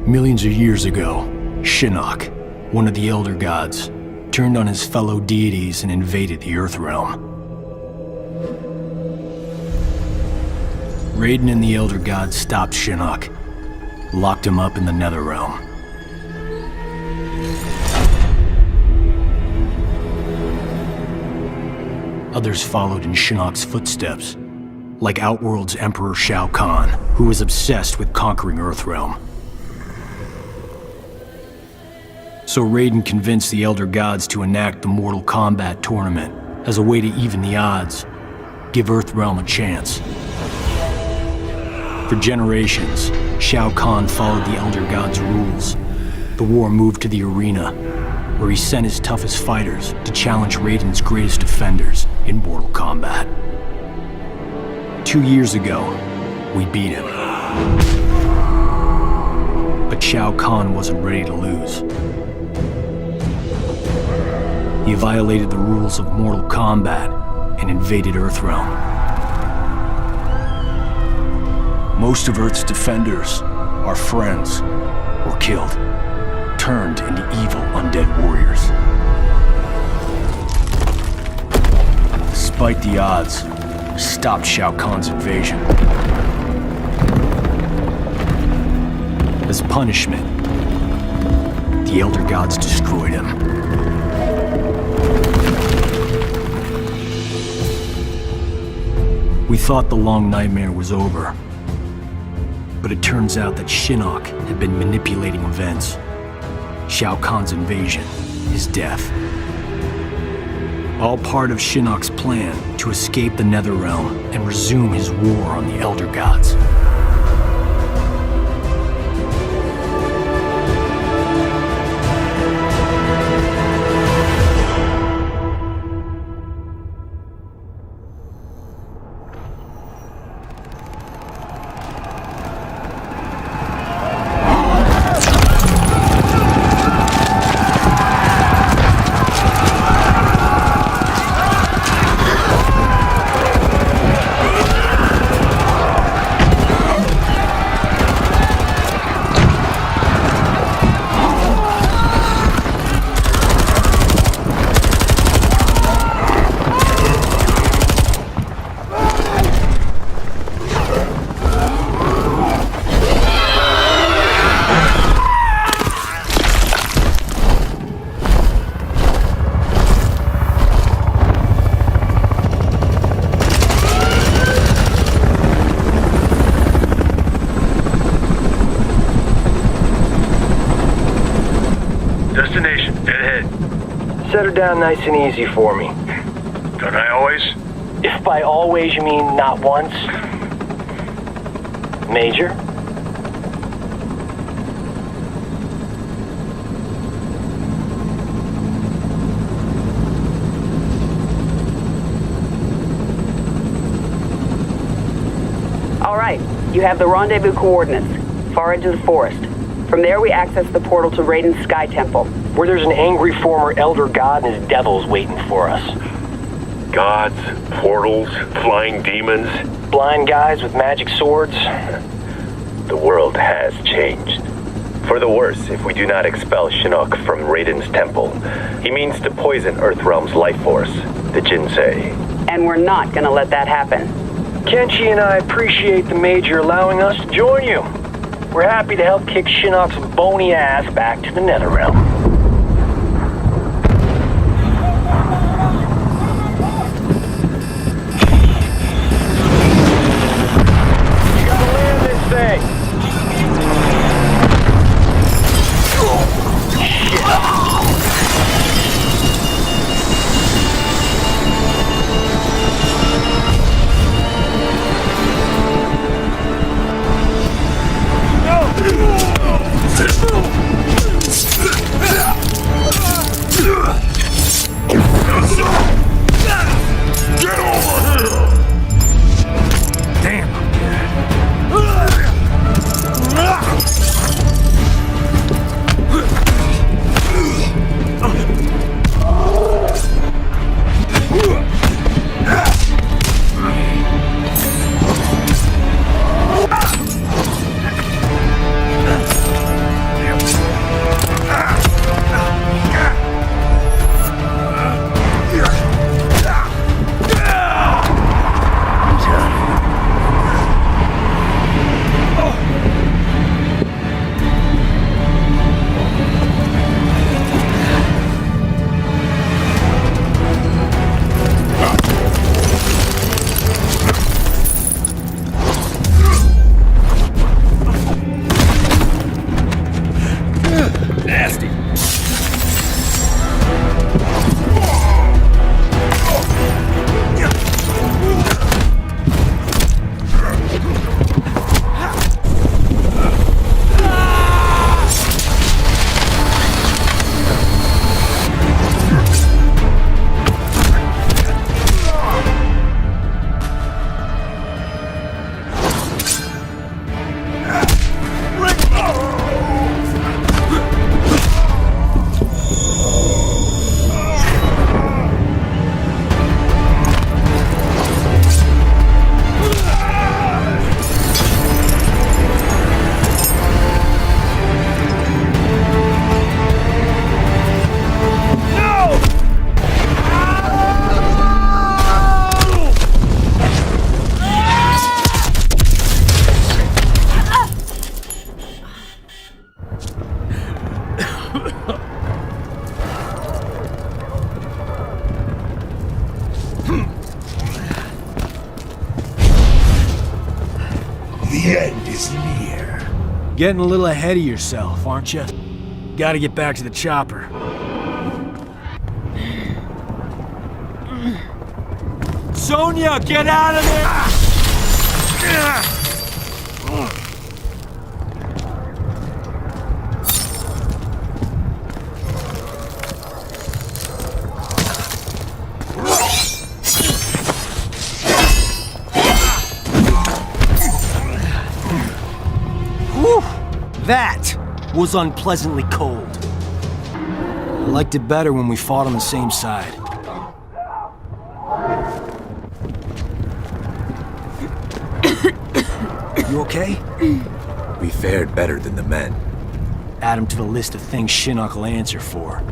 Millions of years ago, Shinnok, one of the Elder Gods, turned on his fellow deities and invaded the Earth Realm. Raiden and the Elder Gods stopped Shinnok, locked him up in the Nether Realm. Others followed in Shinnok's footsteps, like Outworld's Emperor Shao Kahn, who was obsessed with conquering Earthrealm. So Raiden convinced the Elder Gods to enact the Mortal Kombat tournament as a way to even the odds, give Earthrealm a chance. For generations, Shao Kahn followed the Elder Gods' rules. The war moved to the arena, where he sent his toughest fighters to challenge Raiden's greatest defenders in Mortal Kombat. 2 years ago, we beat him. But Shao Kahn wasn't ready to lose. He violated the rules of Mortal Kombat and invaded Earthrealm. Most of Earth's defenders, our friends, were killed, turned into evil undead warriors. Despite the odds, stopped Shao Kahn's invasion. As punishment, the Elder Gods destroyed him. We thought the long nightmare was over, but it turns out that Shinnok had been manipulating events. Shao Kahn's invasion, his death. All part of Shinnok's plan to escape the Netherrealm and resume his war on the Elder Gods. Destination, dead ahead. Set her down nice and easy for me. Don't I always? If by always you mean not once. Major? All right, you have the rendezvous coordinates, far into the forest. From there, we access the portal to Raiden's Sky Temple. Where there's an angry former Elder God and his devils waiting for us. Gods, portals, flying demons. Blind guys with magic swords. The world has changed. For the worse, if we do not expel Shinnok from Raiden's temple. He means to poison Earthrealm's life force, the Jinsei. And we're not gonna let that happen. Kenshi and I appreciate the Major allowing us to join you. We're happy to help kick Shinnok's bony ass back to the Netherrealm. You gotta land this thing! The end is near. Getting a little ahead of yourself, aren't you? Gotta get back to the chopper. Sonya, get out of there! Whew! That was unpleasantly cold. I liked it better when we fought on the same side. You okay? We fared better than the men. Add him to the list of things Shinnok will answer for.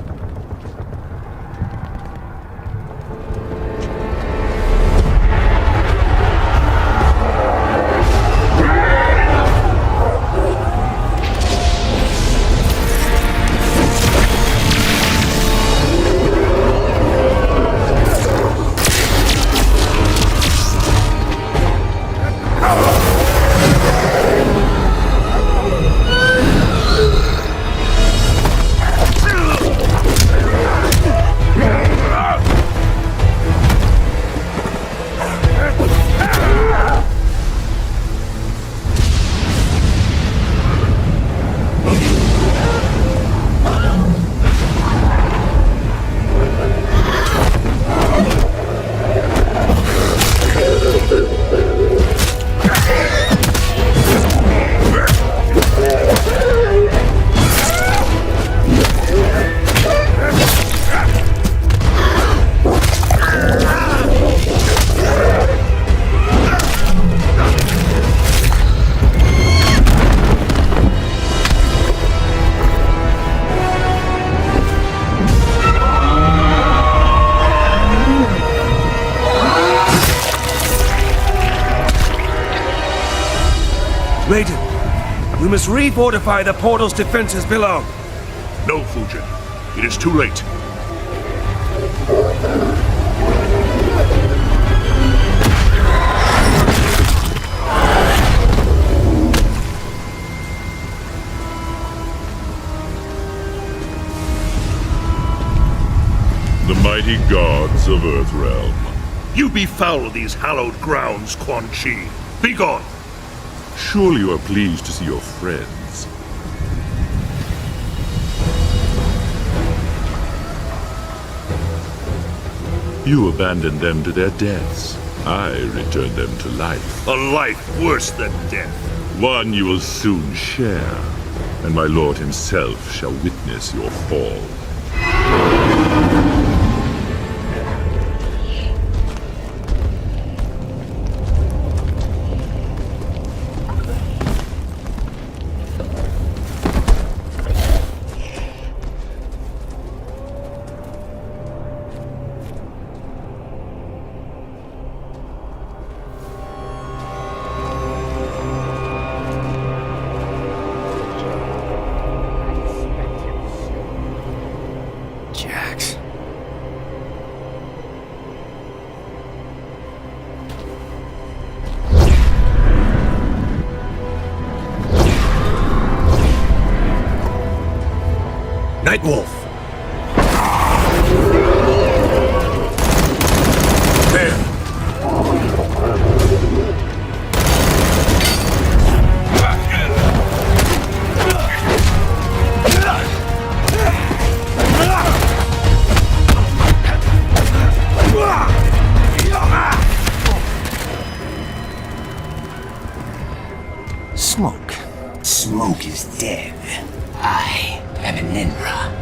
Raiden, we must refortify the portal's defenses below. No, Fujin. It is too late. The mighty gods of Earthrealm. You befoul these hallowed grounds, Quan Chi. Begone! Surely you are pleased to see your friends. You abandoned them to their deaths. I returned them to life. A life worse than death. One you will soon share, and my lord himself shall witness your fall. Jax. Nightwolf! There! Smoke. Smoke is dead. I am an Ninra.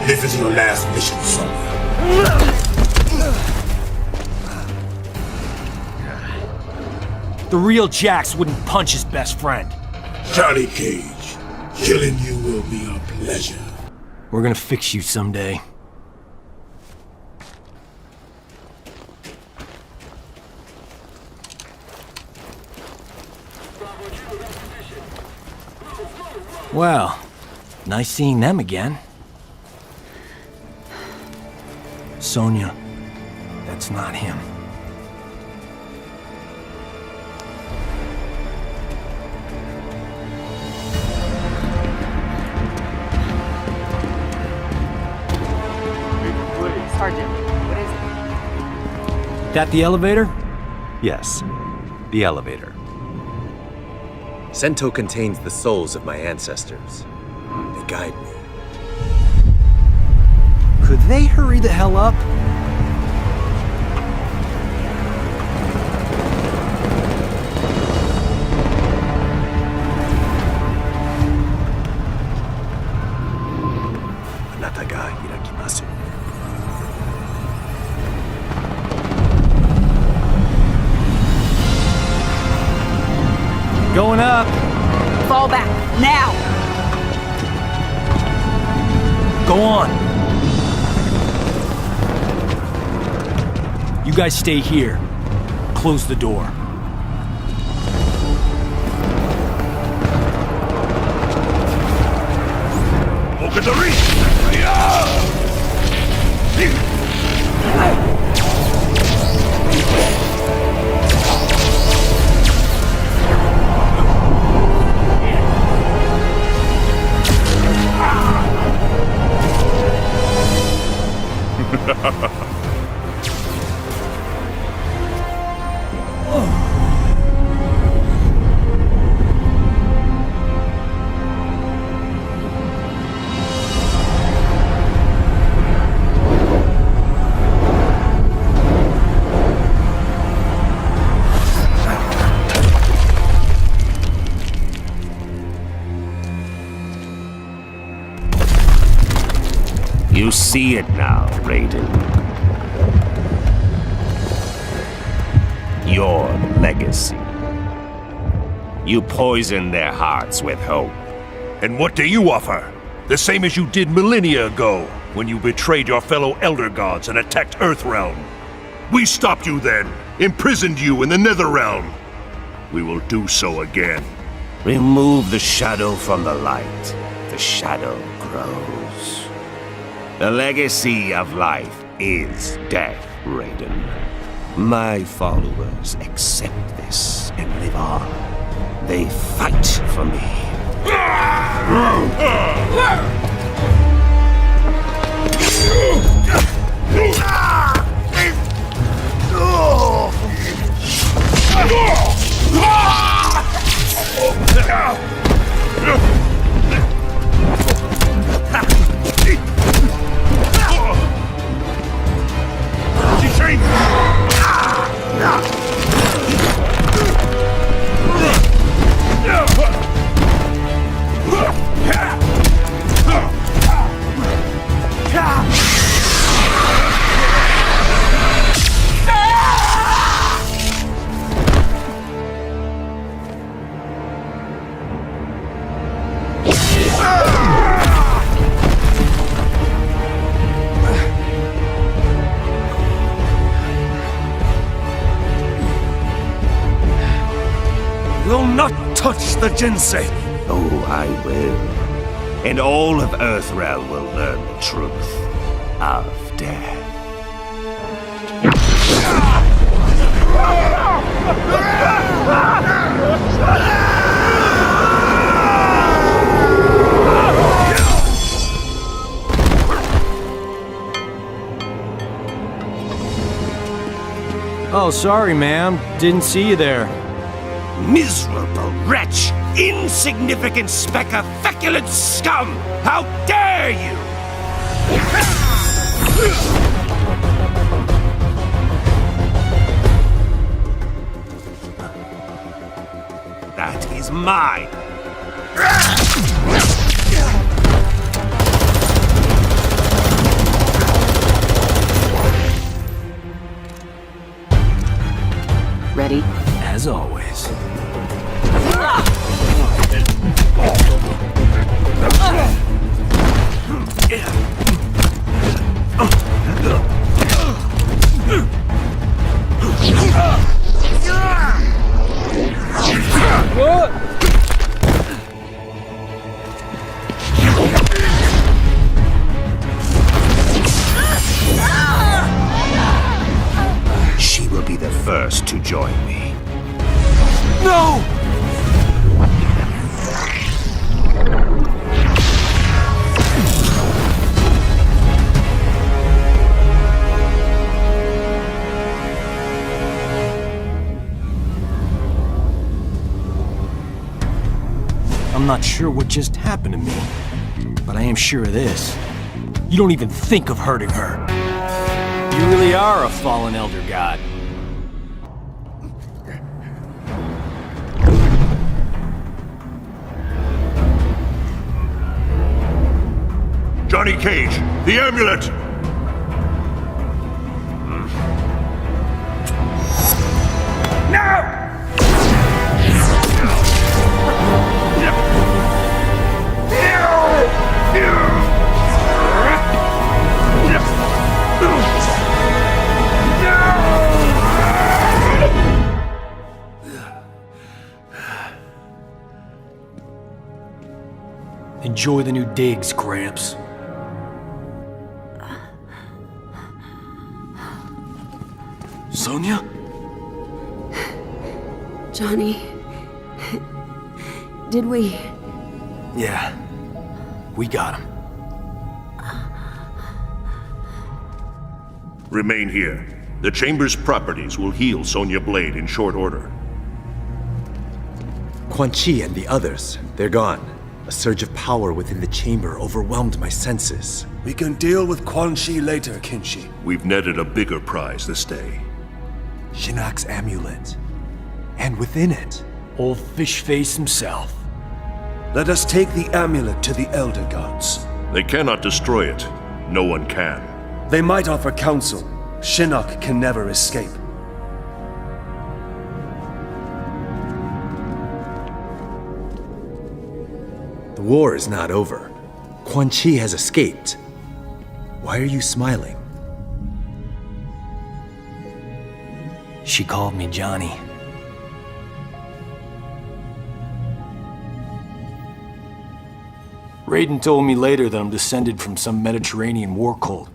This is your last mission, Sonya. The real Jax wouldn't punch his best friend. Johnny Cage, killing you will be a pleasure. We're gonna fix you someday. Well, nice seeing them again. Sonia, that's not him. Sergeant, what is it? That the elevator? Yes, the elevator. Sento contains the souls of my ancestors. They guide me. Could they hurry the hell up? Anataga hirakimasu. Going up. Fall back, now! Go on. You guys stay here. Close the door. You see it now, Raiden. Your legacy. You poisoned their hearts with hope. And what do you offer? The same as you did millennia ago, when you betrayed your fellow Elder Gods and attacked Earthrealm. We stopped you then, imprisoned you in the Netherrealm. We will do so again. Remove the shadow from the light. The shadow grows. The legacy of life is death, Raiden. My followers accept this and live on. They fight for me. Will not touch the Jinsei! Oh, I will. And all of Earthrealm will learn the truth of death. Oh, sorry, ma'am. Didn't see you there. Miserable wretch! Insignificant speck of feculent scum! How dare you! That is mine! Ready? As always. Whoa! No! I'm not sure what just happened to me, but I am sure of this. You don't even think of hurting her. You really are a fallen Elder God. Johnny Cage, the amulet! Enjoy the new digs, Gramps. Sonia? Johnny... Did we... Yeah. We got him. Remain here. The Chamber's properties will heal Sonya Blade in short order. Quan Chi and the others, they're gone. A surge of power within the chamber overwhelmed my senses. We can deal with Quan Chi later, Kinshi. We've netted a bigger prize this day. Shinnok's amulet. And within it, Old Fishface himself. let us take the amulet to the Elder Gods. They cannot destroy it. No one can. They might offer counsel. Shinnok can never escape. The war is not over. Quan Chi has escaped. Why are you smiling? She called me Johnny. Raiden told me later that I'm descended from some Mediterranean war cult.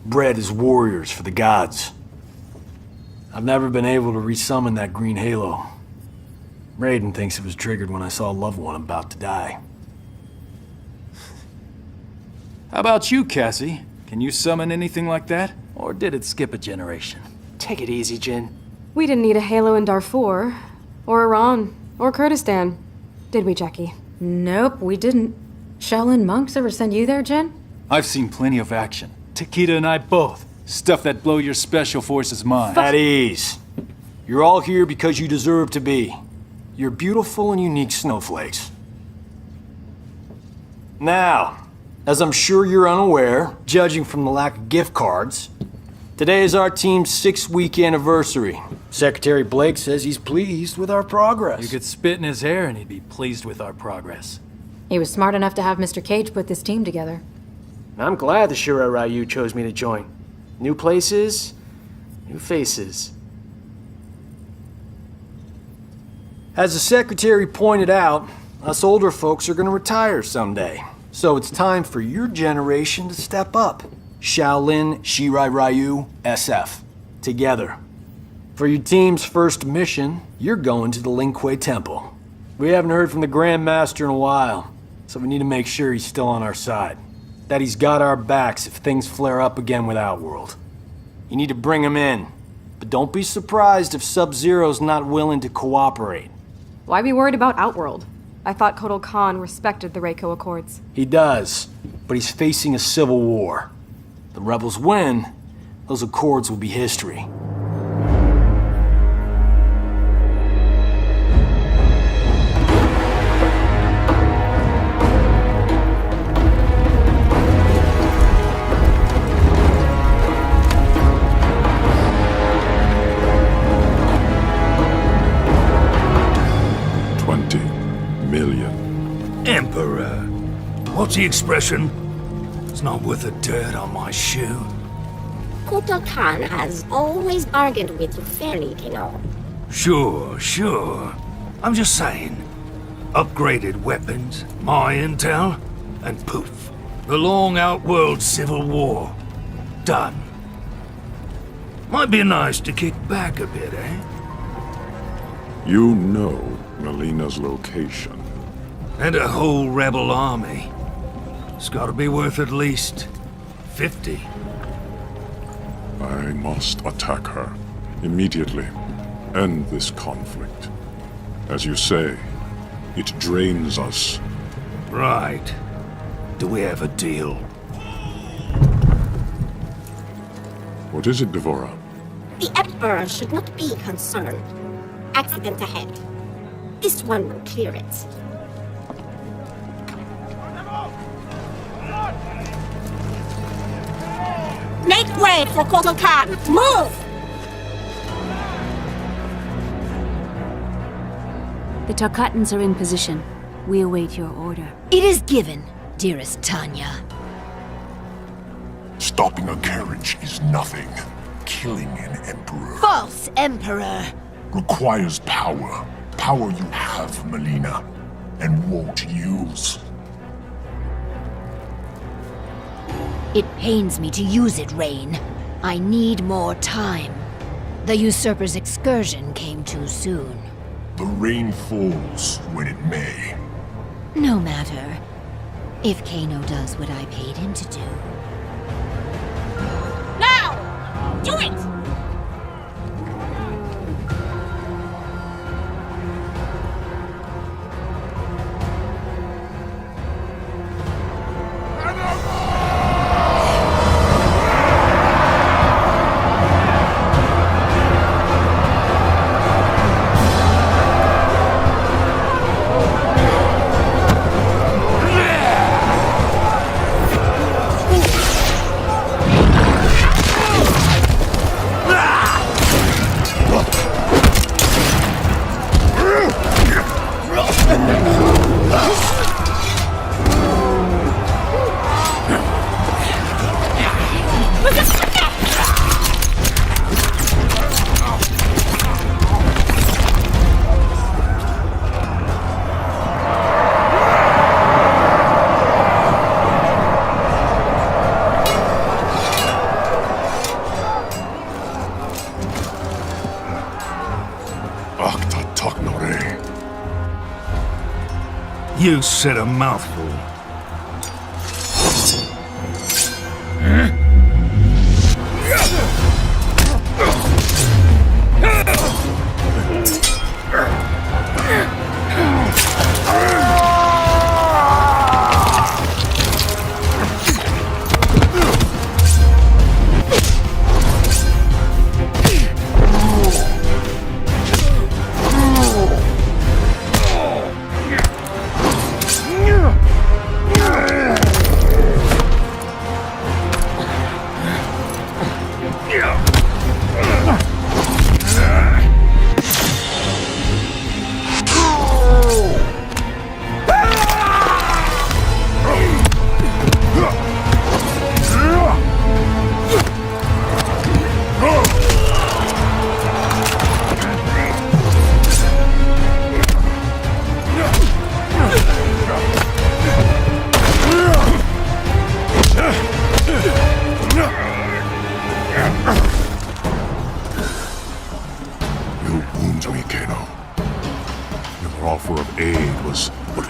Bred as warriors for the gods. I've never been able to resummon that green halo. Raiden thinks it was triggered when I saw a loved one about to die. How about you, Cassie? Can you summon anything like that? Or did it skip a generation? Take it easy, Jin. We didn't need a halo in Darfur, or Iran, or Kurdistan. Did we, Jackie? Nope, we didn't. Shaolin monks ever send you there, Jen? I've seen plenty of action. Takeda and I both. Stuff that blow your special forces mind. At ease. You're all here because you deserve to be. You're beautiful and unique snowflakes. Now, as I'm sure you're unaware, judging from the lack of gift cards, today is our team's 6-week anniversary. Secretary Blake says he's pleased with our progress. You could spit in his hair and he'd be pleased with our progress. He was smart enough to have Mr. Cage put this team together. I'm glad the Shura Ryu chose me to join. New places, new faces. As the secretary pointed out, us older folks are gonna retire someday. So it's time for your generation to step up. Shaolin, Shirai Ryu, SF. Together. For your team's first mission, you're going to the Lin Kuei Temple. We haven't heard from the Grand Master in a while, so we need to make sure he's still on our side. That he's got our backs if things flare up again with Outworld. You need to bring him in, but don't be surprised if Sub-Zero's not willing to cooperate. Why be worried about Outworld? I thought Kotal Khan respected the Reiko Accords. He does, but he's facing a civil war. The rebels win, those accords will be history. Emperor. What's the expression? It's not worth the dirt on my shoe. Kotal Khan has always bargained with you fairly, you know. Sure. I'm just saying. Upgraded weapons, my intel, and poof. The long Outworld Civil War. Done. Might be nice to kick back a bit, eh? You know Melina's location. And a whole rebel army. It's gotta be worth at least 50. I must attack her. Immediately. End this conflict. As you say, it drains us. Right. Do we have a deal? What is it, Devora? The Emperor should not be concerned. Accident ahead. This one will clear it. Make way for Kotal Khan! Move! The Tarkatans are in position. We await your order. It is given, dearest Tanya. Stopping a carriage is nothing. Killing an emperor False Emperor! requires power. Power you have, Melina, and won't use. It pains me to use it, Rain. I need more time. The usurper's excursion came too soon. The rain falls when it may. No matter. If Kano does what I paid him to do. Now! Do it! You said a mouthful.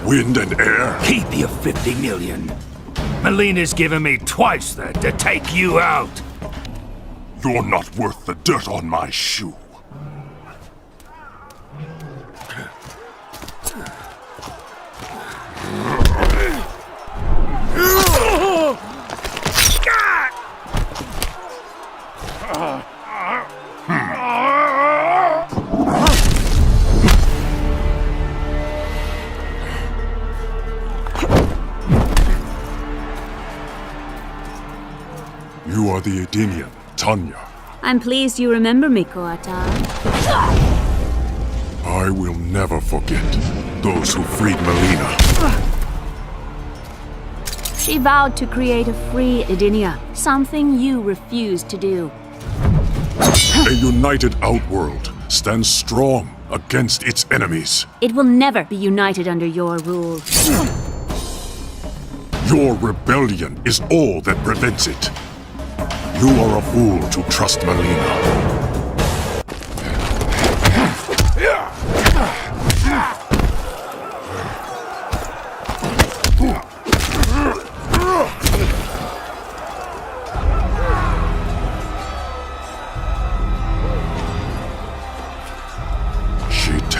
Wind and air. Keep your 50 million. Melina's given me twice that to take you out. You're not worth the dirt on my shoe. You are the Edenian, Tanya. I'm pleased you remember me, Koatar. I will never forget those who freed Melina. She vowed to create a free Edenia, something you refused to do. A united Outworld stands strong against its enemies. It will never be united under your rule. Your rebellion is all that prevents it. You are a fool to trust Melina.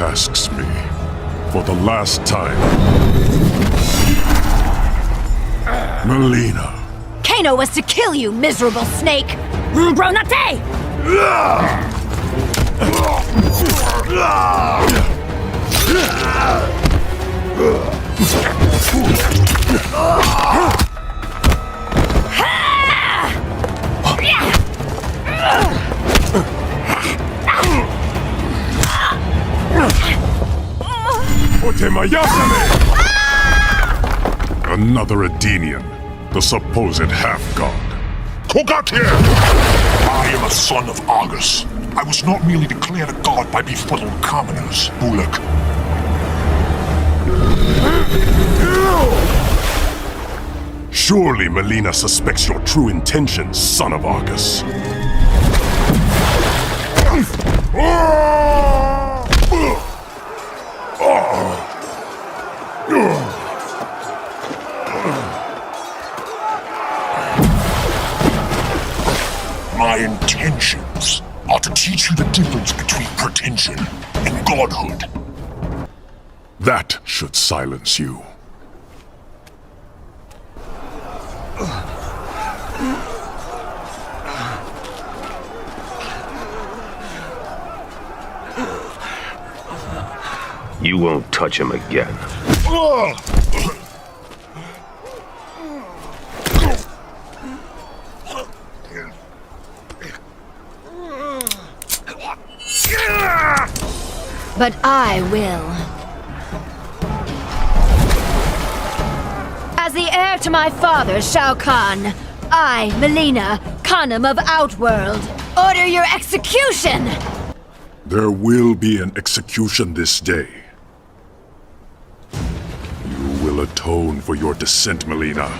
tasks me for the last time. Melina. Kano was to kill you, miserable snake! Gronate! Another Edenian, the supposed half-god. Kogatir! I am a son of Argus. I was not merely declared a god by befuddled commoners, Bulak. Surely Melina suspects your true intentions, son of Argus. My intentions are to teach you the difference between pretension and godhood. That should silence you. You won't touch him again. But I will. As the heir to my father, Shao Kahn, I, Melina, Khanum of Outworld, order your execution! There will be an execution this day. You will atone for your descent, Melina.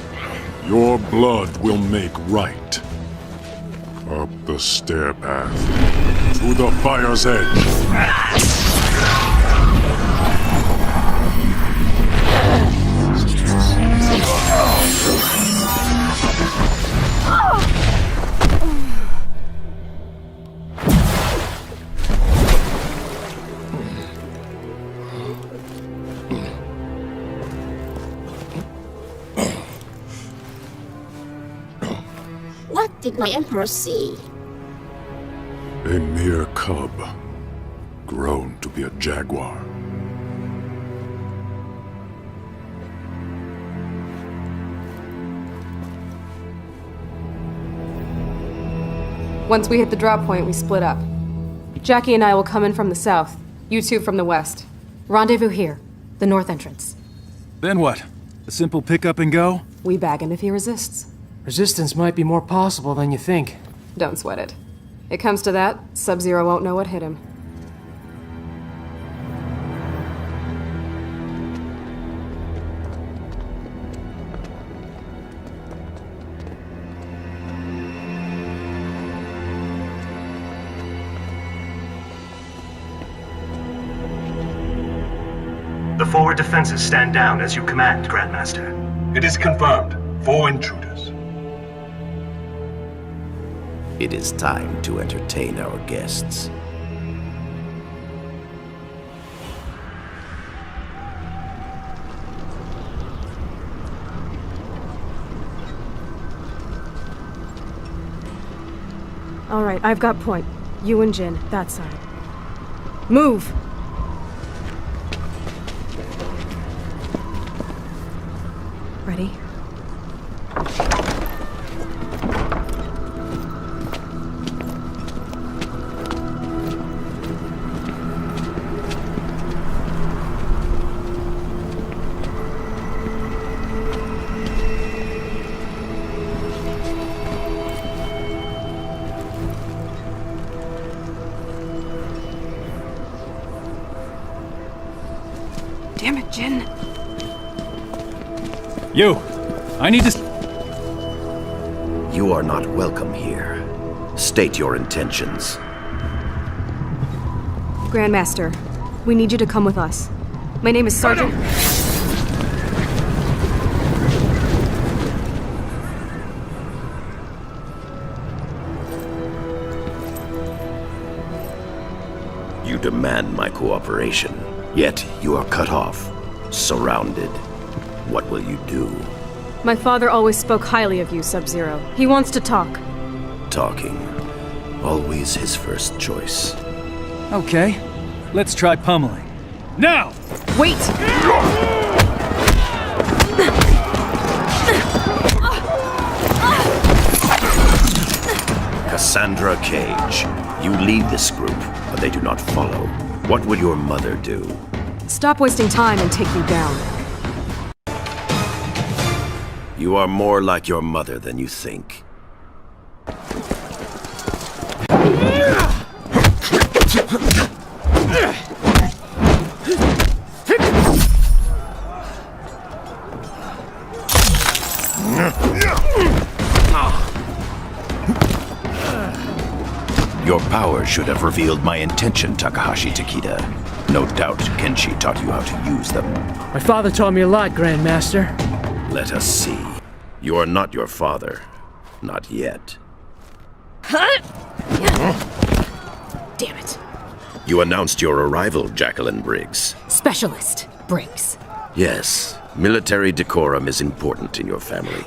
Your blood will make right. Up the stair path, to the fire's edge. What did my Emperor see? A mere cub, grown to be a jaguar. Once we hit the drop point, we split up. Jackie and I will come in from the south, you two from the west. Rendezvous here, the north entrance. Then what? A simple pick up and go? We bag him if he resists. Resistance might be more possible than you think. Don't sweat it. It comes to that, Sub-Zero won't know what hit him. The forward defenses stand down as you command, Grandmaster. It is confirmed. 4 intruders. It is time to entertain our guests. All right, I've got point. You and Jin, that side. Move! Ready? Damn it, Jin. You! I need to... You are not welcome here. State your intentions. Grandmaster, we need you to come with us. My name is Sergeant... You demand my cooperation, yet you are cut off, surrounded. What will you do? My father always spoke highly of you, Sub-Zero. He wants to talk. Talking. Always his first choice. Okay, let's try pummeling. Now! Wait! Cassandra Cage, you lead this group, but they do not follow. What will your mother do? Stop wasting time and take you down. You are more like your mother than you think. Your power should have revealed my intention, Takahashi Takeda. No doubt Kenshi taught you how to use them. My father taught me a lot, Grandmaster. Let us see. You are not your father. Not yet. Damn it. You announced your arrival, Jacqueline Briggs. Specialist, Briggs. Yes, military decorum is important in your family.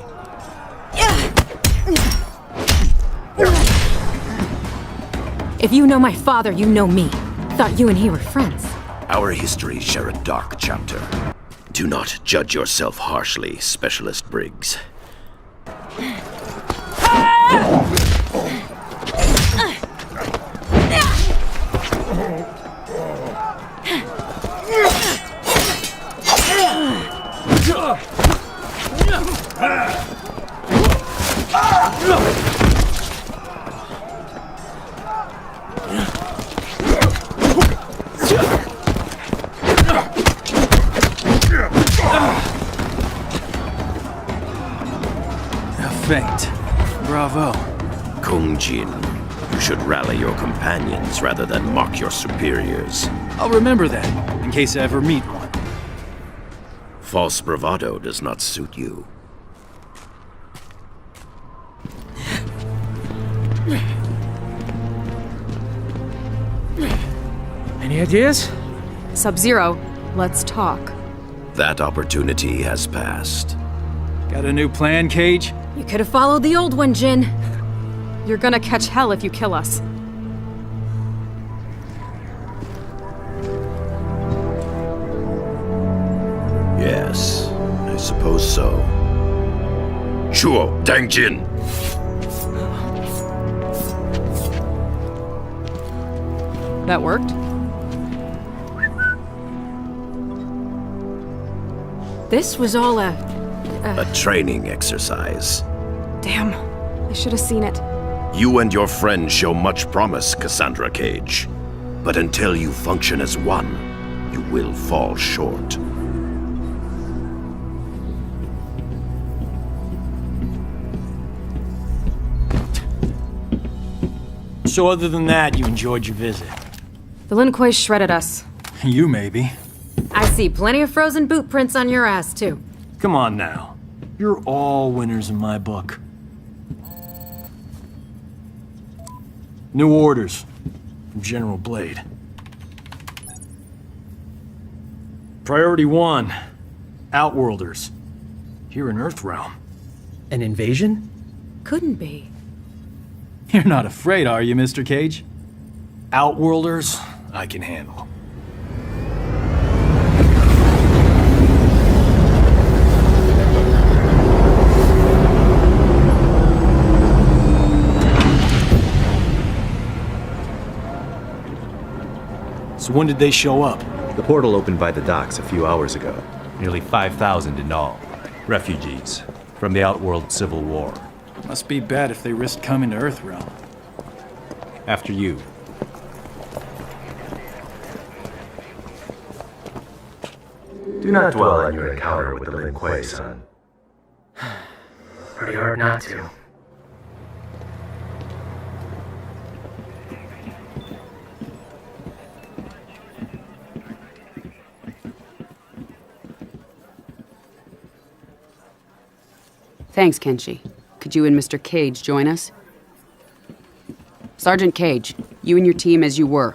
If you know my father, you know me. Thought you and he were friends. Our histories share a dark chapter. Do not judge yourself harshly, Specialist Briggs. Feint. Bravo. Kung Jin, you should rally your companions rather than mock your superiors. I'll remember that, in case I ever meet one. False bravado does not suit you. Any ideas? Sub-Zero, let's talk. That opportunity has passed. Got a new plan, Cage? You could have followed the old one, Jin. You're gonna catch hell if you kill us. Yes, I suppose so. Shuo Dangjin! That worked? This was all a training exercise. Damn, I should have seen it. You and your friend show much promise, Cassandra Cage. But until you function as one, you will fall short. So other than that, you enjoyed your visit? The Lin Kuei shredded us. You maybe. I see plenty of frozen boot prints on your ass, too. Come on now. You're all winners in my book. New orders from General Blade. Priority 1, Outworlders. Here in Earthrealm. An invasion? Couldn't be. You're not afraid, are you, Mr. Cage? Outworlders, I can handle. So when did they show up? The portal opened by the docks a few hours ago. Nearly 5,000 in all. Refugees from the Outworld Civil War. Must be bad if they risked coming to Earthrealm. After you. Do not dwell on your encounter with the Lin Kuei, son. Pretty hard not to. Thanks, Kenshi. Could you and Mr. Cage join us? Sergeant Cage, you and your team as you were.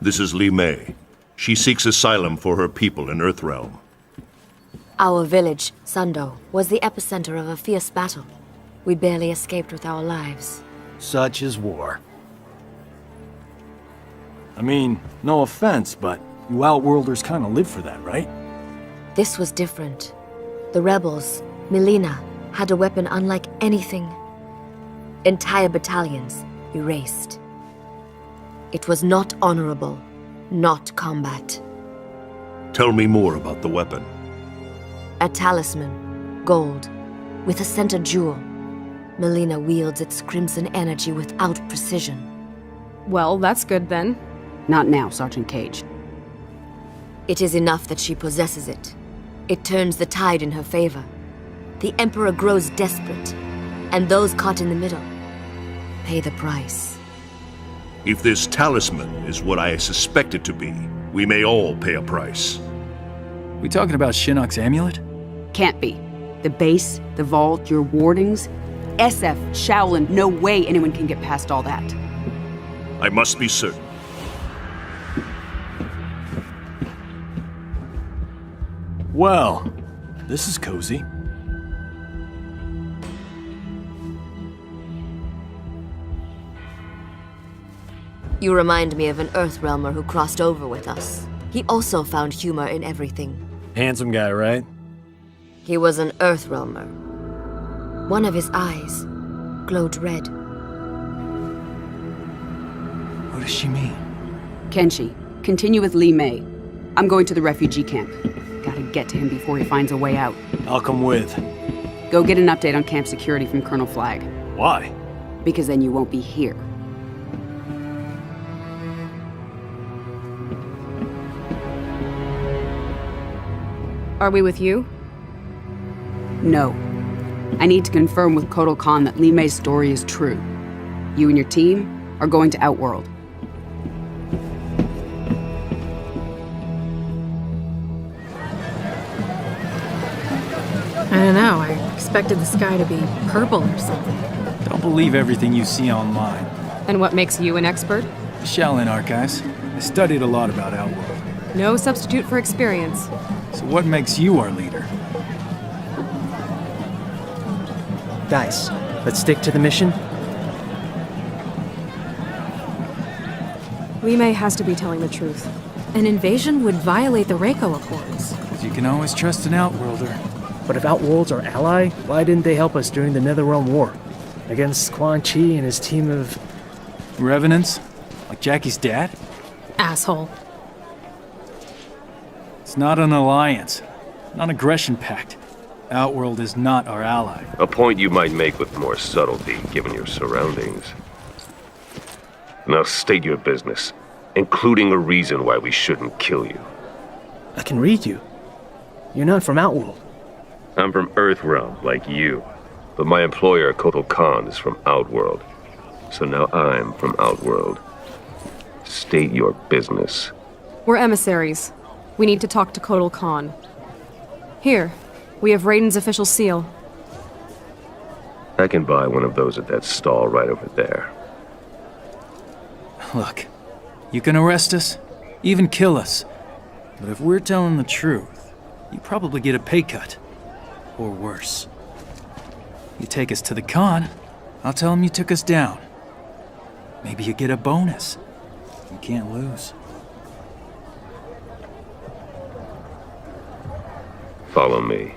This is Li Mei. She seeks asylum for her people in Earthrealm. Our village, Sundo, was the epicenter of a fierce battle. We barely escaped with our lives. Such is war. I mean, no offense, but you Outworlders kind of live for that, right? This was different. The rebels, Mileena, had a weapon unlike anything. Entire battalions erased. It was not honorable, not combat. Tell me more about the weapon. A talisman, gold, with a center jewel. Mileena wields its crimson energy without precision. Well, that's good then. Not now, Sergeant Cage. It is enough that she possesses it. It turns the tide in her favor. The Emperor grows desperate, and those caught in the middle pay the price. If this talisman is what I suspect it to be, we may all pay a price. We talking about Shinnok's amulet? Can't be. The base, the vault, your wardings. SF, Shaolin, no way anyone can get past all that. I must be certain. Well, this is cozy. You remind me of an Earthrealmer who crossed over with us. He also found humor in everything. Handsome guy, right? He was an Earthrealmer. One of his eyes glowed red. What does she mean? Kenshi, continue with Li Mei. I'm going to the refugee camp. Gotta get to him before he finds a way out. I'll come with. Go get an update on camp security from Colonel Flagg. Why? Because then you won't be here. Are we with you? No. I need to confirm with Kotal Khan that Li Mei's story is true. You and your team are going to Outworld. I don't know, I expected the sky to be purple or something. Don't believe everything you see online. And what makes you an expert? The Shaolin Archives. I studied a lot about Outworld. No substitute for experience. So what makes you our leader? Guys, let's stick to the mission. Li Mei has to be telling the truth. An invasion would violate the Reiko Accords. But you can always trust an Outworlder. But if Outworld's our ally, why didn't they help us during the Netherrealm War? Against Quan Chi and his team of... Revenants? Like Jackie's dad? Asshole. It's not an alliance. Non-aggression pact. Outworld is not our ally. A point you might make with more subtlety, given your surroundings. Now state your business, including a reason why we shouldn't kill you. I can read you. You're not from Outworld. I'm from Earthrealm, like you. But my employer, Kotal Khan, is from Outworld. So now I'm from Outworld. State your business. We're emissaries. We need to talk to Kotal Khan. Here, we have Raiden's official seal. I can buy one of those at that stall right over there. Look, you can arrest us, even kill us. But if we're telling the truth, you probably get a pay cut. Or worse. You take us to the Khan, I'll tell him you took us down. Maybe you get a bonus. You can't lose. Follow me.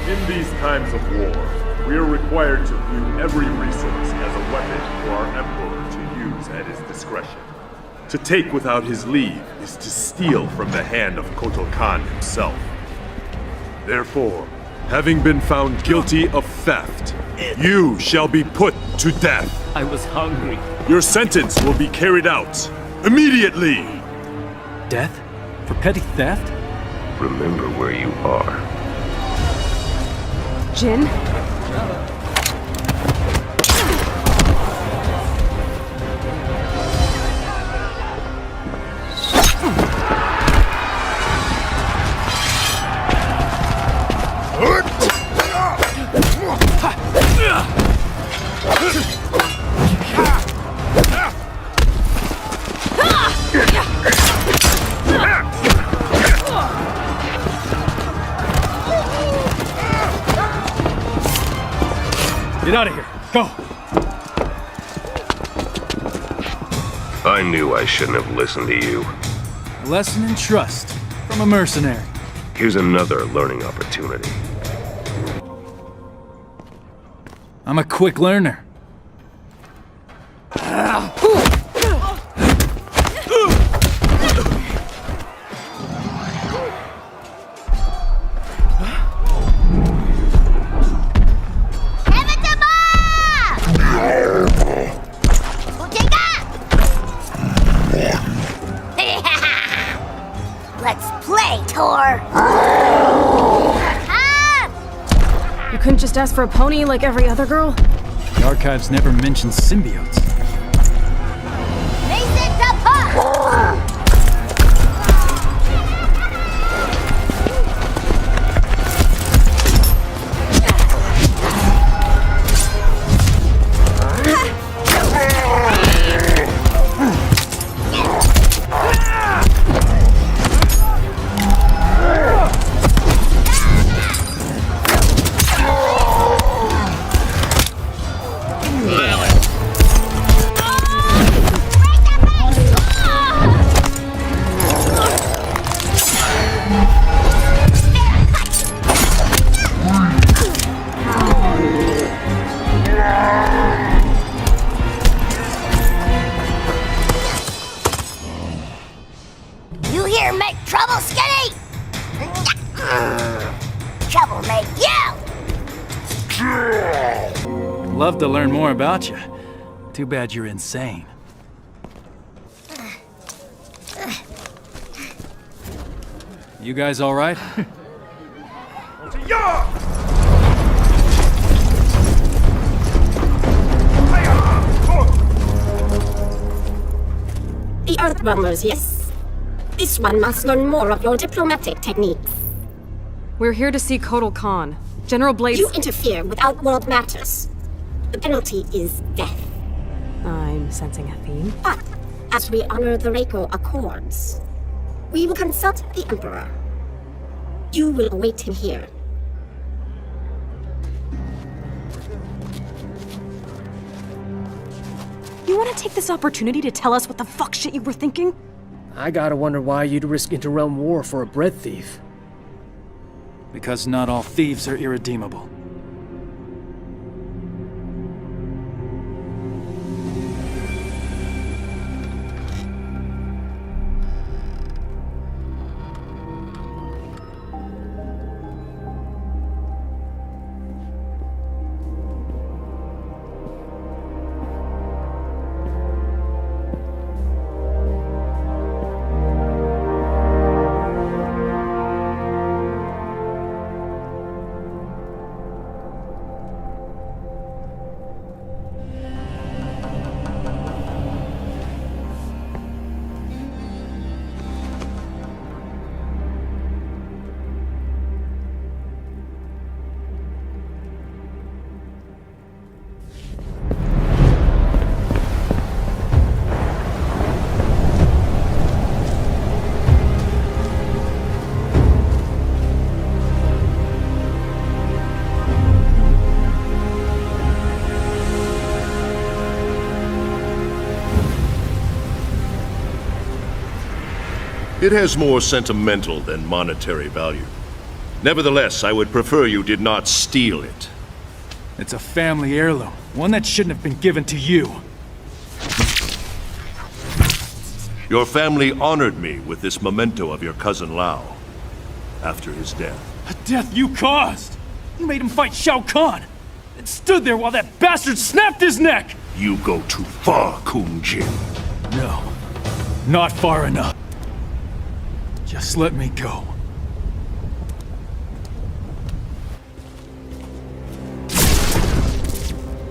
In these times of war, we are required to view every resource as a weapon for our Emperor to use at his discretion. To take without his leave is to steal from the hand of Kotal Khan himself. Therefore, having been found guilty of theft, you shall be put to death. I was hungry. Your sentence will be carried out immediately. Death? For petty theft? Remember where you are. Jin? Get out of here. Go. I knew I shouldn't have listened to you. A lesson in trust from a mercenary. Here's another learning opportunity. I'm a quick learner. Let's play, Tor! You couldn't just ask for a pony like every other girl? The archives never mentioned symbiotes. You here make trouble, Skinny? Trouble make you! Love to learn more about you. Too bad you're insane. You guys all right? The Earthbombers, yes. This one must learn more of your diplomatic techniques. We're here to see Kotal Khan. General Blades... You interfere with outworld matters. The penalty is death. I'm sensing a theme. But, as we honor the Reiko Accords, we will consult the Emperor. You will await him here. You want to take this opportunity to tell us what the fuck shit you were thinking? I gotta wonder why you'd risk interrealm war for a bread thief. Because not all thieves are irredeemable. It has more sentimental than monetary value. Nevertheless, I would prefer you did not steal it. It's a family heirloom, one that shouldn't have been given to you. Your family honored me with this memento of your cousin Lao after his death. A death you caused! You made him fight Shao Kahn, and stood there while that bastard snapped his neck! You go too far, Kung Jin. No, not far enough. Just let me go.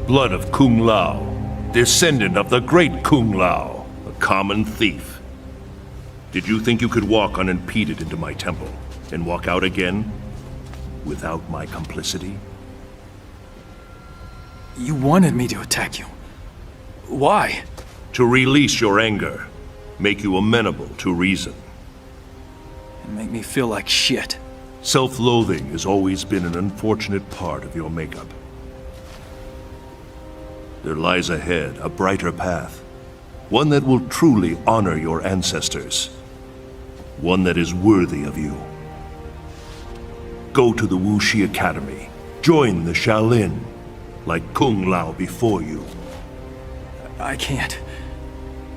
Blood of Kung Lao, descendant of the great Kung Lao, a common thief. Did you think you could walk unimpeded into my temple and walk out again without my complicity? You wanted me to attack you. Why? To release your anger, make you amenable to reason. And make me feel like shit. Self-loathing has always been an unfortunate part of your makeup. There lies ahead a brighter path. One that will truly honor your ancestors. One that is worthy of you. Go to the Wuxi Academy. Join the Shaolin, like Kung Lao before you. I can't.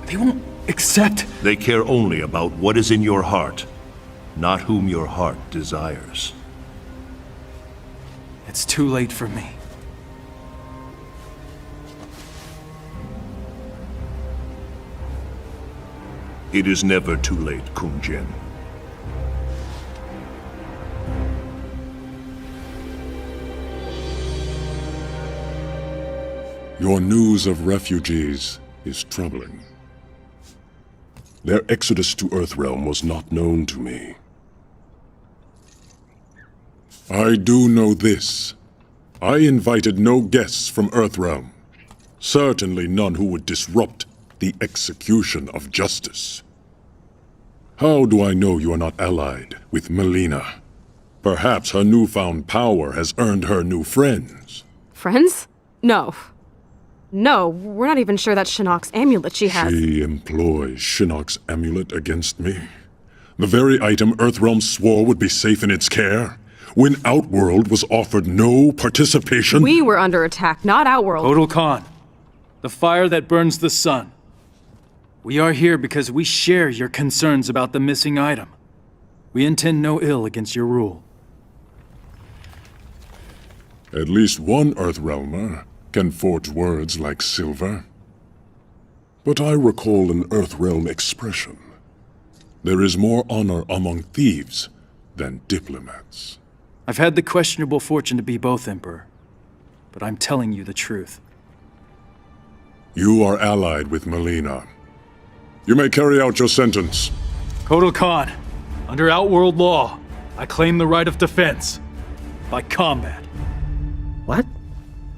They won't accept. They care only about what is in your heart, not whom your heart desires. It's too late for me. It is never too late, Kung Jin. Your news of refugees is troubling. Their exodus to Earthrealm was not known to me. I do know this. I invited no guests from Earthrealm. Certainly none who would disrupt the execution of justice. How do I know you are not allied with Melina? Perhaps her newfound power has earned her new friends. Friends? No. No, we're not even sure that's Shinnok's amulet she has. She employs Shinnok's amulet against me. The very item Earthrealm swore would be safe in its care. When Outworld was offered no participation. We were under attack, not Outworld. Kotal Khan, the fire that burns the sun. We are here because we share your concerns about the missing item. We intend no ill against your rule. At least one Earthrealmer can forge words like silver. But I recall an Earthrealm expression. There is more honor among thieves than diplomats. I've had the questionable fortune to be both, Emperor. But I'm telling you the truth. You are allied with Melina. You may carry out your sentence. Kotal Khan, under Outworld law, I claim the right of defense. By combat. What?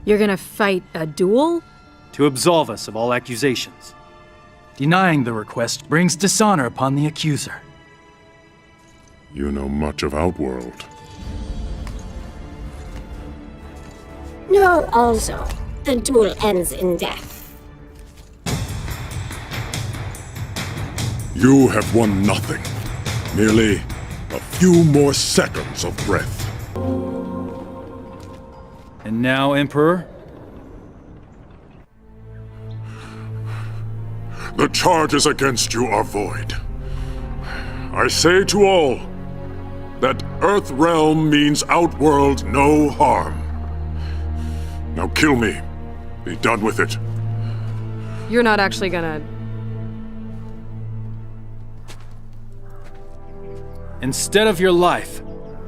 You're gonna fight a duel? To absolve us of all accusations. Denying the request brings dishonor upon the accuser. You know much of Outworld. No, also, the duel ends in death. You have won nothing. Merely a few more seconds of breath. And now, Emperor? The charges against you are void. I say to all that Earthrealm means Outworld no harm. Now kill me. Be done with it. You're not actually gonna... Instead of your life,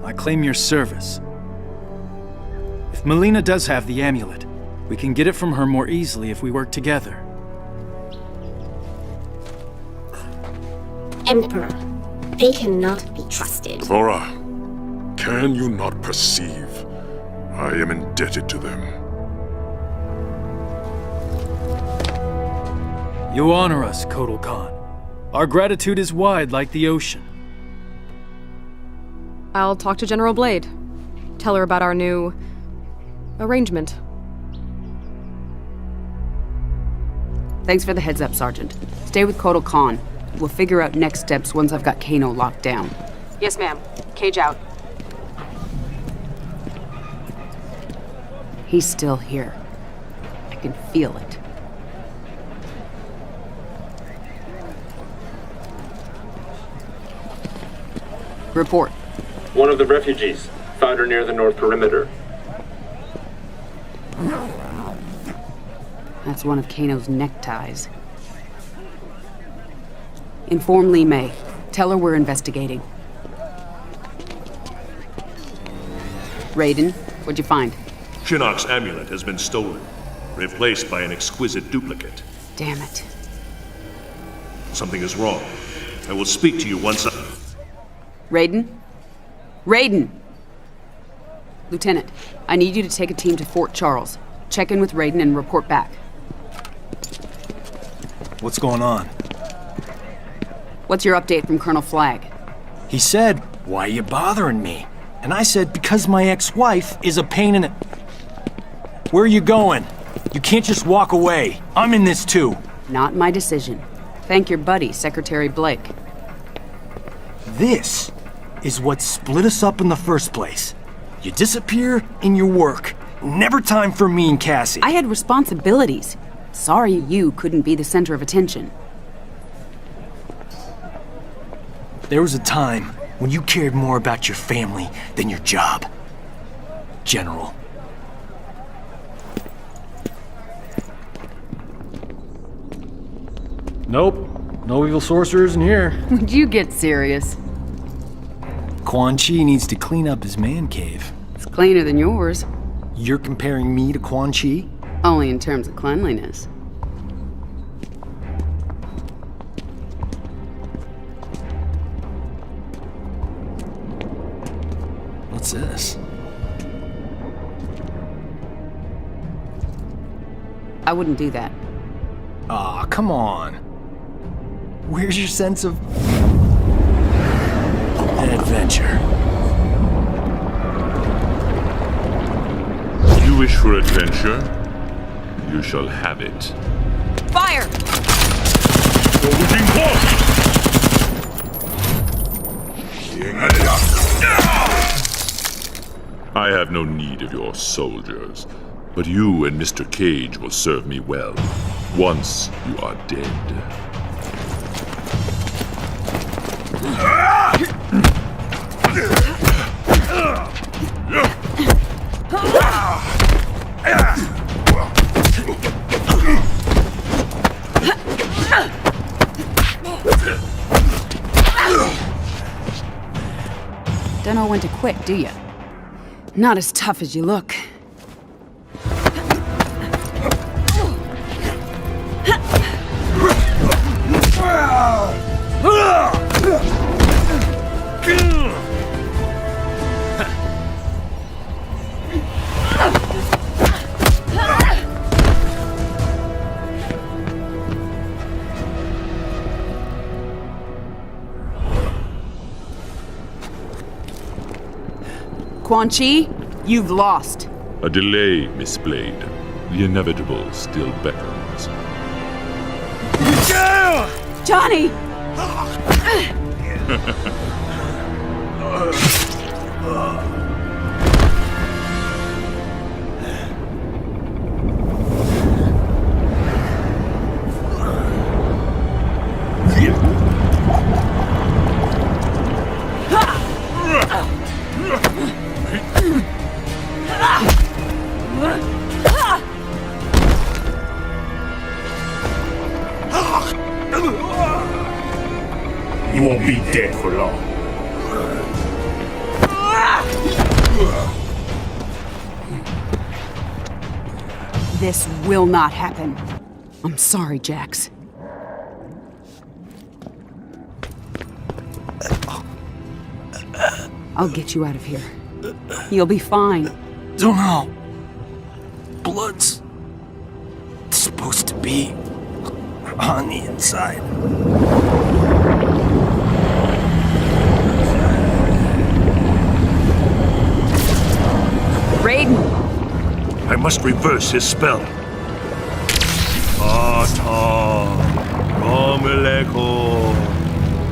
I claim your service. If Melina does have the amulet, we can get it from her more easily if we work together. Emperor, they cannot be trusted. Thora, can you not perceive I am indebted to them? You honor us, Kotal Khan. Our gratitude is wide like the ocean. I'll talk to General Blade. Tell her about our new... arrangement. Thanks for the heads up, Sergeant. Stay with Kotal Khan. We'll figure out next steps once I've got Kano locked down. Yes, ma'am. Cage out. He's still here. I can feel it. Report. One of the refugees. Found her near the north perimeter. That's one of Kano's neckties. Inform Li Mei. Tell her we're investigating. Raiden, what'd you find? Shinnok's amulet has been stolen, replaced by an exquisite duplicate. Damn it. Something is wrong. I will speak to you once Raiden? Raiden! Lieutenant, I need you to take a team to Fort Charles. Check in with Raiden and report back. What's going on? What's your update from Colonel Flagg? He said, "Why are you bothering me?" And I said, "Because my ex-wife is a pain in it." Where are you going? You can't just walk away. I'm in this too. Not my decision. Thank your buddy, Secretary Blake. This is what split us up in the first place. You disappear in your work. Never time for me and Cassie. I had responsibilities. Sorry you couldn't be the center of attention. There was a time when you cared more about your family than your job. General. Nope. No evil sorcerers in here. Would you get serious? Quan Chi needs to clean up his man cave. It's cleaner than yours. You're comparing me to Quan Chi? Only in terms of cleanliness. What's this? I wouldn't do that. Aw, come on. Where's your sense of adventure? You wish for adventure? You shall have it. Fire! I have no need of your soldiers, but you and Mr. Cage will serve me well, once you are dead. Don't know when to quit, do you? Not as tough as you look. Quan Chi, you've lost. A delay, Miss Blade. The inevitable still beckons. Johnny! You won't be dead for long. This will not happen. I'm sorry, Jax. I'll get you out of here. You'll be fine. Don't know. Blood's supposed to be on the inside. Raiden! I must reverse his spell. Ata Romeleko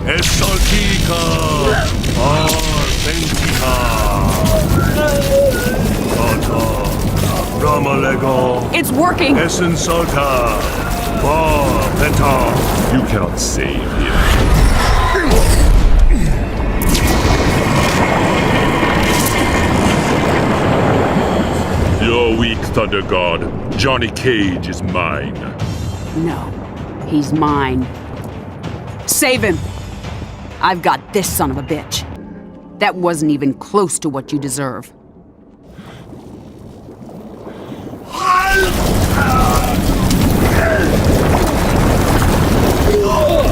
Exaltica Argentica Ata Romeleko. It's working! Essensalta Bar Penta. You cannot save him. You're weak, Thunder God. Johnny Cage is mine. No, he's mine. Save him! I've got this son of a bitch. That wasn't even close to what you deserve.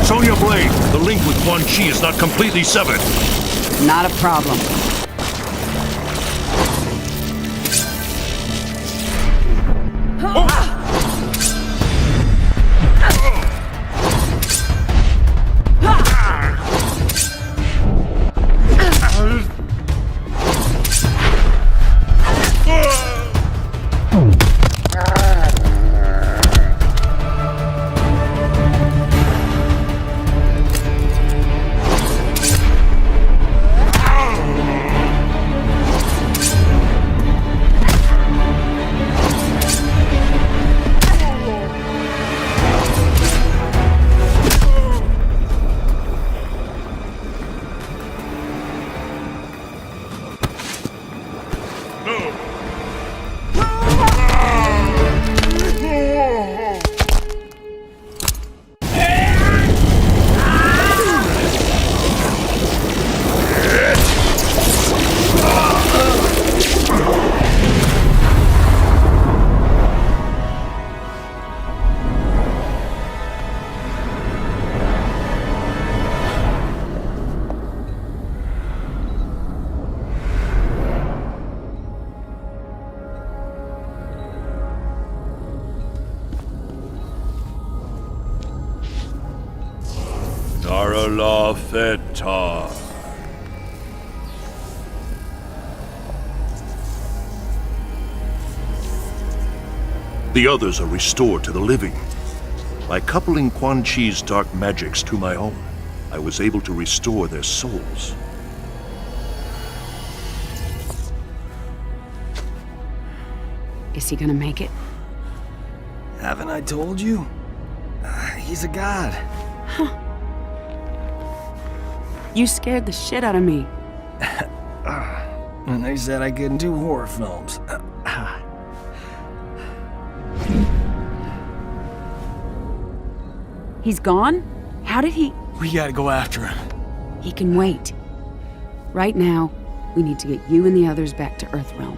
Sonya Blade, the link with Quan Chi is not completely severed. Not a problem. la feta. The others are restored to the living. By coupling Quan Chi's dark magics to my own, I was able to restore their souls. Is he gonna make it? Haven't I told you? He's a god. Huh. You scared the shit out of me. And they said I couldn't do horror films. He's gone? How did he... We gotta go after him. He can wait. Right now, we need to get you and the others back to Earthrealm.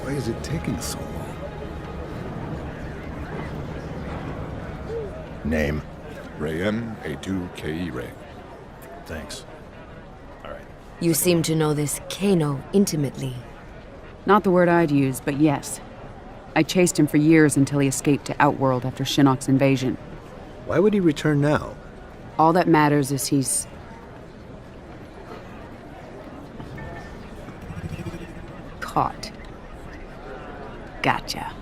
Why is it taking so long? Name? Rayen A2KE Ray. Thanks. Alright. You seem to know this Kano intimately. Not the word I'd use, but yes. I chased him for years until he escaped to Outworld after Shinnok's invasion. Why would he return now? All that matters is he's... caught. Gotcha.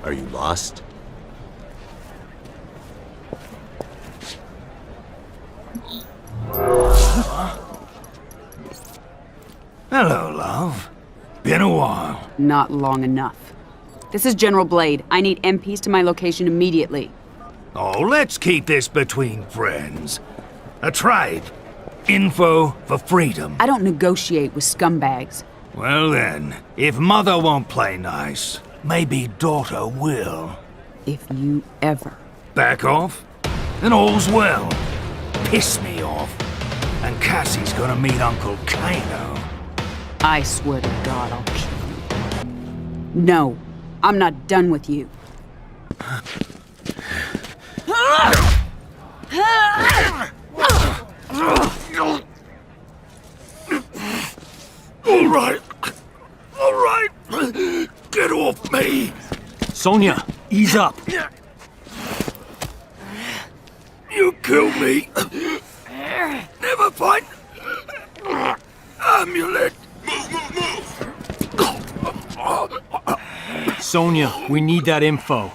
Are you lost? Hello, love. Been a while. Not long enough. This is General Blade. I need MPs to my location immediately. Oh, let's keep this between friends. A trade. Info for freedom. I don't negotiate with scumbags. Well then, if mother won't play nice, maybe daughter will. If you ever... Back off? Then all's well. Piss me off. And Cassie's gonna meet Uncle Kano. I swear to God I'll kill you. No, I'm not done with you. All right. Get off me. Sonya, ease up. You killed me. Never fight. Amulet. Sonya, we need that info.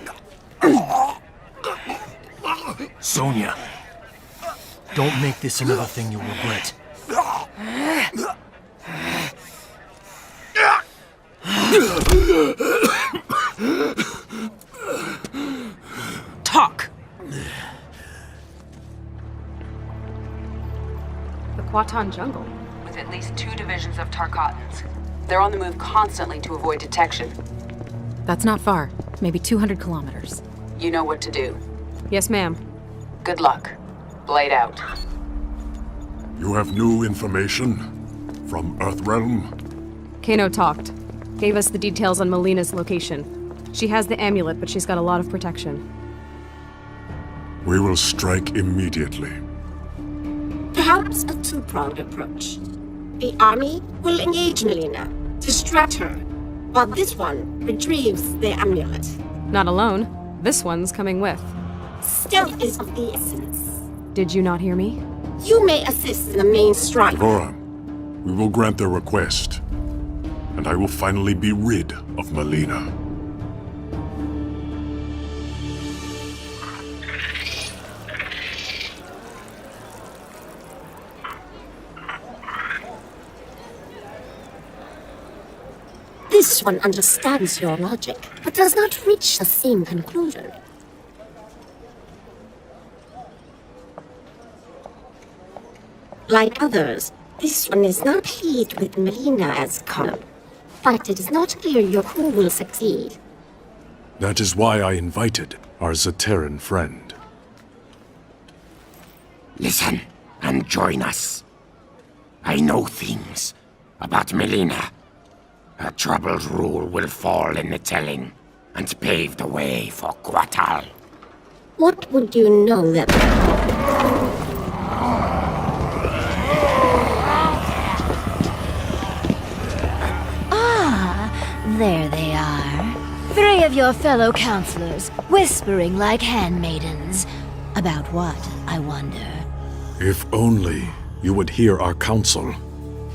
Sonya, don't make this another thing you'll regret. Talk! The Kwatan jungle. With at least 2 divisions of Tarkatans. They're on the move constantly to avoid detection. That's not far. Maybe 200 kilometers. You know what to do. Yes, ma'am. Good luck. Blade out. You have new information? From Earthrealm? Kano talked. Gave us the details on Melina's location. She has the amulet, but she's got a lot of protection. We will strike immediately. Perhaps a two-pronged approach. The army will engage Melina, distract her, while this one retrieves the amulet. Not alone. This one's coming with. Stealth is of the essence. Did you not hear me? You may assist in the main strike. Devora, we will grant their request, and I will finally be rid of Melina. This one understands your logic, but does not reach the same conclusion. Like others, this one is not pleased with Melina as Kano, but it is not clear your coup will succeed. That is why I invited our Zaterran friend. Listen and join us. I know things about Melina. Her troubled rule will fall in the telling and pave the way for Kwatal. What would you know that... There they are. 3 of your fellow counselors, whispering like handmaidens. About what, I wonder? If only you would hear our counsel.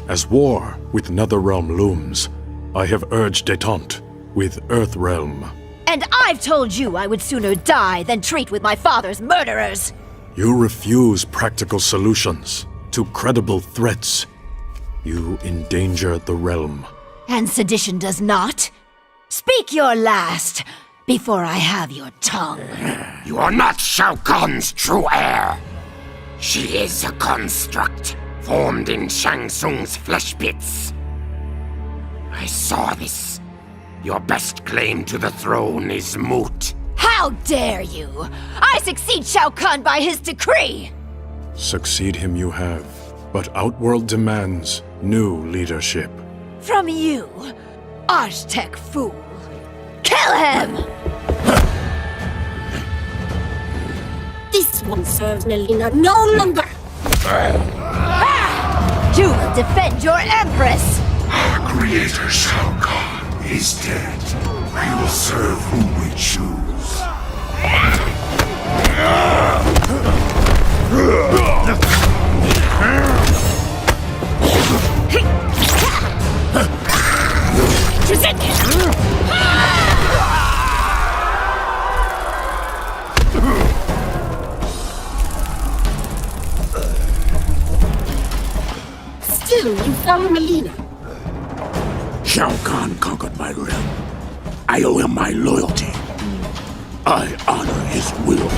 As war with Netherrealm looms, I have urged detente with Earthrealm. And I've told you I would sooner die than treat with my father's murderers! You refuse practical solutions to credible threats. You endanger the realm. And sedition does not? Speak your last, before I have your tongue. You are not Shao Kahn's true heir. She is a construct, formed in Shang Tsung's flesh pits. I saw this. Your best claim to the throne is moot. How dare you! I succeed Shao Kahn by his decree! Succeed him you have, but Outworld demands new leadership. From you, Aztec fool! Kill him! This one serves Melina no longer! You will defend your empress! Our creator Shao Kahn is dead. We will serve whom we choose. Still, you follow Melina. Shao Kahn conquered my realm. I owe him my loyalty. I honor his will.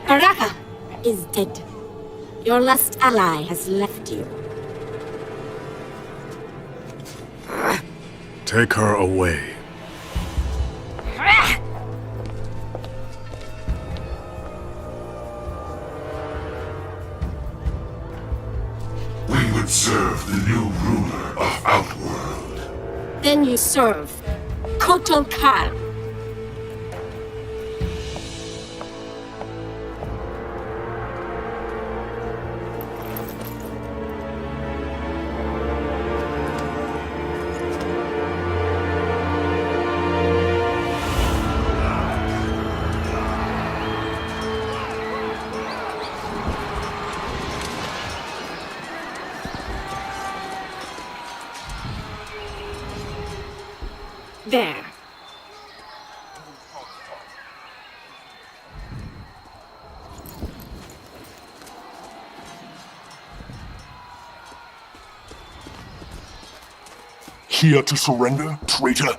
Baraka is dead. Your last ally has left you. Take her away. We would serve the new ruler of Outworld. Then you serve Kotal Kahn. There. Here to surrender, traitor?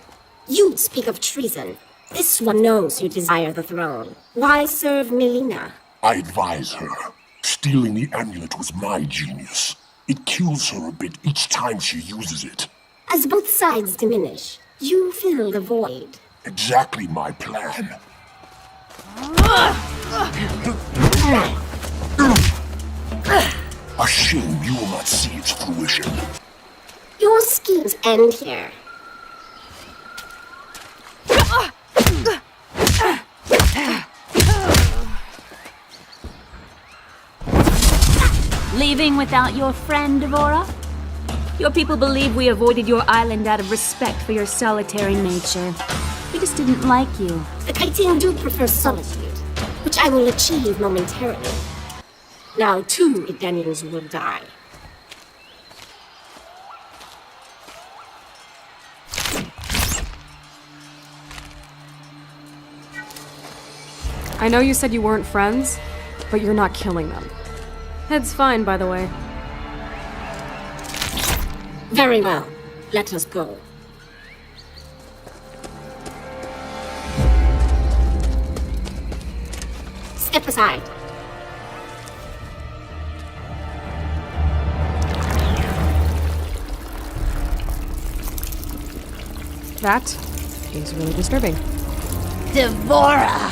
You speak of treason. This one knows you desire the throne. Why serve Melina? I advise her. Stealing the amulet was my genius. It kills her a bit each time she uses it. As both sides diminish, you fill the void. Exactly my plan. A shame you will not see its fruition. Your schemes end here. Leaving without your friend, Devora? Your people believe we avoided your island out of respect for your solitary nature. We just didn't like you. The Kaitian do prefer solitude, which I will achieve momentarily. Now 2 Edenians will die. I know you said you weren't friends, but you're not killing them. Head's fine, by the way. Very well. Let us go. Step aside. fact is really disturbing. Devora!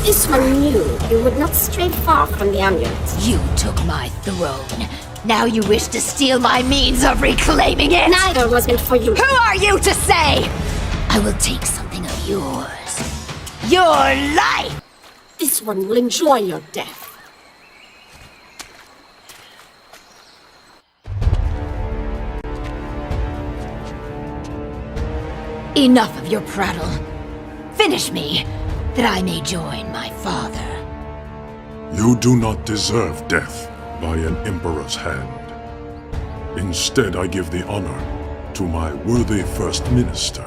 This one knew you would not stray far from the amulet. You took my throne. Now you wish to steal my means of reclaiming it? Neither was meant for you. Who are you to say? I will take something of yours. Your life! This one will enjoy your death. Enough of your prattle. Finish me, that I may join my father. You do not deserve death by an emperor's hand. Instead, I give the honor to my worthy first minister.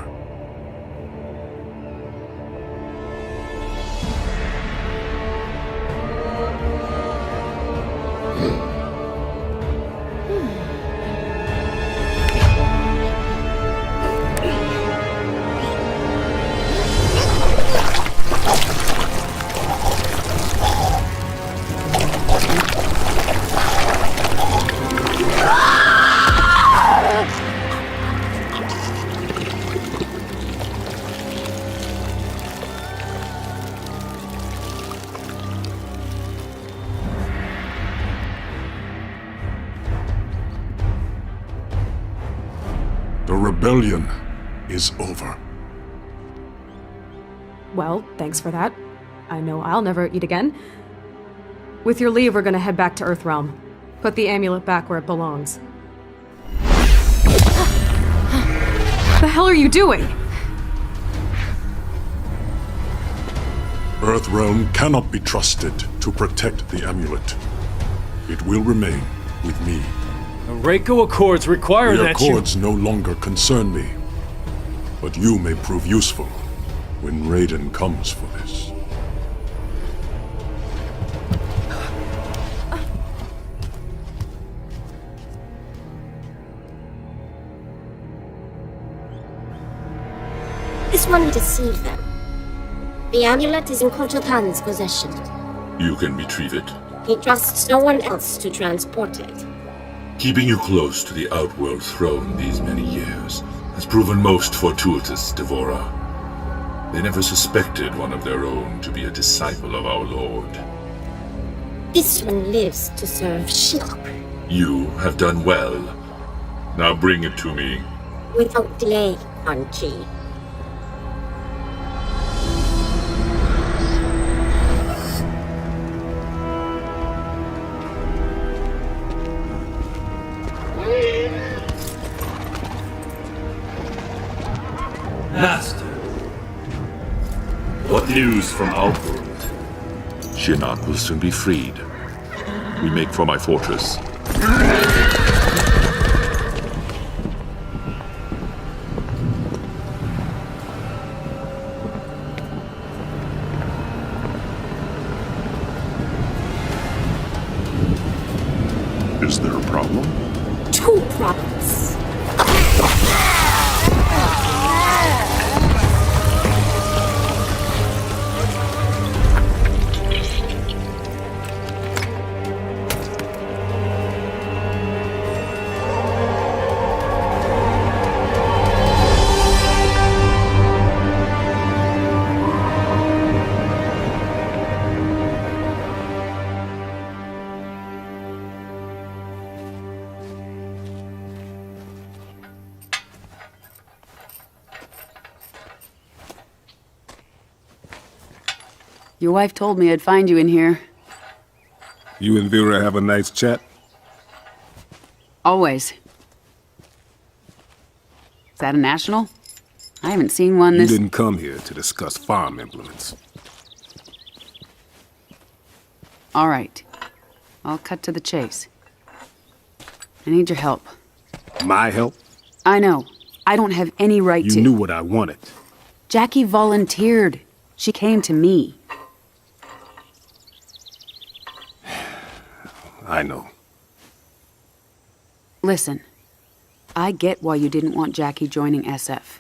The rebellion is over. Well, thanks for that. I know I'll never eat again. With your leave, we're gonna head back to Earthrealm. Put the amulet back where it belongs. The hell are you doing? Earthrealm cannot be trusted to protect the amulet. It will remain with me. The Reiko Accords require The that Accords no longer concern me. But you may prove useful when Raiden comes for this. This one deceived them. The amulet is in Kototan's possession. You can retrieve it. He trusts no one else to transport it. Keeping you close to the Outworld throne these many years has proven most fortuitous, Devora. They never suspected one of their own to be a disciple of our Lord. This one lives to serve Shinnok. You have done well. Now bring it to me. Without delay, Quan Chi. Master. What news from Outworld? Shinnok will soon be freed. We make for my fortress. Is there a problem? Two problems. Your wife told me I'd find you in here. You and Vera have a nice chat? Always. Is that a national? I haven't seen one this... You didn't come here to discuss farm implements. All right. I'll cut to the chase. I need your help. My help? I know. I don't have any right to... You knew what I wanted. Jackie volunteered. She came to me. I know. Listen, I get why you didn't want Jackie joining SF.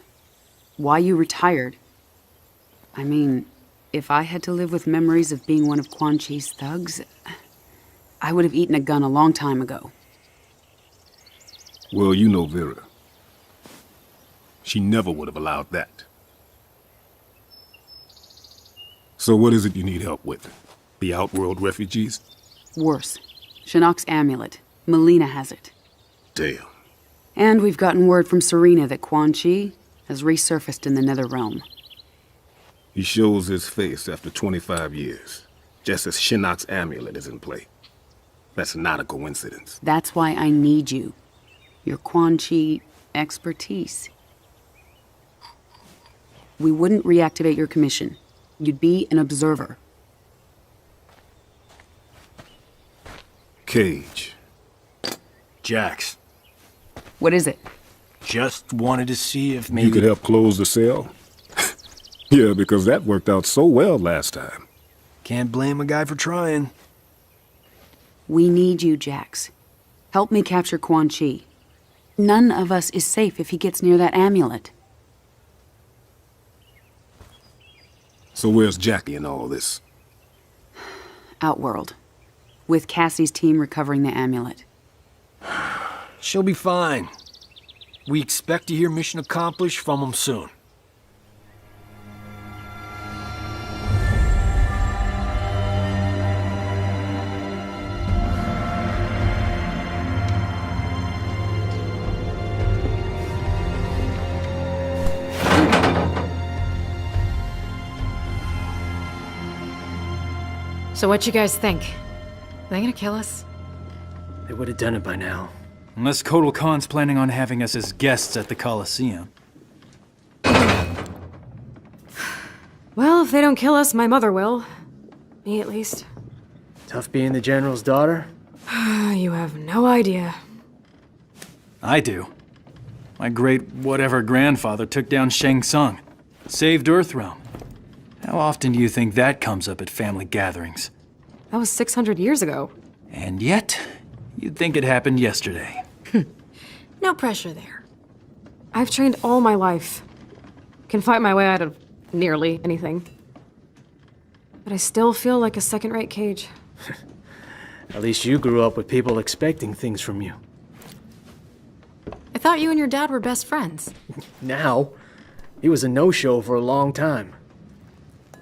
Why you retired. I mean, If I had to live with memories of being one of Quan Chi's thugs, I would have eaten a gun a long time ago. Well, you know Vera. She never would have allowed that. So what is it you need help with? The Outworld refugees? Worse. Shinnok's amulet. Melina has it. Damn. And we've gotten word from Serena that Quan Chi has resurfaced in the Netherrealm. He shows his face after 25 years, just as Shinnok's amulet is in play. That's not a coincidence. That's why I need you. Your Quan Chi expertise. We wouldn't reactivate your commission. You'd be an observer. Cage. Jax. What is it? Just wanted to see if maybe... You could help close the cell? Yeah, because that worked out so well last time. Can't blame a guy for trying. We need you, Jax. Help me capture Quan Chi. None of us is safe if he gets near that amulet. So where's Jackie in all this? Outworld. With Cassie's team recovering the amulet. She'll be fine. We expect to hear mission accomplished from him soon. So what you guys think? Are they gonna kill us? They would have done it by now. Unless Kotal Khan's planning on having us as guests at the Coliseum. Well, if they don't kill us, my mother will. Me, at least. Tough being the General's daughter? You have no idea. I do. My great-whatever-grandfather took down Shang Tsung. Saved Earthrealm. How often do you think that comes up at family gatherings? That was 600 years ago. And yet, you'd think it happened yesterday. No pressure there. I've trained all my life. Can fight my way out of nearly anything. But I still feel like a second-rate Cage. At least you grew up with people expecting things from you. I thought you and your dad were best friends. Now, he was a no-show for a long time.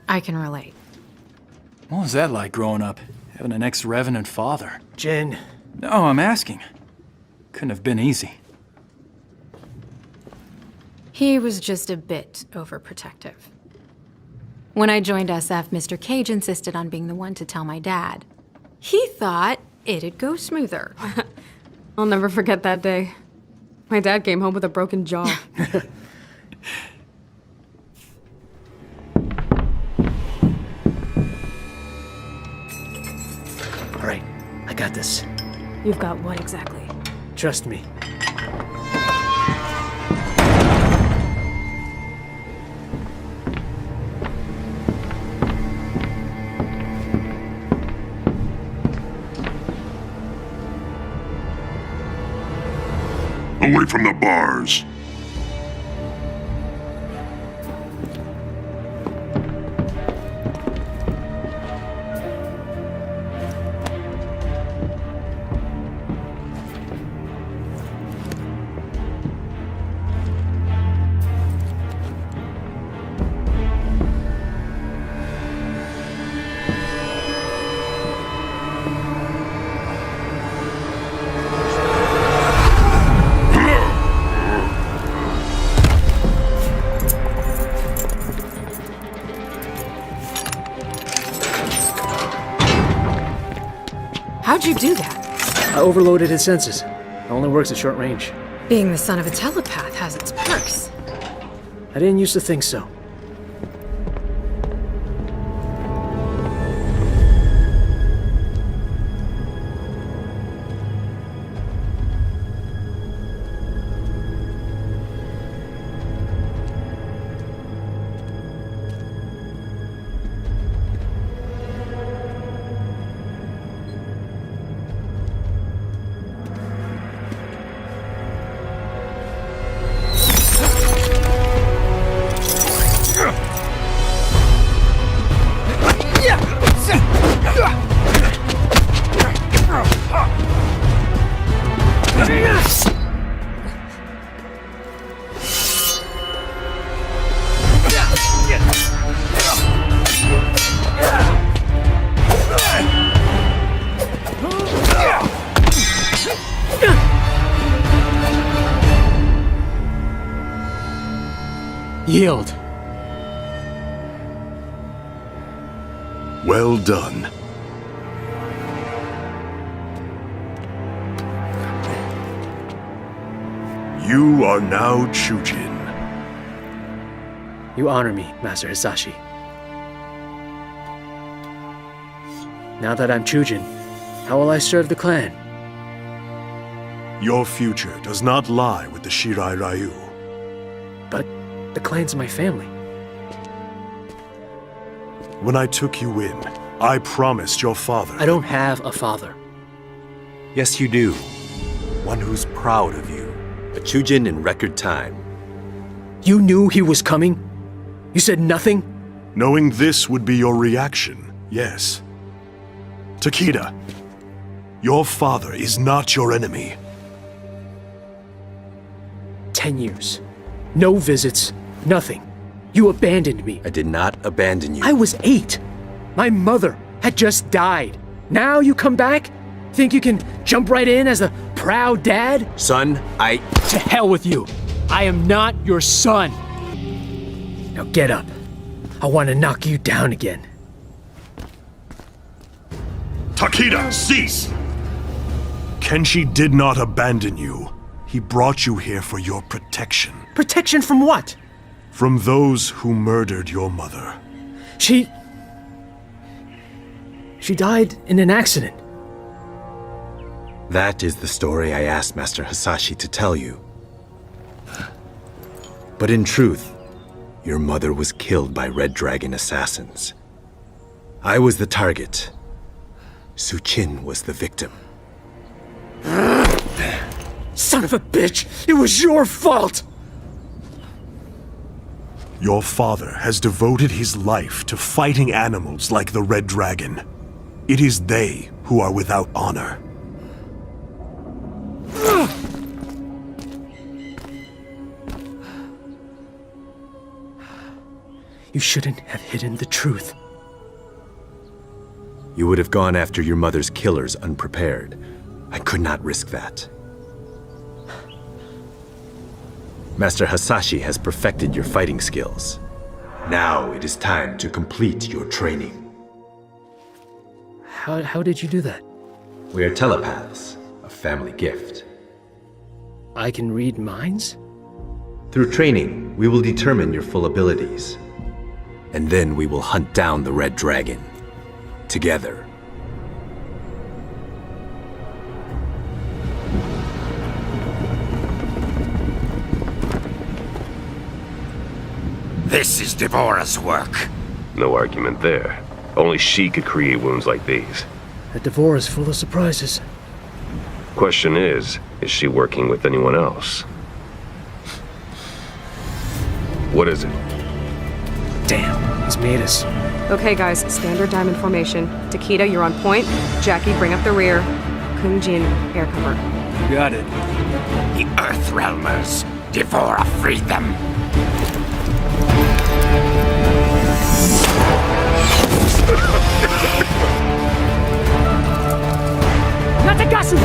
I can relate. What was that like growing up, having an ex-revenant father? Jen. No, I'm asking. Couldn't have been easy. He was just a bit overprotective. When I joined SF, Mr. Cage insisted on being the one to tell my dad. He thought it'd go smoother. I'll never forget that day. My dad came home with a broken jaw. All right, I got this. You've got what exactly? Trust me. Away from the bars. How'd you do that? I overloaded his senses. It only works at short range. Being the son of a telepath has its perks. I didn't used to think so. Yield. Well done. You are now Chujin. You honor me, Master Hisashi. Now that I'm Chujin, how will I serve the clan? Your future does not lie with the Shirai Ryu. But the clan's my family. When I took you in, I promised your father... I don't have a father. Yes, you do. One who's proud of you. A Chujin in record time. You knew he was coming? You said nothing? Knowing this would be your reaction, yes. Takeda, your father is not your enemy. 10 years. No visits. Nothing. You abandoned me. I did not abandon you. I was 8. My mother had just died. Now you come back? Think you can jump right in as a proud dad? Son, To hell with you. I am not your son. Now get up. I want to knock you down again. Takeda, cease! Kenshi did not abandon you. He brought you here for your protection. Protection from what? From those who murdered your mother. She died in an accident. That is the story I asked Master Hisashi to tell you. But in truth, your mother was killed by Red Dragon assassins. I was the target. Suchin was the victim. Son of a bitch! It was your fault! Your father has devoted his life to fighting animals like the Red Dragon. It is they who are without honor. You shouldn't have hidden the truth. You would have gone after your mother's killers unprepared. I could not risk that. Master Hisashi has perfected your fighting skills. Now it is time to complete your training. How did you do that? We are telepaths, a family gift. I can read minds? Through training, we will determine your full abilities. And then we will hunt down the Red Dragon. Together. This is Devora's work. No argument there. Only she could create wounds like these. That Devora is full of surprises. Question is she working with anyone else? What is it? Damn, he's made us. Okay, guys, standard diamond formation. Takeda, you're on point. Jackie, bring up the rear. Kunjin, air cover. Got it. The Earthrealmers. Devora freed them. Natagasu!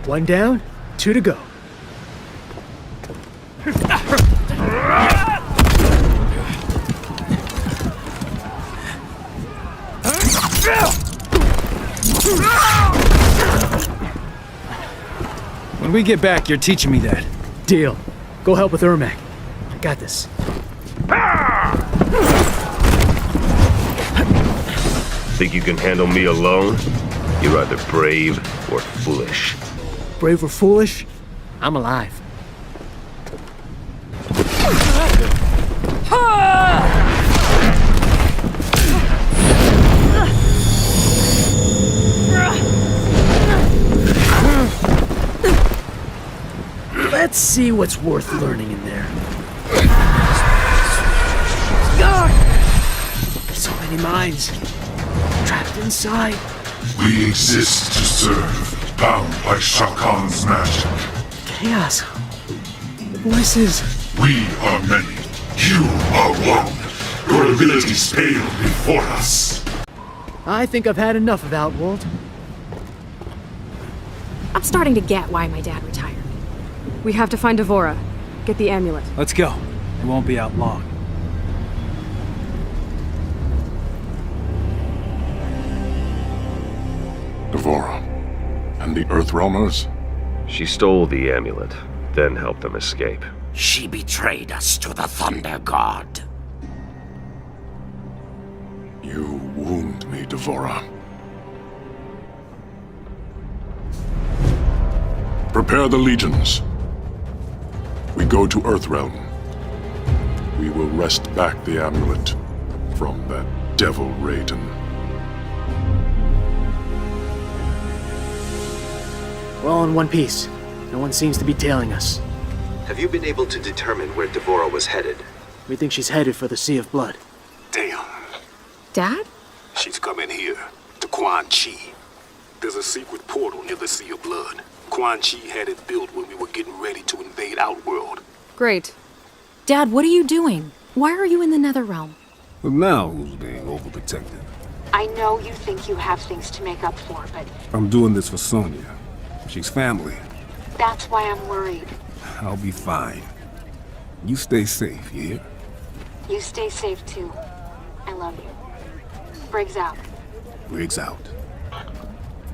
One down, 2 to go. When we get back, you're teaching me that. Deal. Go help with Ermac. I got this. Think you can handle me alone? You're either brave or foolish. Brave or foolish? I'm alive. Let's see what's worth learning in there. So many minds trapped inside. We exist to serve, bound by Shao Kahn's magic. Chaos. The voices. We are many. You are one. Your abilities pale before us. I think I've had enough of Outworld. I'm starting to get why my dad retired. We have to find Devora. Get the amulet. Let's go. We won't be out long. Devora. And the Earthrealmers? She stole the amulet, then helped them escape. She betrayed us to the Thunder God. You wound me, Devora. Prepare the legions. We go to Earthrealm. We will wrest back the amulet from that devil Raiden. We're all in one piece. No one seems to be tailing us. Have you been able to determine where Devora was headed? We think she's headed for the Sea of Blood. Damn. Dad? She's coming here, to Quan Chi. There's a secret portal near the Sea of Blood. Quan Chi had it built when we were getting ready to invade Outworld. Great. Dad, what are you doing? Why are you in the Netherrealm? But now who's being overprotective? I know you think you have things to make up for, but I'm doing this for Sonya. She's family. that's why I'm worried. I'll be fine. You stay safe, you hear? You stay safe too. I love you. Briggs out. Briggs out.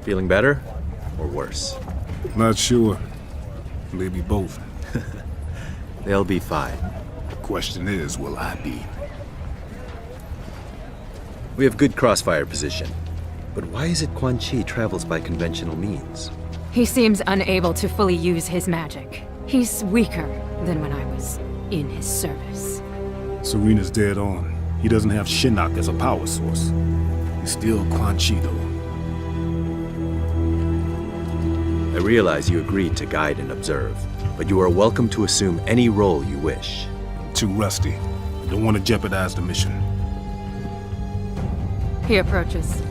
Feeling better? Or worse? Not sure. Maybe both. They'll be fine. The question is, will I be? We have good crossfire position. But why is it Quan Chi travels by conventional means? He seems unable to fully use his magic. He's weaker than when I was in his service. Serena's dead on. He doesn't have Shinnok as a power source. He's still Quan Chi, though. I realize you agreed to guide and observe, but you are welcome to assume any role you wish. I'm too rusty. Don't want to jeopardize the mission. He approaches.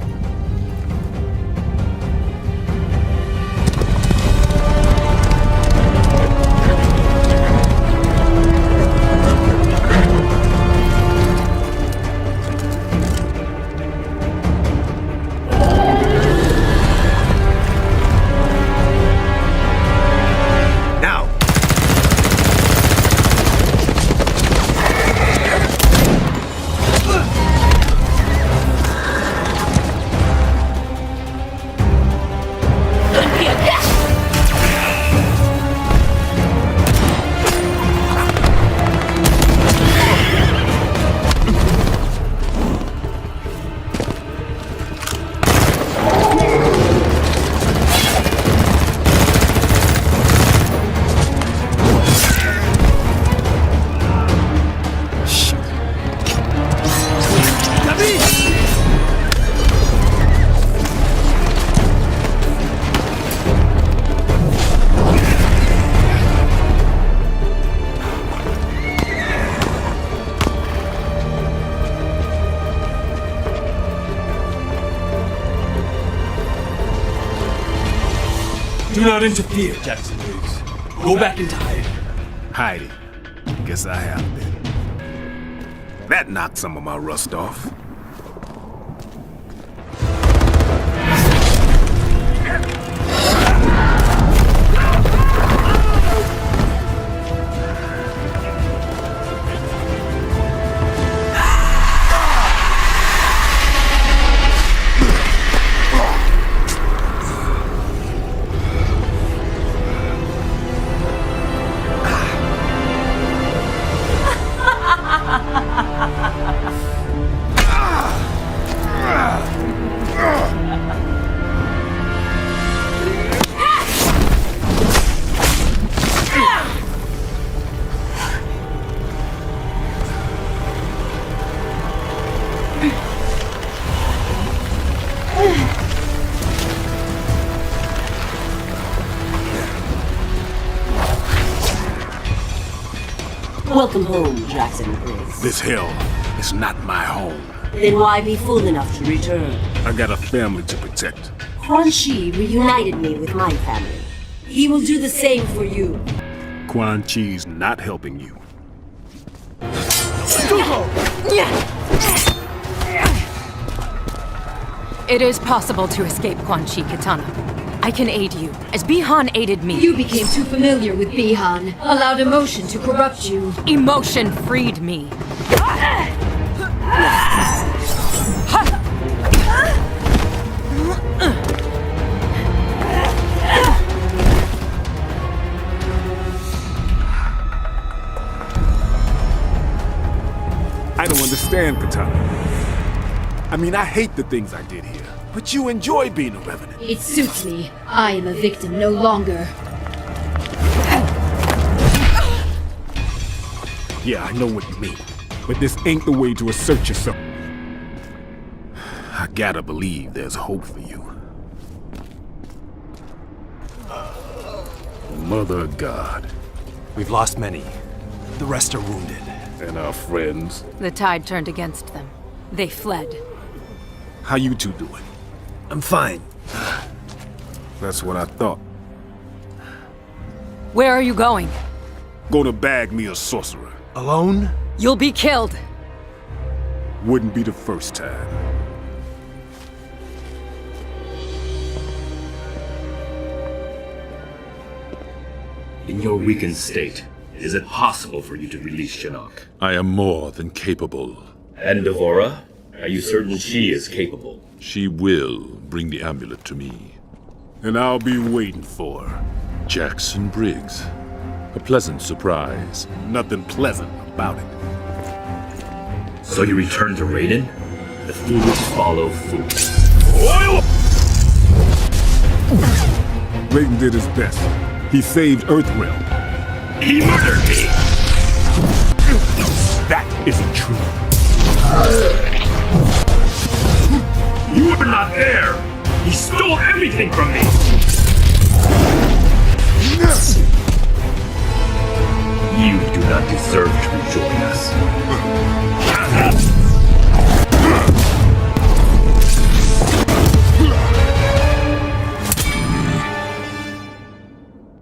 Do not interfere, Jackson Briggs. Go back and hide. Hiding. Guess I have been. That knocked some of my rust off. Welcome home, Jackson Briggs. This hell is not my home. Then why be fool enough to return? I got a family to protect. Quan Chi reunited me with my family. He will do the same for you. Quan Chi's not helping you. It is possible to escape Quan Chi, Katana. I can aid you, as Bihan aided me. You became too familiar with Bihan, allowed emotion to corrupt you. Emotion freed me. I don't understand, Katana. I mean, I hate the things I did here, but you enjoy being a revenant. It suits me. I am a victim no longer. Yeah, I know what you mean, but this ain't the way to assert yourself. I gotta believe there's hope for you. Mother of God. We've lost many. The rest are wounded. And our friends. The tide turned against them. They fled. How you two doing? I'm fine. That's what I thought. Where are you going? Gonna bag me a sorcerer. Alone? You'll be killed. Wouldn't be the first time. In your weakened state, is it possible for you to release Shinnok? I am more than capable. And Devora? Are you certain she is capable? She will bring the amulet to me. And I'll be waiting for her. Jackson Briggs. A pleasant surprise. Nothing pleasant about it. So you return to Raiden? The foolish follow fools. Raiden did his best. He saved Earthrealm. He murdered me! That isn't true. You were not there! He stole everything from me! You do not deserve to rejoin us.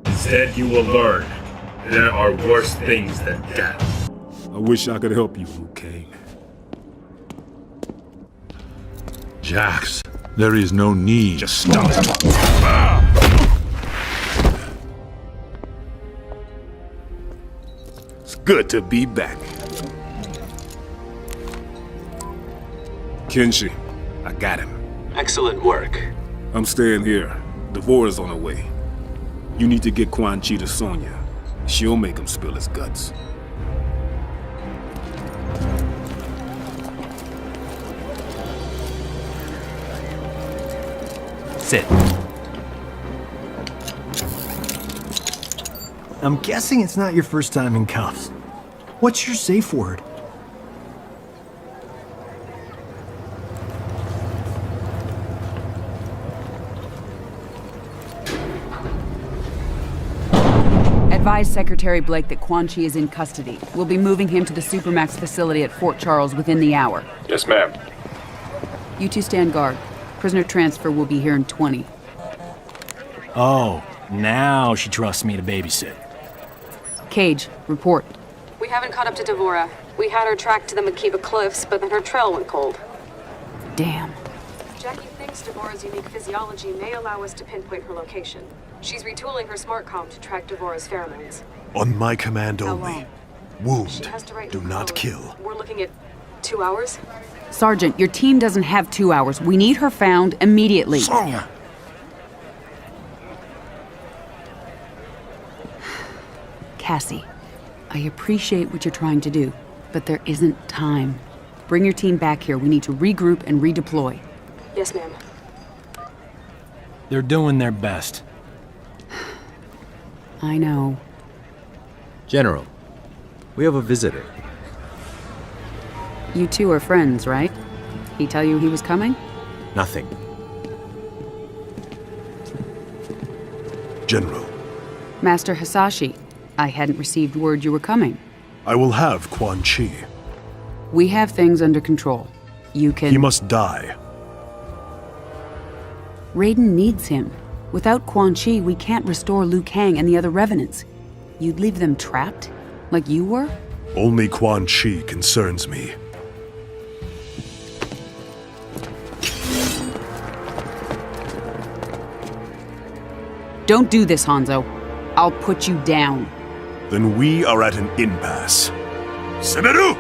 Instead, you will learn there are worse things than death. I wish I could help you, Liu Kang. Jax, there is no need. Just stop. It's good to be back. Kenshi, I got him. Excellent work. I'm staying here. Devora's on the way. You need to get Quan Chi to Sonya. She'll make him spill his guts. Sit. I'm guessing it's not your first time in cuffs. What's your safe word? Advise Secretary Blake that Quan Chi is in custody. We'll be moving him to the Supermax facility at Fort Charles within the hour. Yes, ma'am. You two stand guard. Prisoner transfer will be here in 20. Oh, now she trusts me to babysit. Cage, report. We haven't caught up to Devora. We had her tracked to the Makiba Cliffs, but then her trail went cold. Damn. Jackie thinks Devora's unique physiology may allow us to pinpoint her location. She's retooling her smart comm to track Devora's pheromones. On my command How only. long? She Wound. has to write Do the not code. kill. We're looking at 2 hours? Sergeant, your team doesn't have 2 hours. We need her found immediately. Sonya! Cassie, I appreciate what you're trying to do, but there isn't time. Bring your team back here. We need to regroup and redeploy. Yes, ma'am. They're doing their best. I know. General, we have a visitor. You two are friends, right? He tell you he was coming? Nothing. General. Master Hasashi, I hadn't received word you were coming. I will have Quan Chi. We have things under control. You can... He must die. Raiden needs him. Without Quan Chi, we can't restore Liu Kang and the other Revenants. You'd leave them trapped? Like you were? Only Quan Chi concerns me. Don't do this, Hanzo. I'll put you down. Then we are at an impasse. Semeru!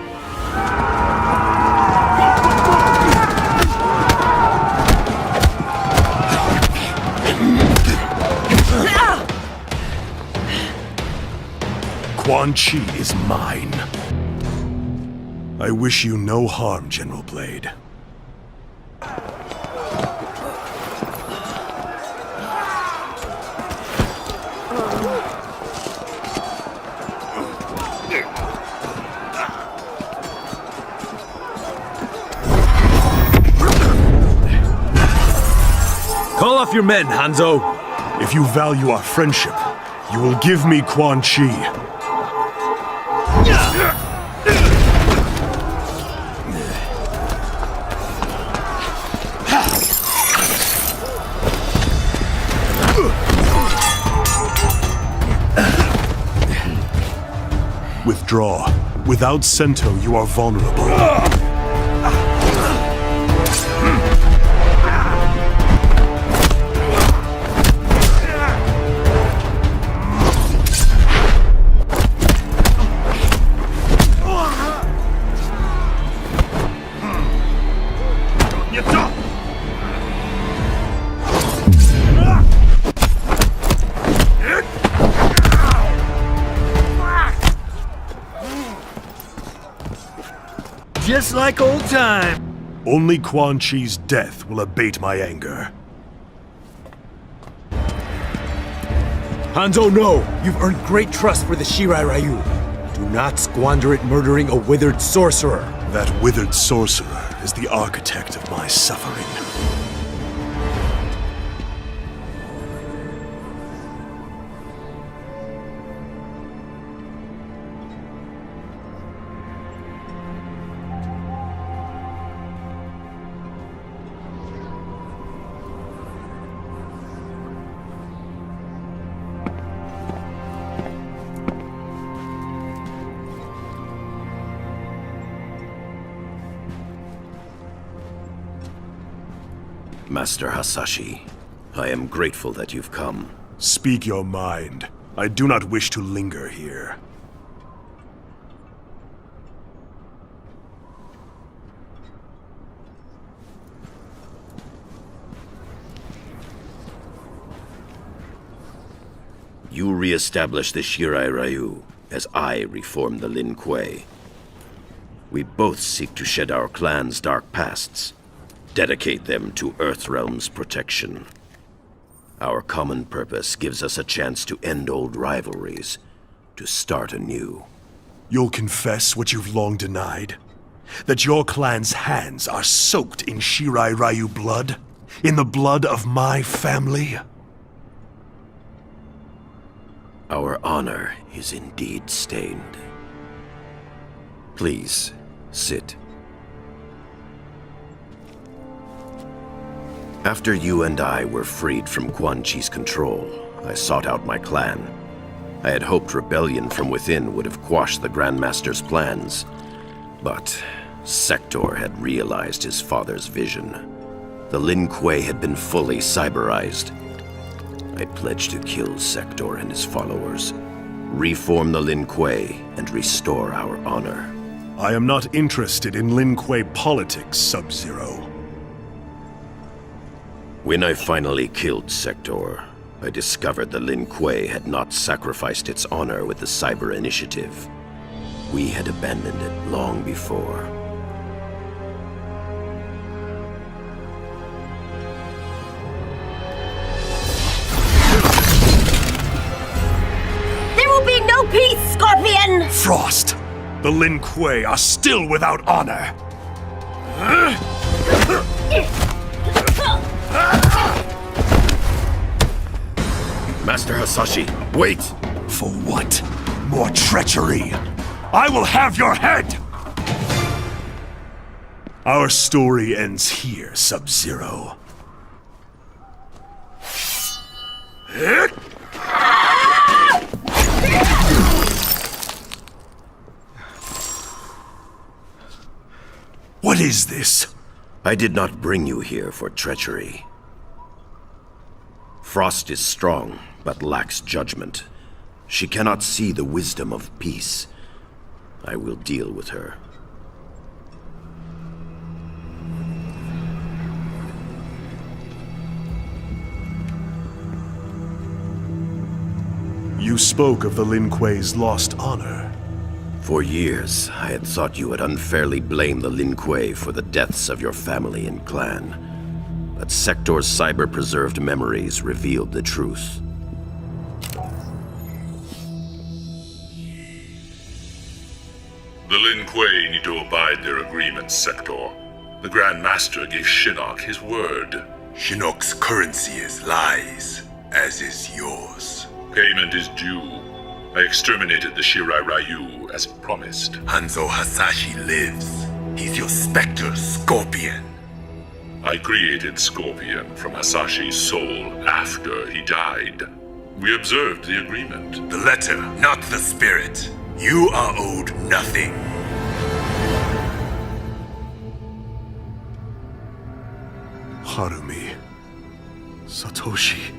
Quan Chi is mine. I wish you no harm, General Blade. Call off your men, Hanzo! If you value our friendship, you will give me Quan Chi. Withdraw. Without Sento, you are vulnerable. Just like old time. Only Quan Chi's death will abate my anger. Hanzo, no! You've earned great trust for the Shirai Ryu. Do not squander it murdering a withered sorcerer. That withered sorcerer is the architect of my suffering. Master Hasashi, I am grateful that you've come. Speak your mind. I do not wish to linger here. You re-establish the Shirai Ryu, as I reform the Lin Kuei. We both seek to shed our clan's dark pasts, dedicate them to Earthrealm's protection. Our common purpose gives us a chance to end old rivalries, to start anew. You'll confess what you've long denied? That your clan's hands are soaked in Shirai Ryu blood? In the blood of my family? Our honor is indeed stained. Please, sit. After you and I were freed from Quan Chi's control, I sought out my clan. I had hoped rebellion from within would have quashed the Grandmaster's plans. But Sector had realized his father's vision. The Lin Kuei had been fully cyberized. I pledged to kill Sector and his followers, reform the Lin Kuei, and restore our honor. I am not interested in Lin Kuei politics, Sub-Zero. When I finally killed Sector, I discovered the Lin Kuei had not sacrificed its honor with the Cyber Initiative. We had abandoned it long before. There will be no peace, Scorpion! Frost! The Lin Kuei are still without honor! Master Hasashi, wait! For what? More treachery? I will have your head! Our story ends here, Sub-Zero. What is this? I did not bring you here for treachery. Frost is strong, but lacks judgment. She cannot see the wisdom of peace. I will deal with her. You spoke of the Lin Kuei's lost honor. For years, I had thought you would unfairly blame the Lin Kuei for the deaths of your family and clan. But Sector's cyber-preserved memories revealed the truth. The Lin Kuei need to abide their agreements, Sector. The Grand Master gave Shinnok his word. Shinnok's currency is lies, as is yours. Payment is due. I exterminated the Shirai Ryu as promised. Hanzo Hasashi lives. He's your Spectre Scorpion. I created Scorpion from Hasashi's soul after he died. We observed the agreement. The letter, not the spirit. You are owed nothing. Harumi. Satoshi.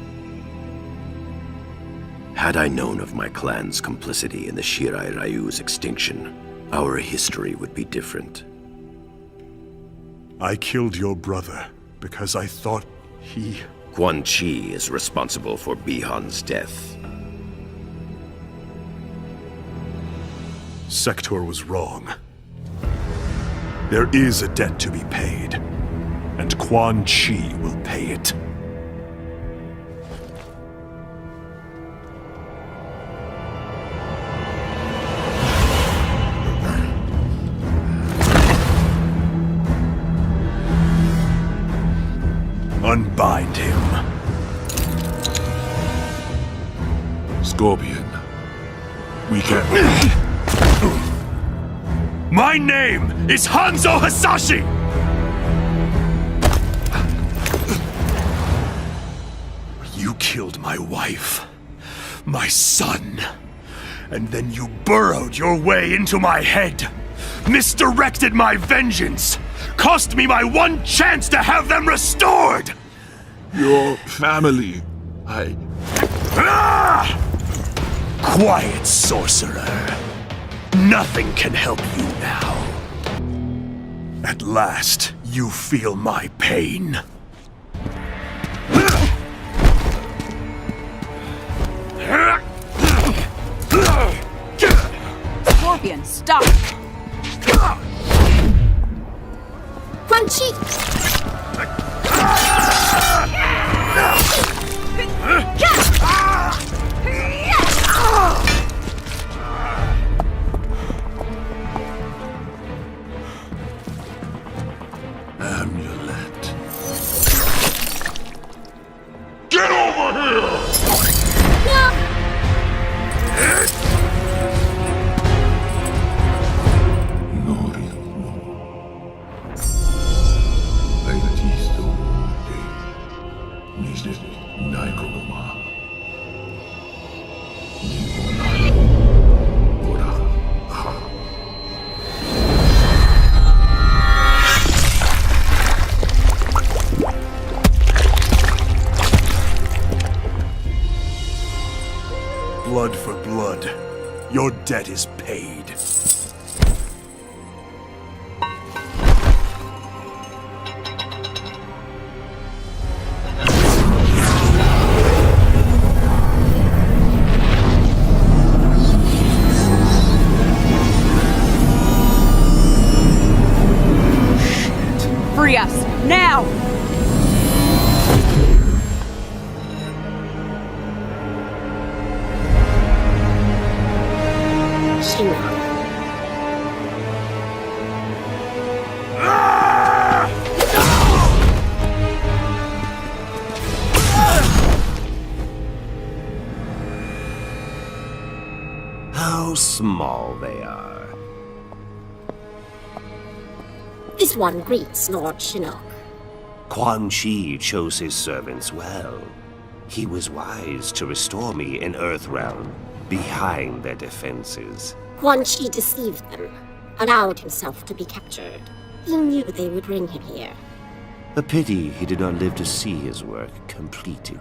Had I known of my clan's complicity in the Shirai Ryu's extinction, our history would be different. I killed your brother because I thought he... Quan Chi is responsible for Bihan's death. Sector was wrong. There is a debt to be paid, and Quan Chi will pay it. Unbind him. Scorpion. We can... My name is Hanzo Hasashi! You killed my wife, my son, and then you burrowed your way into my head, misdirected my vengeance, cost me my one chance to have them restored! Your family, Quiet, sorcerer. Nothing can help you now. At last, you feel my pain. Scorpion, stop! Quan Chi! Amulet. Get over here! Blood for blood. Your debt is paid. Free us, now! How small they are. This one greets Lord Shinnok. Quan Chi chose his servants well. He was wise to restore me in Earthrealm, behind their defenses. Quan Chi deceived them, allowed himself to be captured. He knew they would bring him here. A pity he did not live to see his work completed.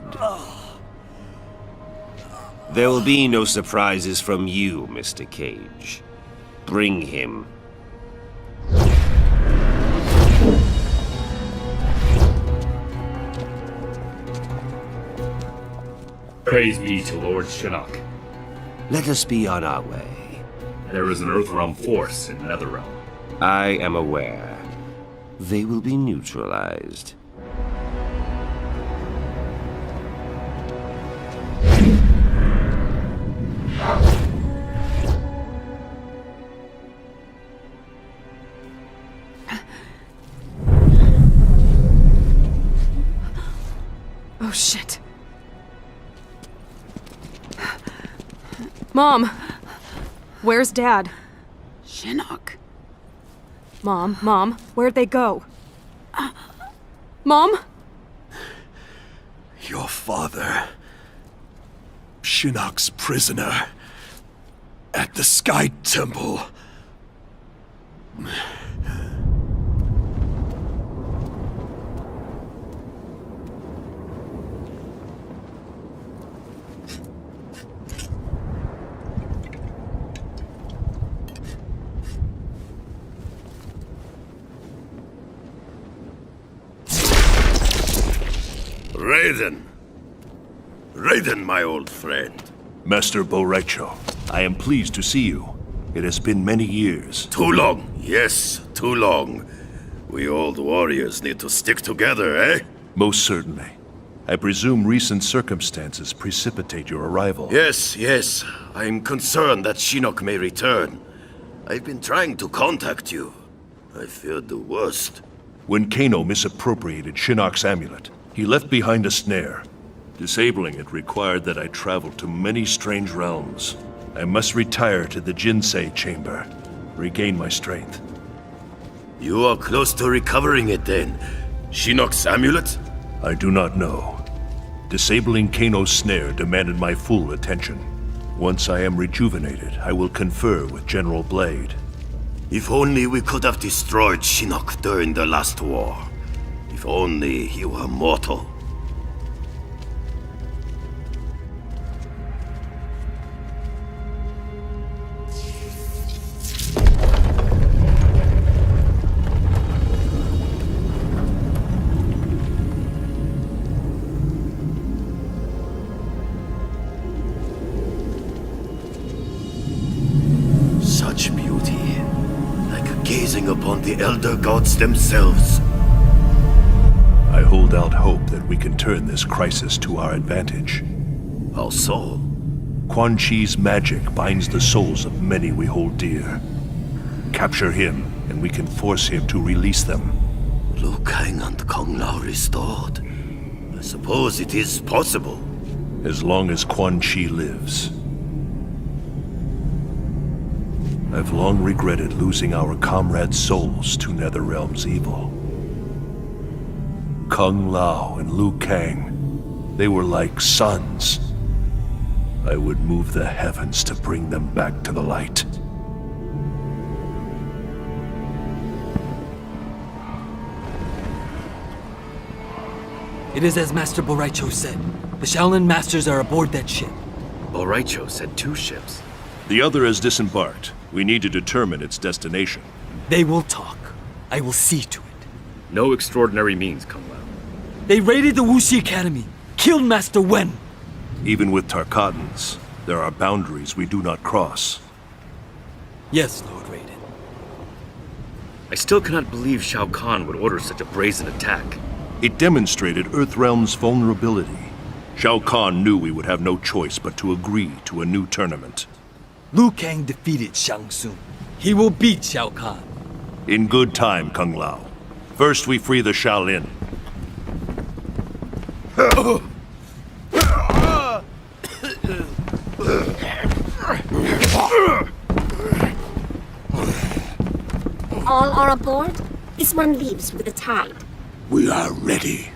There will be no surprises from you, Mr. Cage. Bring him. Praise be to Lord Shinnok. Let us be on our way. There is an Earthrealm force in Netherrealm. I am aware. They will be neutralized. Oh, shit. Mom! Where's Dad? Shinnok. Mom, where'd they go? Mom? Your father, Shinnok's prisoner, at the Sky Temple. Raiden, my old friend. Master Boraicho, I am pleased to see you. It has been many years. Too long, yes, too long. We old warriors need to stick together, eh? Most certainly. I presume recent circumstances precipitate your arrival. Yes. I'm concerned that Shinnok may return. I've been trying to contact you. I feared the worst. When Kano misappropriated Shinnok's amulet, he left behind a snare. Disabling it required that I travel to many strange realms. I must retire to the Jinsei chamber, regain my strength. You are close to recovering it then. Shinnok's amulet? I do not know. Disabling Kano's snare demanded my full attention. Once I am rejuvenated, I will confer with General Blade. If only we could have destroyed Shinnok during the last war. If only he were mortal. Such beauty, like gazing upon the Elder Gods themselves. I hold out hope that we can turn this crisis to our advantage. How so? Quan Chi's magic binds the souls of many we hold dear. Capture him, and we can force him to release them. Liu Kang and Kung Lao restored. I suppose it is possible. As long as Quan Chi lives. I've long regretted losing our comrades' souls to Netherrealm's evil. Kung Lao and Liu Kang, they were like suns. I would move the heavens to bring them back to the light. It is as Master Boraicho said. The Shaolin Masters are aboard that ship. Boraicho said 2 ships. The other has disembarked. We need to determine its destination. They will talk. I will see to it. No extraordinary means, Kung Lao. They raided the Wuxi Academy, killed Master Wen. Even with Tarkatans, there are boundaries we do not cross. Yes, Lord Raiden. I still cannot believe Shao Kahn would order such a brazen attack. It demonstrated Earthrealm's vulnerability. Shao Kahn knew we would have no choice but to agree to a new tournament. Liu Kang defeated Shang Tsung. He will beat Shao Kahn. In good time, Kung Lao. First we free the Shaolin. All are aboard? This one leaves with the tide. We are ready.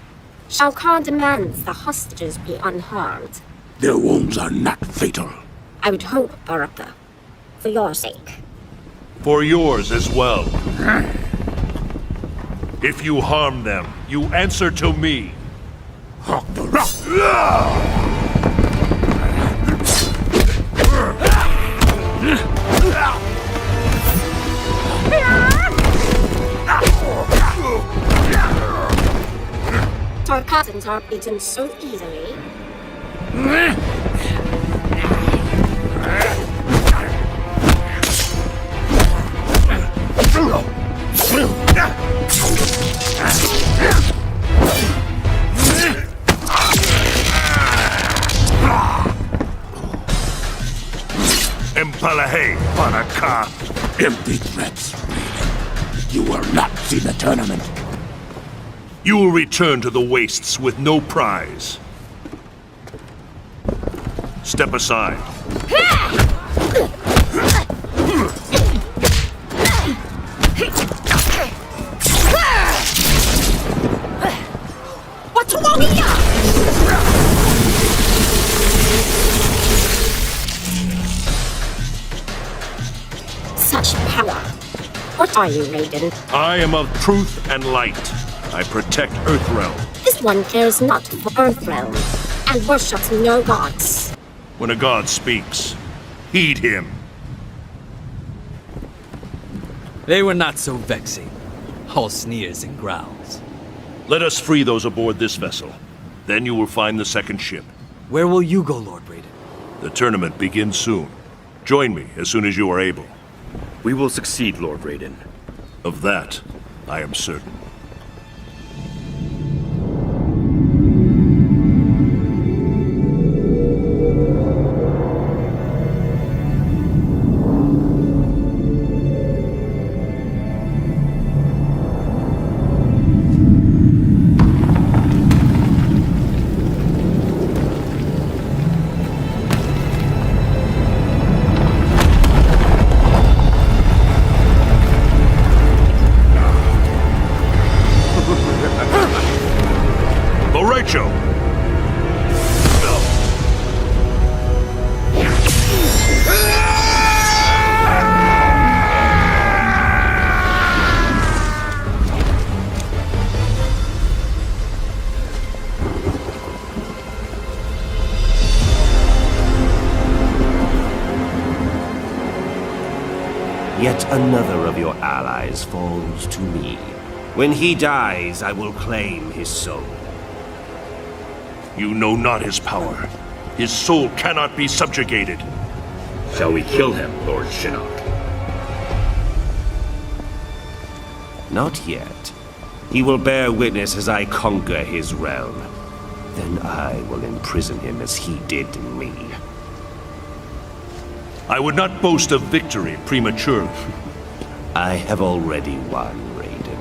Shao Kahn demands the hostages be unharmed. Their wounds are not fatal. I would hope, Baraka. For your sake. For yours as well. If you harm them, you answer to me. Our cousins are beaten so easily. Empalahe, Baraka. Empty threats, Raiden. You will not see the tournament. You will return to the wastes with no prize. Step aside. What's wrong here? Such power. What are you, Raiden? I am of truth and light. I protect Earthrealm. This one cares not for Earthrealm, and worships no gods. When a god speaks, heed him. They were not so vexing. All sneers and growls. Let us free those aboard this vessel. Then you will find the second ship. Where will you go, Lord Raiden? The tournament begins soon. Join me as soon as you are able. We will succeed, Lord Raiden. Of that, I am certain. Yet another of your allies falls to me. When he dies, I will claim his soul. You know not his power. His soul cannot be subjugated. Shall we kill him, Lord Shinnok? Not yet. He will bear witness as I conquer his realm. Then I will imprison him as he did me. I would not boast of victory prematurely. I have already won, Raiden.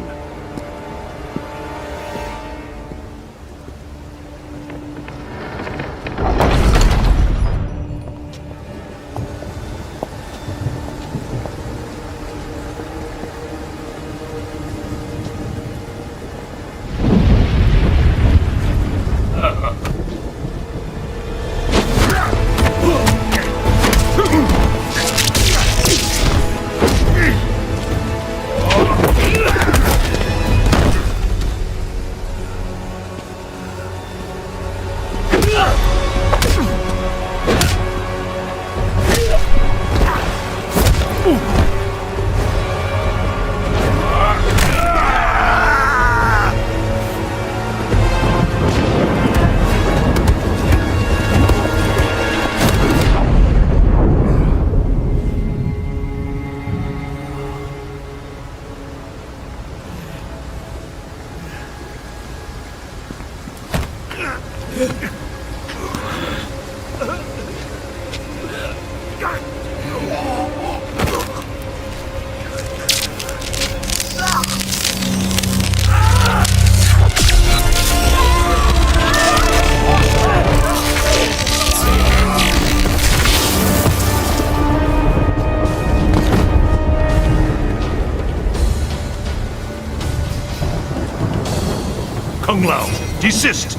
Resist!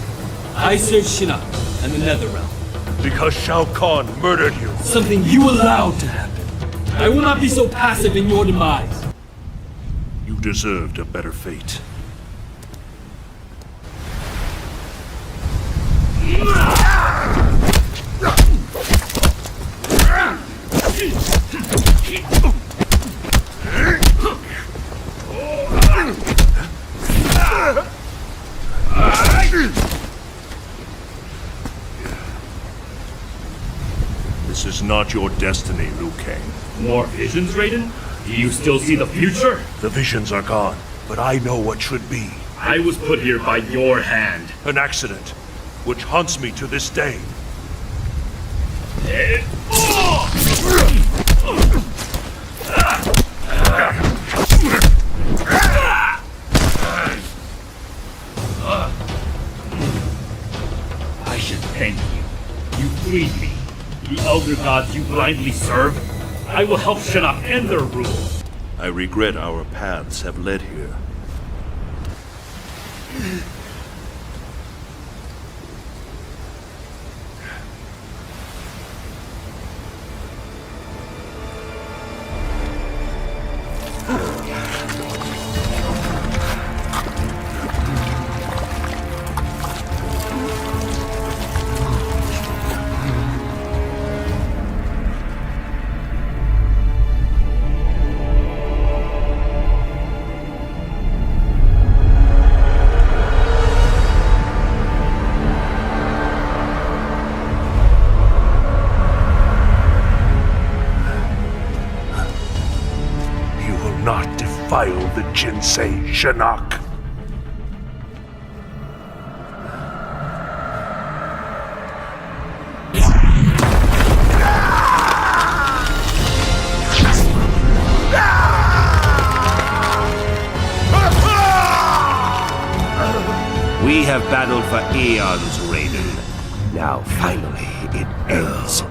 I serve Shinnok and the Netherrealm. Because Shao Kahn murdered you. Something you allowed to happen. I will not be so passive in your demise. You deserved a better fate. This is not your destiny, Liu Kang. More visions, Raiden? Do you still see the future? The visions are gone, but I know what should be. I was put here by your hand. An accident, which haunts me to this day. I should thank you. You freed me. The Elder Gods you blindly serve. I will help Shinnok end their rule. I regret our paths have led here. Defile the Jinsei, Shinnok. We have battled for eons, Raiden. Now, finally, it ends.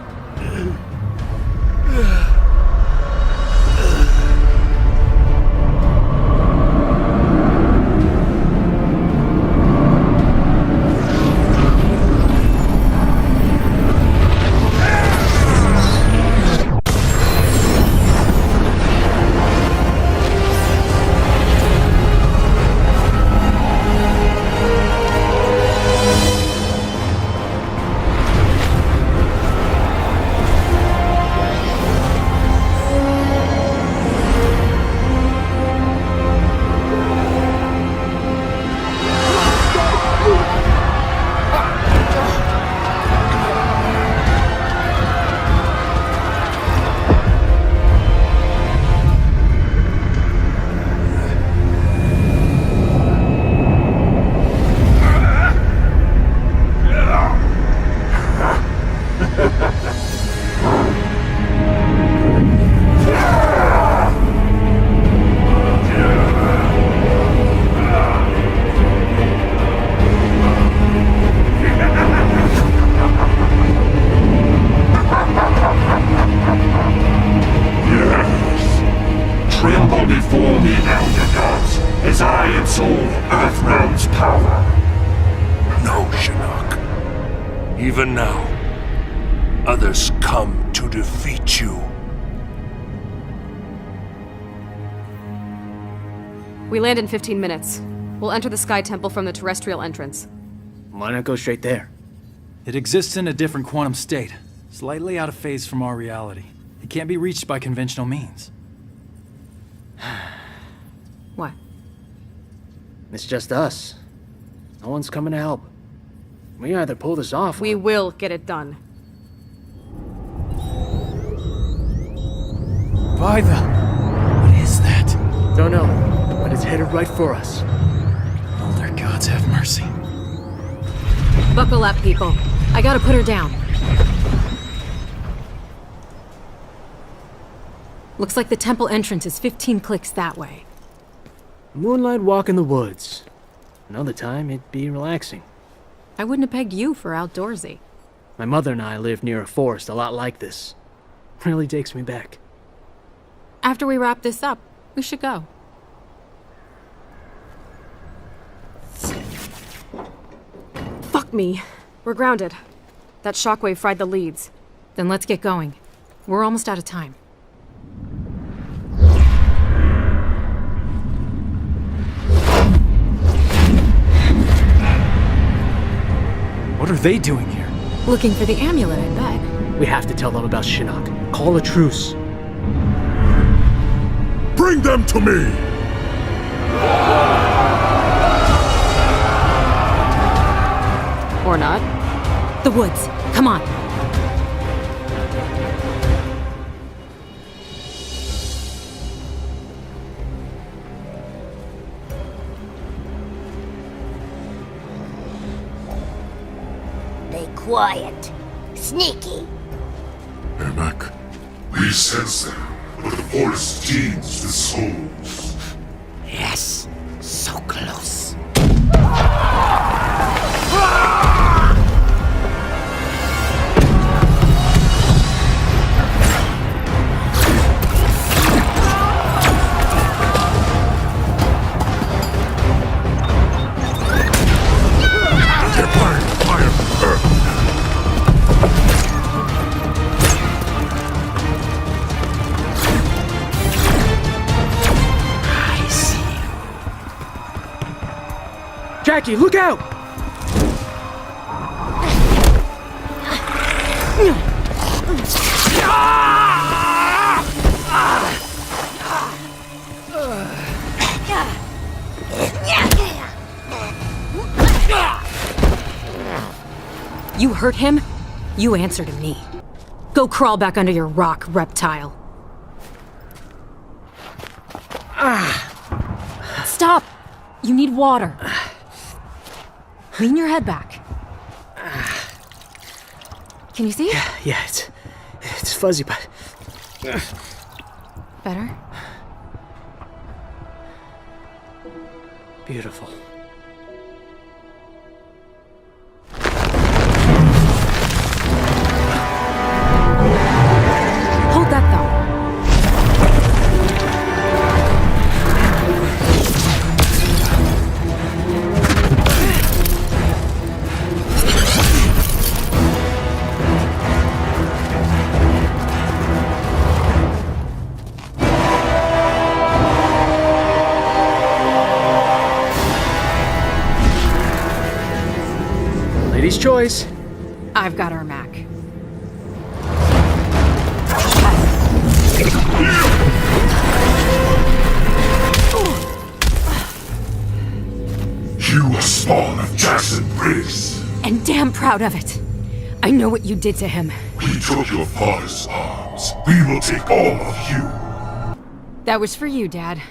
Even now, others come to defeat you. We land in 15 minutes. We'll enter the Sky Temple from the terrestrial entrance. Why not go straight there? It exists in a different quantum state, slightly out of phase from our reality. It can't be reached by conventional means. What? It's just us. No one's coming to help. We either pull this off or... We will get it done. By the... What is that? Don't know, but it's headed right for us. Elder gods have mercy. Buckle up, people. I gotta put her down. Looks like the temple entrance is 15 clicks that way. Moonlight walk in the woods. Another time, it'd be relaxing. I wouldn't have pegged you for outdoorsy. My mother and I lived near a forest a lot like this. Really takes me back. After we wrap this up, we should go. Me. We're grounded. That shockwave fried the leads. Then let's get going. We're almost out of time. What are they doing here? Looking for the amulet, I bet. We have to tell them about Shinnok. Call a truce. Bring them to me! Or not. The woods. Come on. They quiet. Sneaky. Ermac, we sense them, but the forest teems with souls. Yes, so close. Jackie, look out! You hurt him? You answer to me. Go crawl back under your rock, reptile. Stop! You need water. Lean your head back. Can you see? Yeah, it's fuzzy, but... Better? Beautiful. Hold that thought. Lady's choice. I've got our Mac. You a spawn of Jackson Briggs. And damn proud of it. I know what you did to him. We took your father's arms. We will take all of you. That was for you, Dad.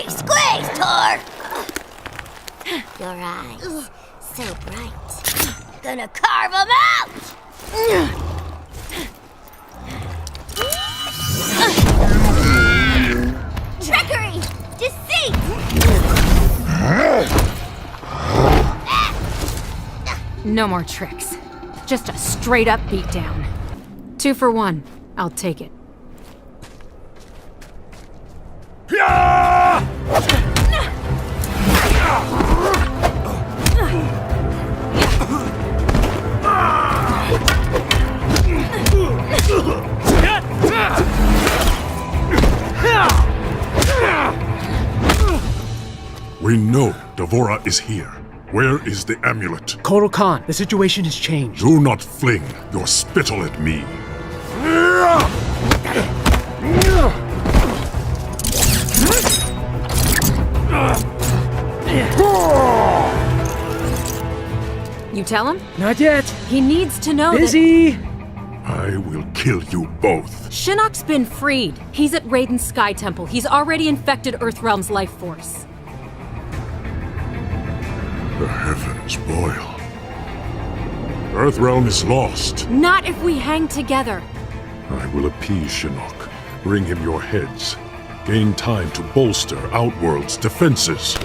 Squeeze, Tor! Your eyes, so bright. Gonna carve them out! Trickery! Deceit! No more tricks. Just a straight-up beatdown. 2 for 1. I'll take it. We know Devora is here. Where is the amulet? Kotal Khan, the situation has changed. Do not fling your spittle at me. You tell him? Not yet. He needs to know Busy! I will kill you both. Shinnok's been freed. He's at Raiden's Sky Temple. He's already infected Earthrealm's life force. The heavens boil. Earthrealm is lost. Not if we hang together. I will appease Shinnok. Bring him your heads. Gain time to bolster Outworld's defenses.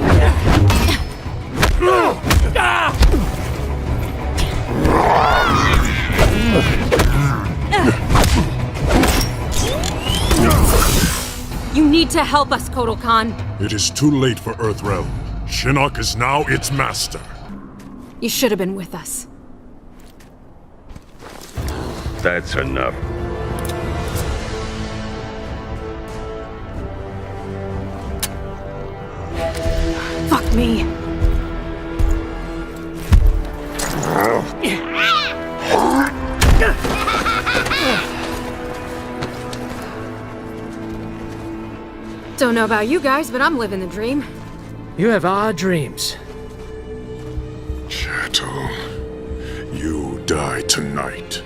need to help us, Kotal Khan. It is too late for Earthrealm. Shinnok is now its master. You should have been with us. That's enough. Fuck me. Don't know about you guys, but I'm living the dream. You have odd dreams. Chattel, you die tonight.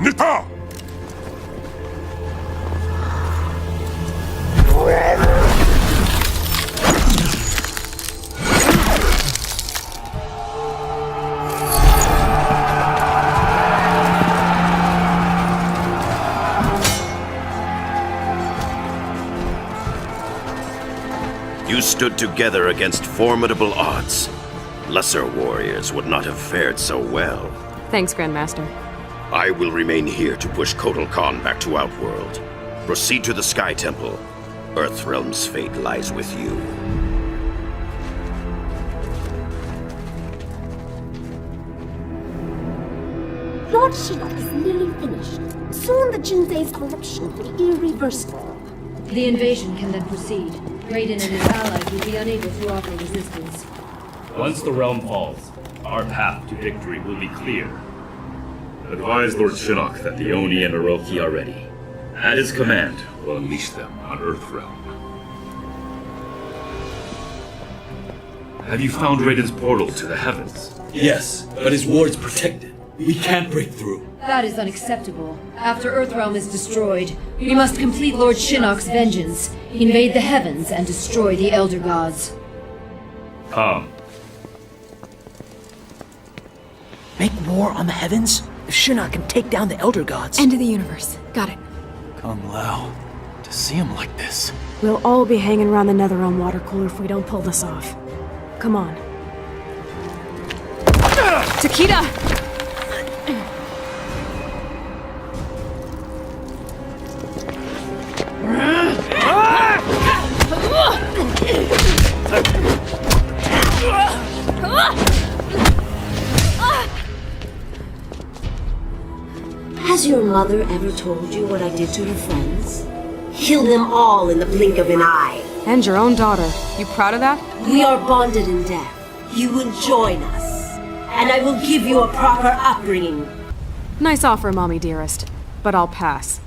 Nita! You stood together against formidable odds. Lesser warriors would not have fared so well. Thanks, Grandmaster. I will remain here to push Kotal Khan back to Outworld. Proceed to the Sky Temple. Earthrealm's fate lies with you. Lord Shinnok is nearly finished. Soon the Jinsei's corruption will be irreversible. The invasion can then proceed. Raiden and his allies will be unable to offer resistance. Once the realm falls, our path to victory will be clear. Advise Lord Shinnok that the Oni and Orochi are ready. At his command, we'll unleash them on Earthrealm. Have you found Raiden's portal to the heavens? Yes, but his ward's protected. We can't break through. That is unacceptable. After Earthrealm is destroyed, we must complete Lord Shinnok's vengeance, invade the heavens, and destroy the Elder Gods. Come. Make war on the heavens? If Shinnok can take down the Elder Gods. End of the universe. Got it. Kung Lao, to see him like this. We'll all be hanging around the Netherrealm water cooler if we don't pull this off. Come on. Takeda! Has your mother ever told you what I did to her friends? Kill them all in the blink of an eye. And your own daughter. You proud of that? We are bonded in death. You will join us, and I will give you a proper upbringing. Nice offer, Mommy dearest, but I'll pass.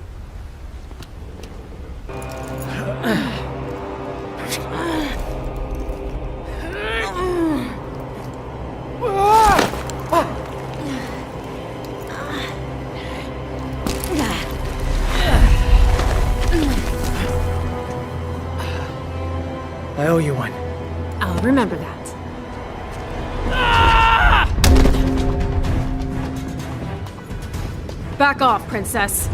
I owe you one. I'll remember that. Back off, Princess.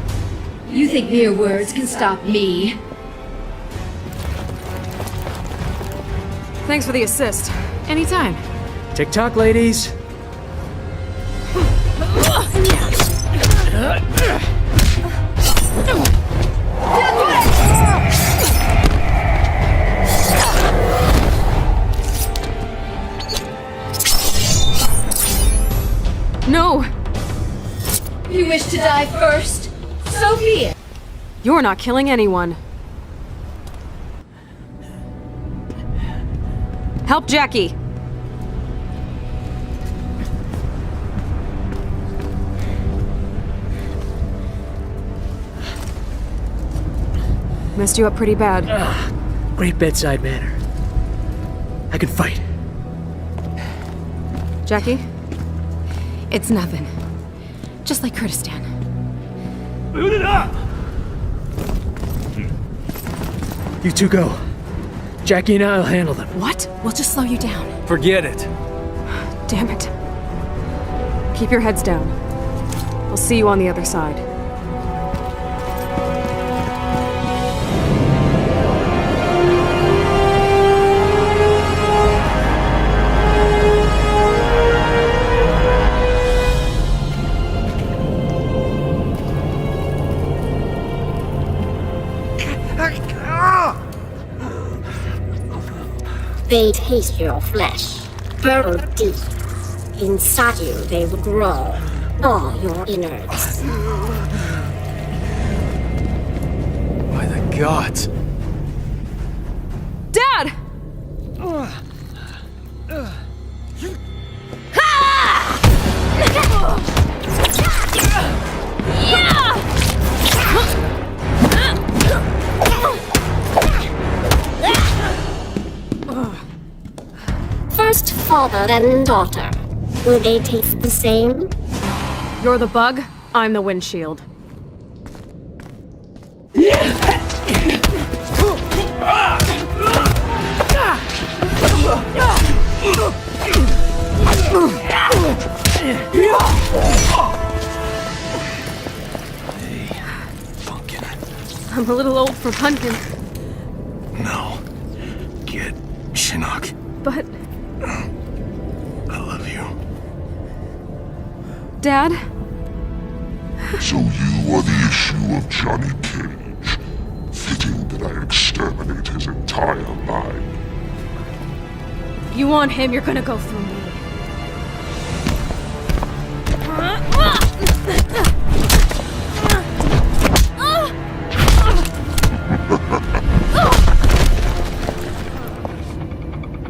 You think mere words can stop me? Thanks for the assist. Anytime. TikTok, ladies. No! You wish to die first? So be it. You're not killing anyone. Help Jackie! Messed you up pretty bad. Great bedside manner. I can fight. Jackie? It's nothing. Just like Kurdistan. You two go. Jackie and I'll handle them. What? We'll just slow you down. Forget it. Damn it. Keep your heads down. I'll see you on the other side. they taste your flesh, burrow deep. Inside you, they will grow, all your innards. By the gods. Dad! First father and daughter. Will they taste the same? You're the bug, I'm the windshield. I'm a little old for pumpkin. No. Get Shinnok. But... I love you. Dad? So you are the issue of Johnny Cage. Fitting that I exterminate his entire line. You want him, you're gonna go through me.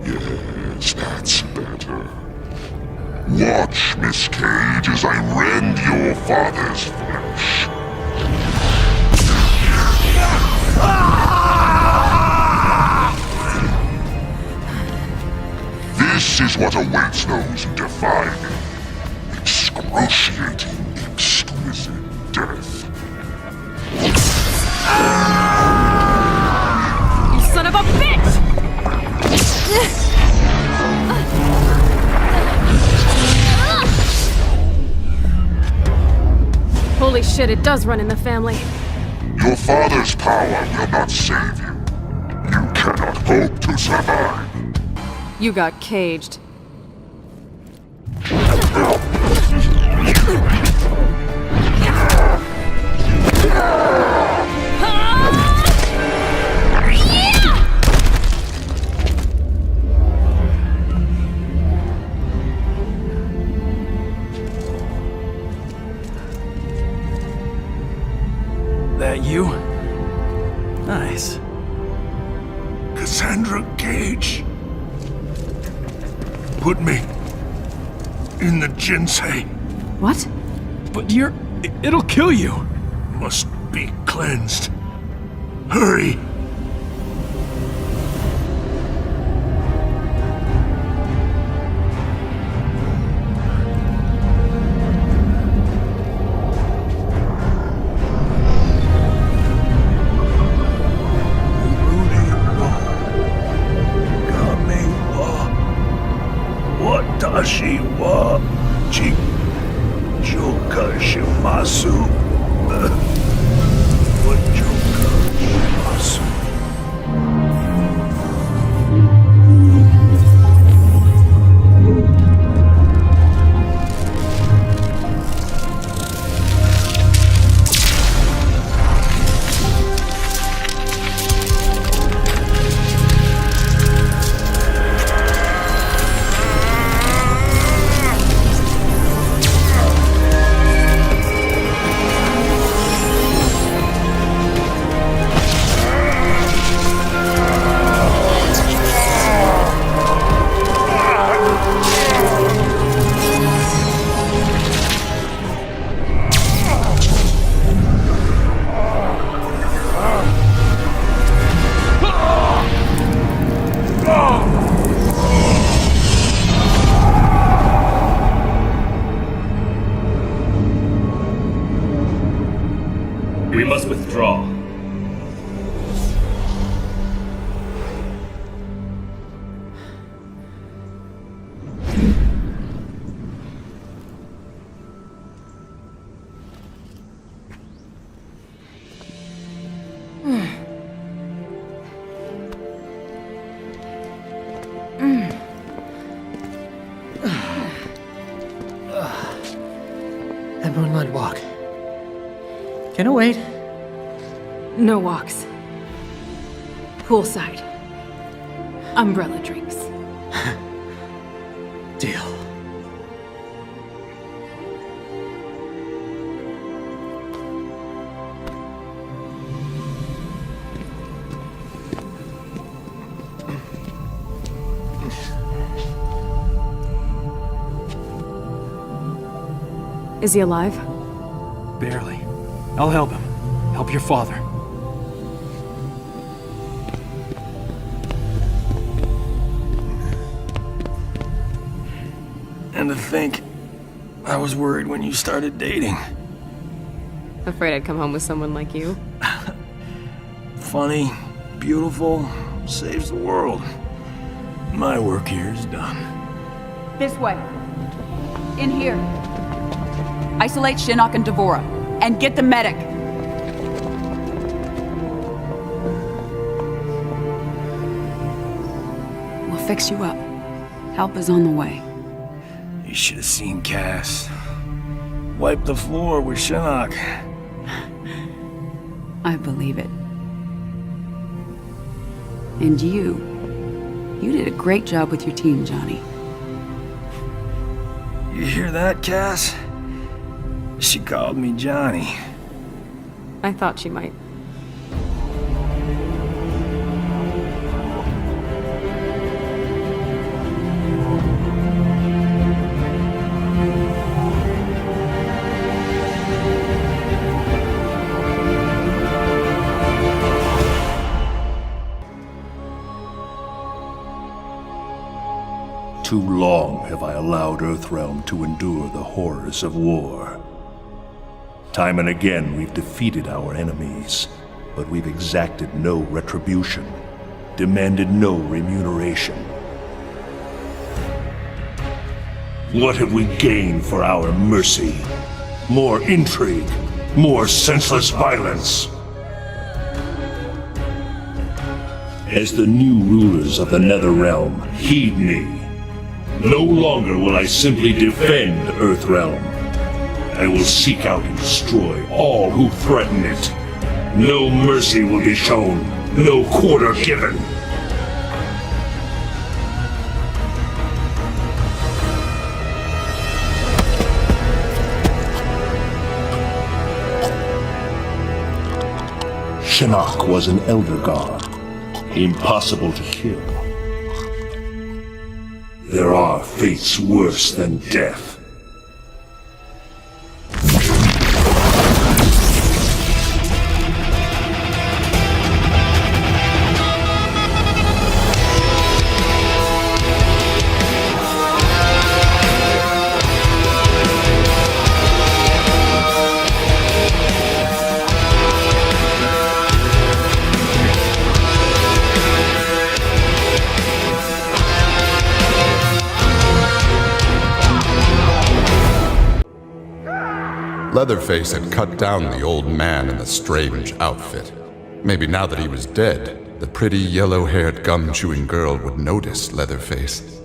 Yes, that's better. Watch, Miss Cage, as I rend your father's flesh. This is what awaits those who defy me. Excruciating, exquisite death. You son of a bitch! Holy shit, it does run in the family. Your father's power will not save you. You cannot hope to survive. You got caged. That you? Nice. Cassandra Cage. Put me in the Jinsei. What? But it'll kill you. Must be cleansed. Hurry. Watashi wa Joka shimasu. Joka shimasu. We must withdraw. That moonlight walk. Can it wait? No walks. Poolside. Umbrella drinks. Is he alive? Barely. I'll help him. Help your father. And to think, I was worried when you started dating. Afraid I'd come home with someone like you. Funny, beautiful, saves the world. My work here is done. This way. In here. Isolate Shinnok and Devora. And get the medic. We'll fix you up. Help is on the way. You should have seen Cass. Wipe the floor with Shinnok. I believe it. And you did a great job with your team, Johnny. You hear that, Cass? She called me Johnny. I thought she might. Too long have I allowed Earthrealm to endure the horrors of war. Time and again we've defeated our enemies, but we've exacted no retribution, demanded no remuneration. What have we gained for our mercy? More intrigue, more senseless violence. As the new rulers of the Netherrealm, heed me. No longer will I simply defend Earthrealm. I will seek out and destroy all who threaten it. No mercy will be shown, no quarter given. Shinnok was an elder god, impossible to kill. There are fates worse than death. Leatherface had cut down the old man in the strange outfit. Maybe now that he was dead, the pretty yellow-haired gum-chewing girl would notice Leatherface.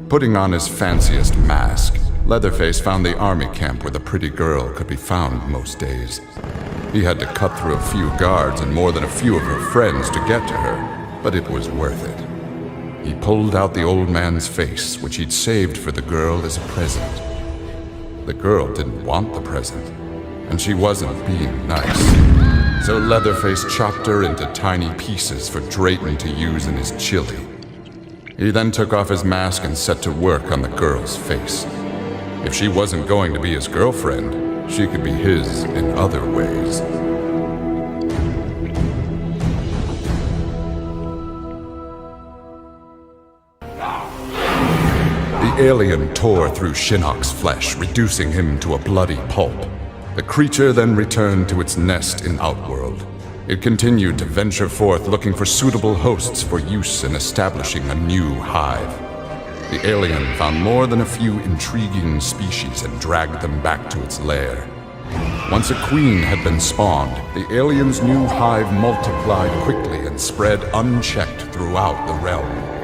Putting on his fanciest mask, Leatherface found the army camp where the pretty girl could be found most days. He had to cut through a few guards and more than a few of her friends to get to her, but it was worth it. He pulled out the old man's face, which he'd saved for the girl as a present. The girl didn't want the present, and she wasn't being nice. So Leatherface chopped her into tiny pieces for Drayton to use in his chili. He then took off his mask and set to work on the girl's face. If she wasn't going to be his girlfriend, she could be his in other ways. The alien tore through Shinnok's flesh, reducing him to a bloody pulp. The creature then returned to its nest in Outworld. It continued to venture forth looking for suitable hosts for use in establishing a new hive. The alien found more than a few intriguing species and dragged them back to its lair. Once a queen had been spawned, the alien's new hive multiplied quickly and spread unchecked throughout the realm.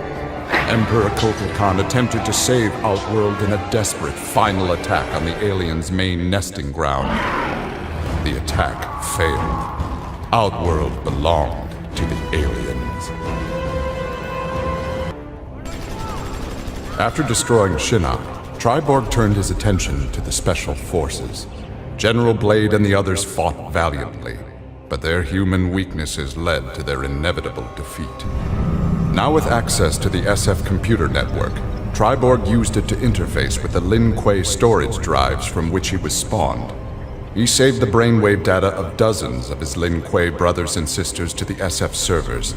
Emperor Kotal attempted to save Outworld in a desperate final attack on the alien's main nesting ground. The attack failed. Outworld belonged to the aliens. After destroying Shinnok, Triborg turned his attention to the Special Forces. General Blade and the others fought valiantly, but their human weaknesses led to their inevitable defeat. Now with access to the SF computer network, Triborg used it to interface with the Lin Kuei storage drives from which he was spawned. He saved the brainwave data of dozens of his Lin Kuei brothers and sisters to the SF servers.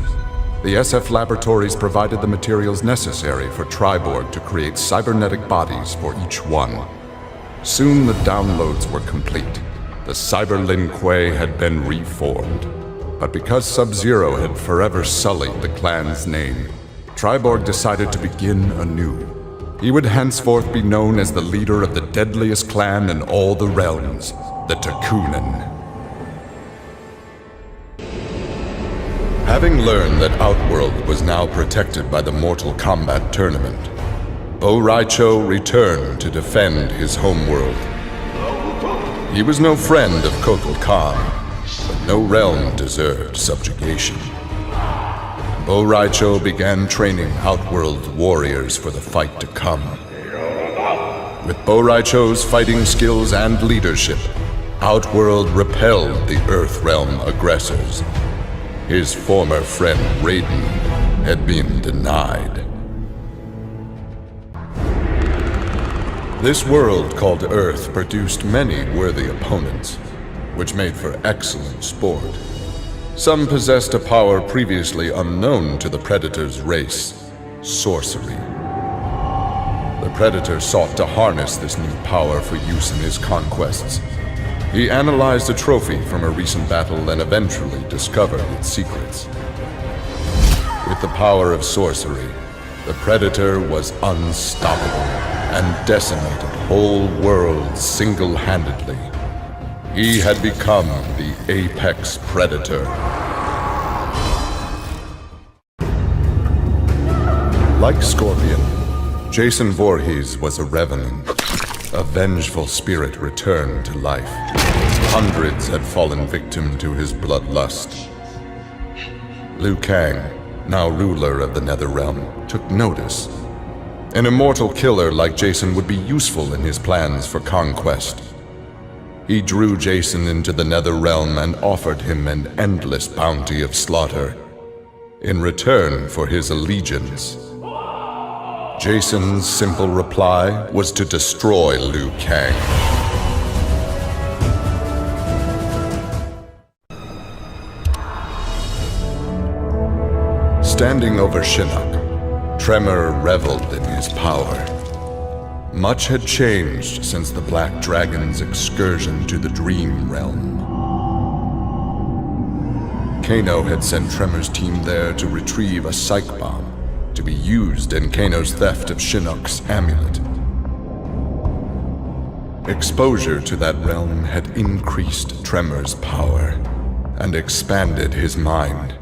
The SF laboratories provided the materials necessary for Triborg to create cybernetic bodies for each one. Soon the downloads were complete. The Cyber Lin Kuei had been reformed. But because Sub-Zero had forever sullied the clan's name, Triborg decided to begin anew. He would henceforth be known as the leader of the deadliest clan in all the realms, the Takunin. Having learned that Outworld was now protected by the Mortal Kombat tournament, Bo' Rai Cho returned to defend his homeworld. He was no friend of Kotal Khan, but no realm deserved subjugation. Bo' Rai Cho began training Outworld warriors for the fight to come. With Bo' Rai Cho's fighting skills and leadership, Outworld repelled the Earthrealm aggressors. His former friend Raiden had been denied. This world called Earth produced many worthy opponents, which made for excellent sport. Some possessed a power previously unknown to the Predator's race, sorcery. The Predator sought to harness this new power for use in his conquests. He analyzed a trophy from a recent battle and eventually discovered its secrets. With the power of sorcery, the Predator was unstoppable and decimated whole worlds single-handedly. He had become the apex predator. Like Scorpion, Jason Voorhees was a revenant. A vengeful spirit returned to life. Hundreds had fallen victim to his bloodlust. Liu Kang, now ruler of the Netherrealm, took notice. An immortal killer like Jason would be useful in his plans for conquest. He drew Jason into the Netherrealm and offered him an endless bounty of slaughter, in return for his allegiance. Jason's simple reply was to destroy Liu Kang. Standing over Shinnok, Tremor reveled in his power. Much had changed since the Black Dragon's excursion to the Dream Realm. Kano had sent Tremor's team there to retrieve a psych bomb to be used in Kano's theft of Shinnok's amulet. Exposure to that realm had increased Tremor's power and expanded his mind.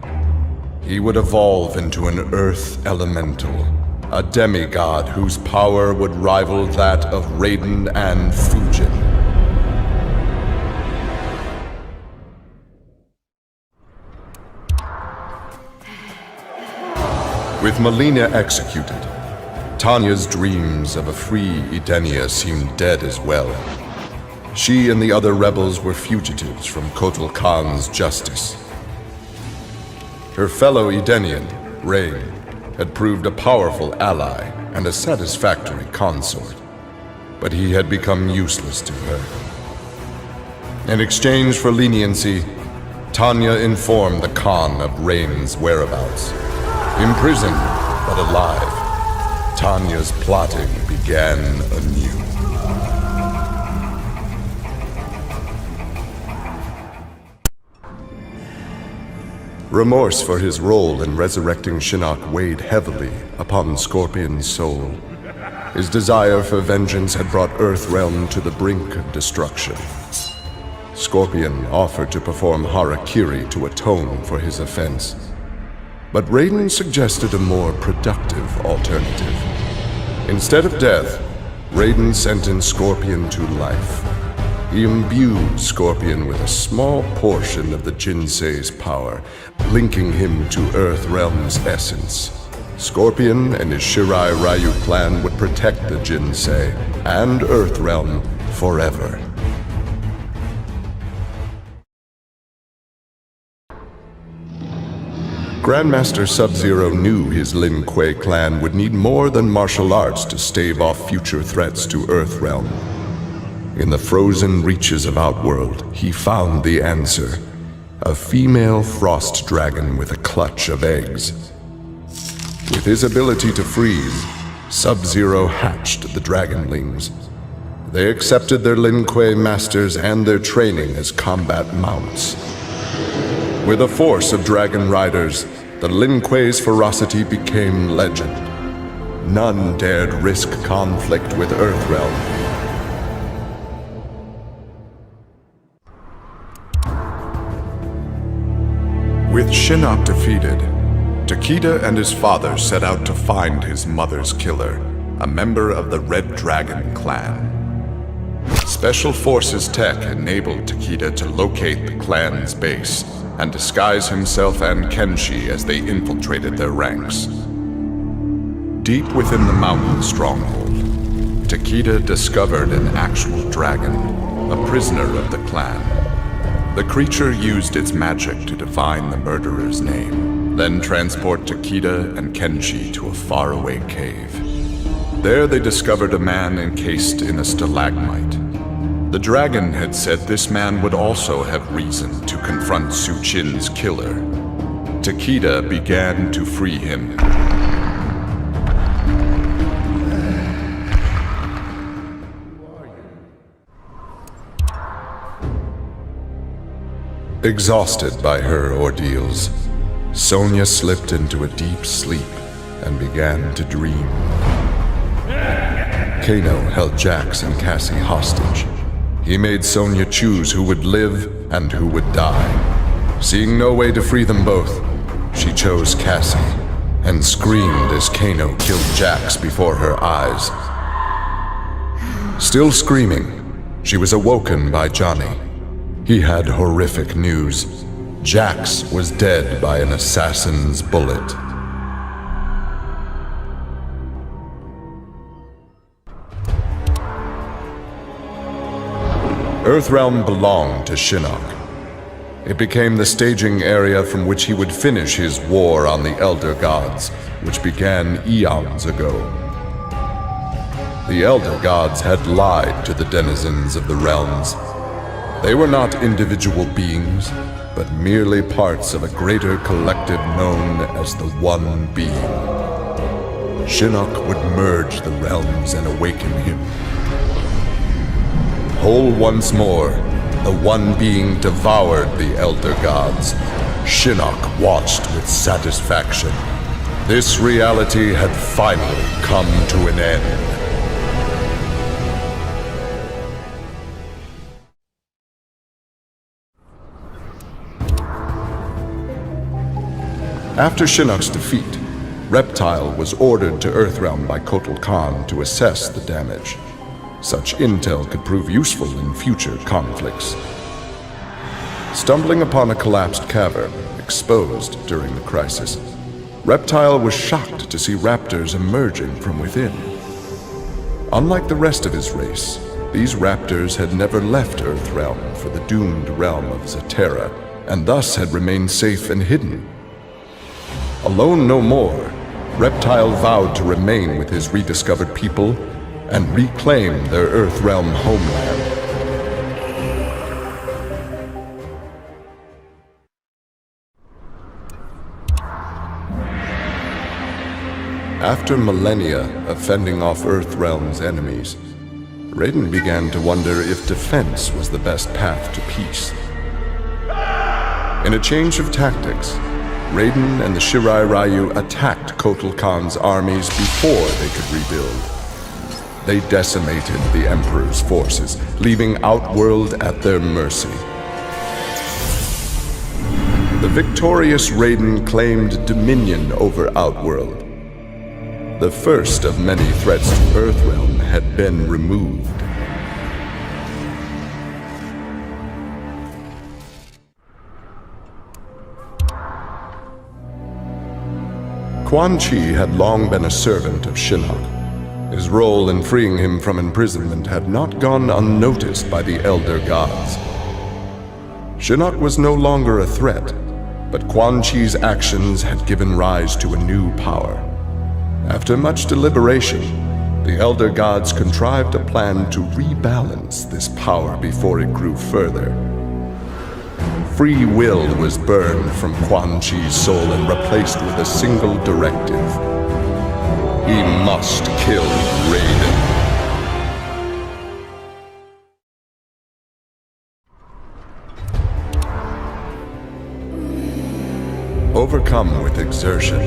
He would evolve into an Earth Elemental, a demigod whose power would rival that of Raiden and Fujin. With Mileena executed, Tanya's dreams of a free Edenia seemed dead as well. She and the other rebels were fugitives from Kotal Khan's justice. Her fellow Edenian, Rain, had proved a powerful ally and a satisfactory consort, but he had become useless to her. In exchange for leniency, Tanya informed the Khan of Rain's whereabouts. Imprisoned, but alive, Tanya's plotting began anew. Remorse for his role in resurrecting Shinnok weighed heavily upon Scorpion's soul. His desire for vengeance had brought Earthrealm to the brink of destruction. Scorpion offered to perform harakiri to atone for his offense. But Raiden suggested a more productive alternative. Instead of death, Raiden sentenced Scorpion to life. He imbued Scorpion with a small portion of the Jinsei's power, linking him to Earthrealm's essence. Scorpion and his Shirai Ryu clan would protect the Jinsei and Earthrealm forever. Grandmaster Sub-Zero knew his Lin Kuei clan would need more than martial arts to stave off future threats to Earthrealm. In the frozen reaches of Outworld, he found the answer. A female frost dragon with a clutch of eggs. With his ability to freeze, Sub-Zero hatched the Dragonlings. They accepted their Lin Kuei masters and their training as combat mounts. With a force of dragon riders, the Lin Kuei's ferocity became legend. None dared risk conflict with Earthrealm. With Shinnok defeated, Takeda and his father set out to find his mother's killer, a member of the Red Dragon clan. Special Forces tech enabled Takeda to locate the clan's base and disguise himself and Kenshi as they infiltrated their ranks. Deep within the mountain stronghold, Takeda discovered an actual dragon, a prisoner of the clan. The creature used its magic to divine the murderer's name, then transport Takeda and Kenshi to a faraway cave. There they discovered a man encased in a stalagmite. The dragon had said this man would also have reason to confront Su Qin's killer. Takeda began to free him. Exhausted by her ordeals, Sonya slipped into a deep sleep and began to dream. Kano held Jax and Cassie hostage. He made Sonya choose who would live and who would die. Seeing no way to free them both, she chose Cassie and screamed as Kano killed Jax before her eyes. Still screaming, she was awoken by Johnny. He had horrific news. Jax was dead by an assassin's bullet. Earthrealm belonged to Shinnok. It became the staging area from which he would finish his war on the Elder Gods, which began eons ago. The Elder Gods had lied to the denizens of the realms. They were not individual beings, but merely parts of a greater collective known as the One Being. Shinnok would merge the realms and awaken him. Whole once more, the One Being devoured the Elder Gods. Shinnok watched with satisfaction. This reality had finally come to an end. After Shinnok's defeat, Reptile was ordered to Earthrealm by Kotal Khan to assess the damage. Such intel could prove useful in future conflicts. Stumbling upon a collapsed cavern, exposed during the crisis, Reptile was shocked to see raptors emerging from within. Unlike the rest of his race, these raptors had never left Earthrealm for the doomed realm of Zaterra, and thus had remained safe and hidden. Alone no more, Reptile vowed to remain with his rediscovered people and reclaim their Earthrealm homeland. After millennia of fending off Earthrealm's enemies, Raiden began to wonder if defense was the best path to peace. In a change of tactics, Raiden and the Shirai Ryu attacked Kotal Khan's armies before they could rebuild. They decimated the Emperor's forces, leaving Outworld at their mercy. The victorious Raiden claimed dominion over Outworld. The first of many threats to Earthrealm had been removed. Quan Chi had long been a servant of Shinnok. His role in freeing him from imprisonment had not gone unnoticed by the Elder Gods. Shinnok was no longer a threat, but Quan Chi's actions had given rise to a new power. After much deliberation, the Elder Gods contrived a plan to rebalance this power before it grew further. Free will was burned from Quan Chi's soul and replaced with a single directive. He must kill Raiden. Overcome with exertion,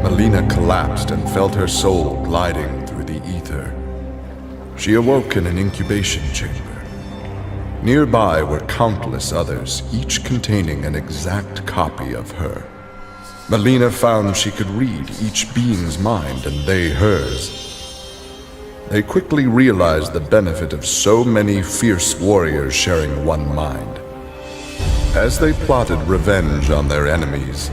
Mileena collapsed and felt her soul gliding through the ether. She awoke in an incubation chamber. Nearby were countless others, each containing an exact copy of her. Mileena found she could read each being's mind and they hers. They quickly realized the benefit of so many fierce warriors sharing one mind. As they plotted revenge on their enemies,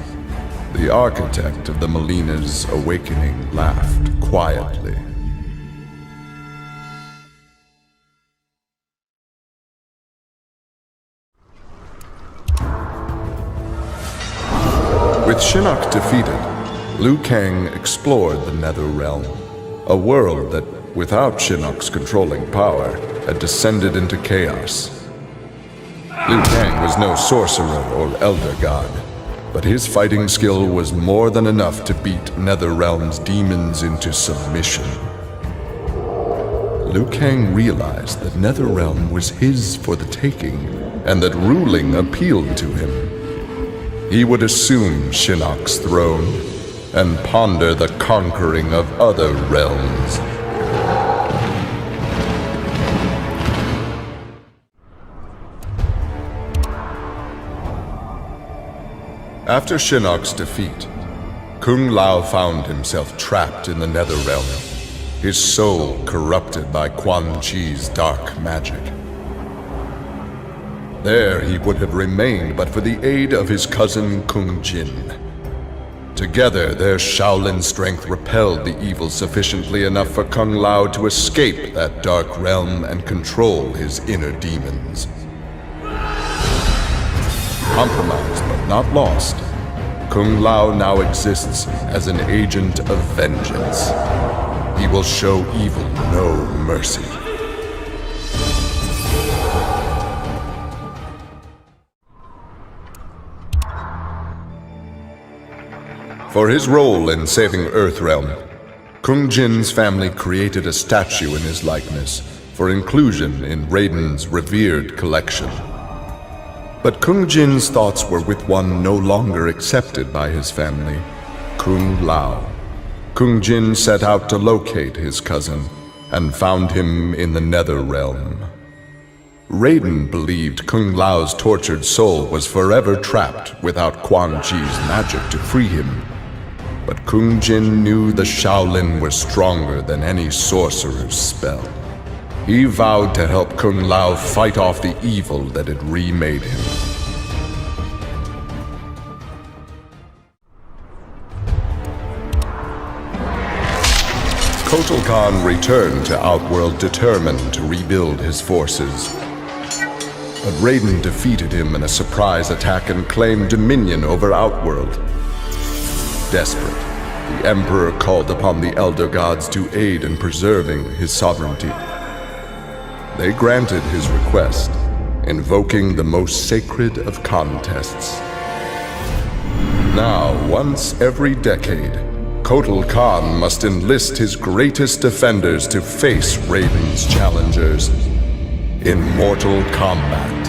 the architect of the Mileena's awakening laughed quietly. With Shinnok defeated, Liu Kang explored the Nether Realm, a world that, without Shinnok's controlling power, had descended into chaos. Liu Kang was no sorcerer or elder god, but his fighting skill was more than enough to beat Netherrealm's demons into submission. Liu Kang realized that Netherrealm was his for the taking, and that ruling appealed to him. He would assume Shinnok's throne and ponder the conquering of other realms. After Shinnok's defeat, Kung Lao found himself trapped in the Netherrealm, his soul corrupted by Quan Chi's dark magic. There he would have remained but for the aid of his cousin Kung Jin. Together, their Shaolin strength repelled the evil sufficiently enough for Kung Lao to escape that dark realm and control his inner demons. Compromised but not lost, Kung Lao now exists as an agent of vengeance. He will show evil no mercy. For his role in saving Earthrealm, Kung Jin's family created a statue in his likeness for inclusion in Raiden's revered collection. But Kung Jin's thoughts were with one no longer accepted by his family, Kung Lao. Kung Jin set out to locate his cousin and found him in the Netherrealm. Raiden believed Kung Lao's tortured soul was forever trapped without Quan Chi's magic to free him. But Kung Jin knew the Shaolin was stronger than any sorcerer's spell. He vowed to help Kung Lao fight off the evil that had remade him. Kotal Khan returned to Outworld determined to rebuild his forces. But Raiden defeated him in a surprise attack and claimed dominion over Outworld. Desperate, the Emperor called upon the Elder Gods to aid in preserving his sovereignty. They granted his request, invoking the most sacred of contests. Now, once every decade, Kotal Khan must enlist his greatest defenders to face Raiden's challengers in Mortal Kombat.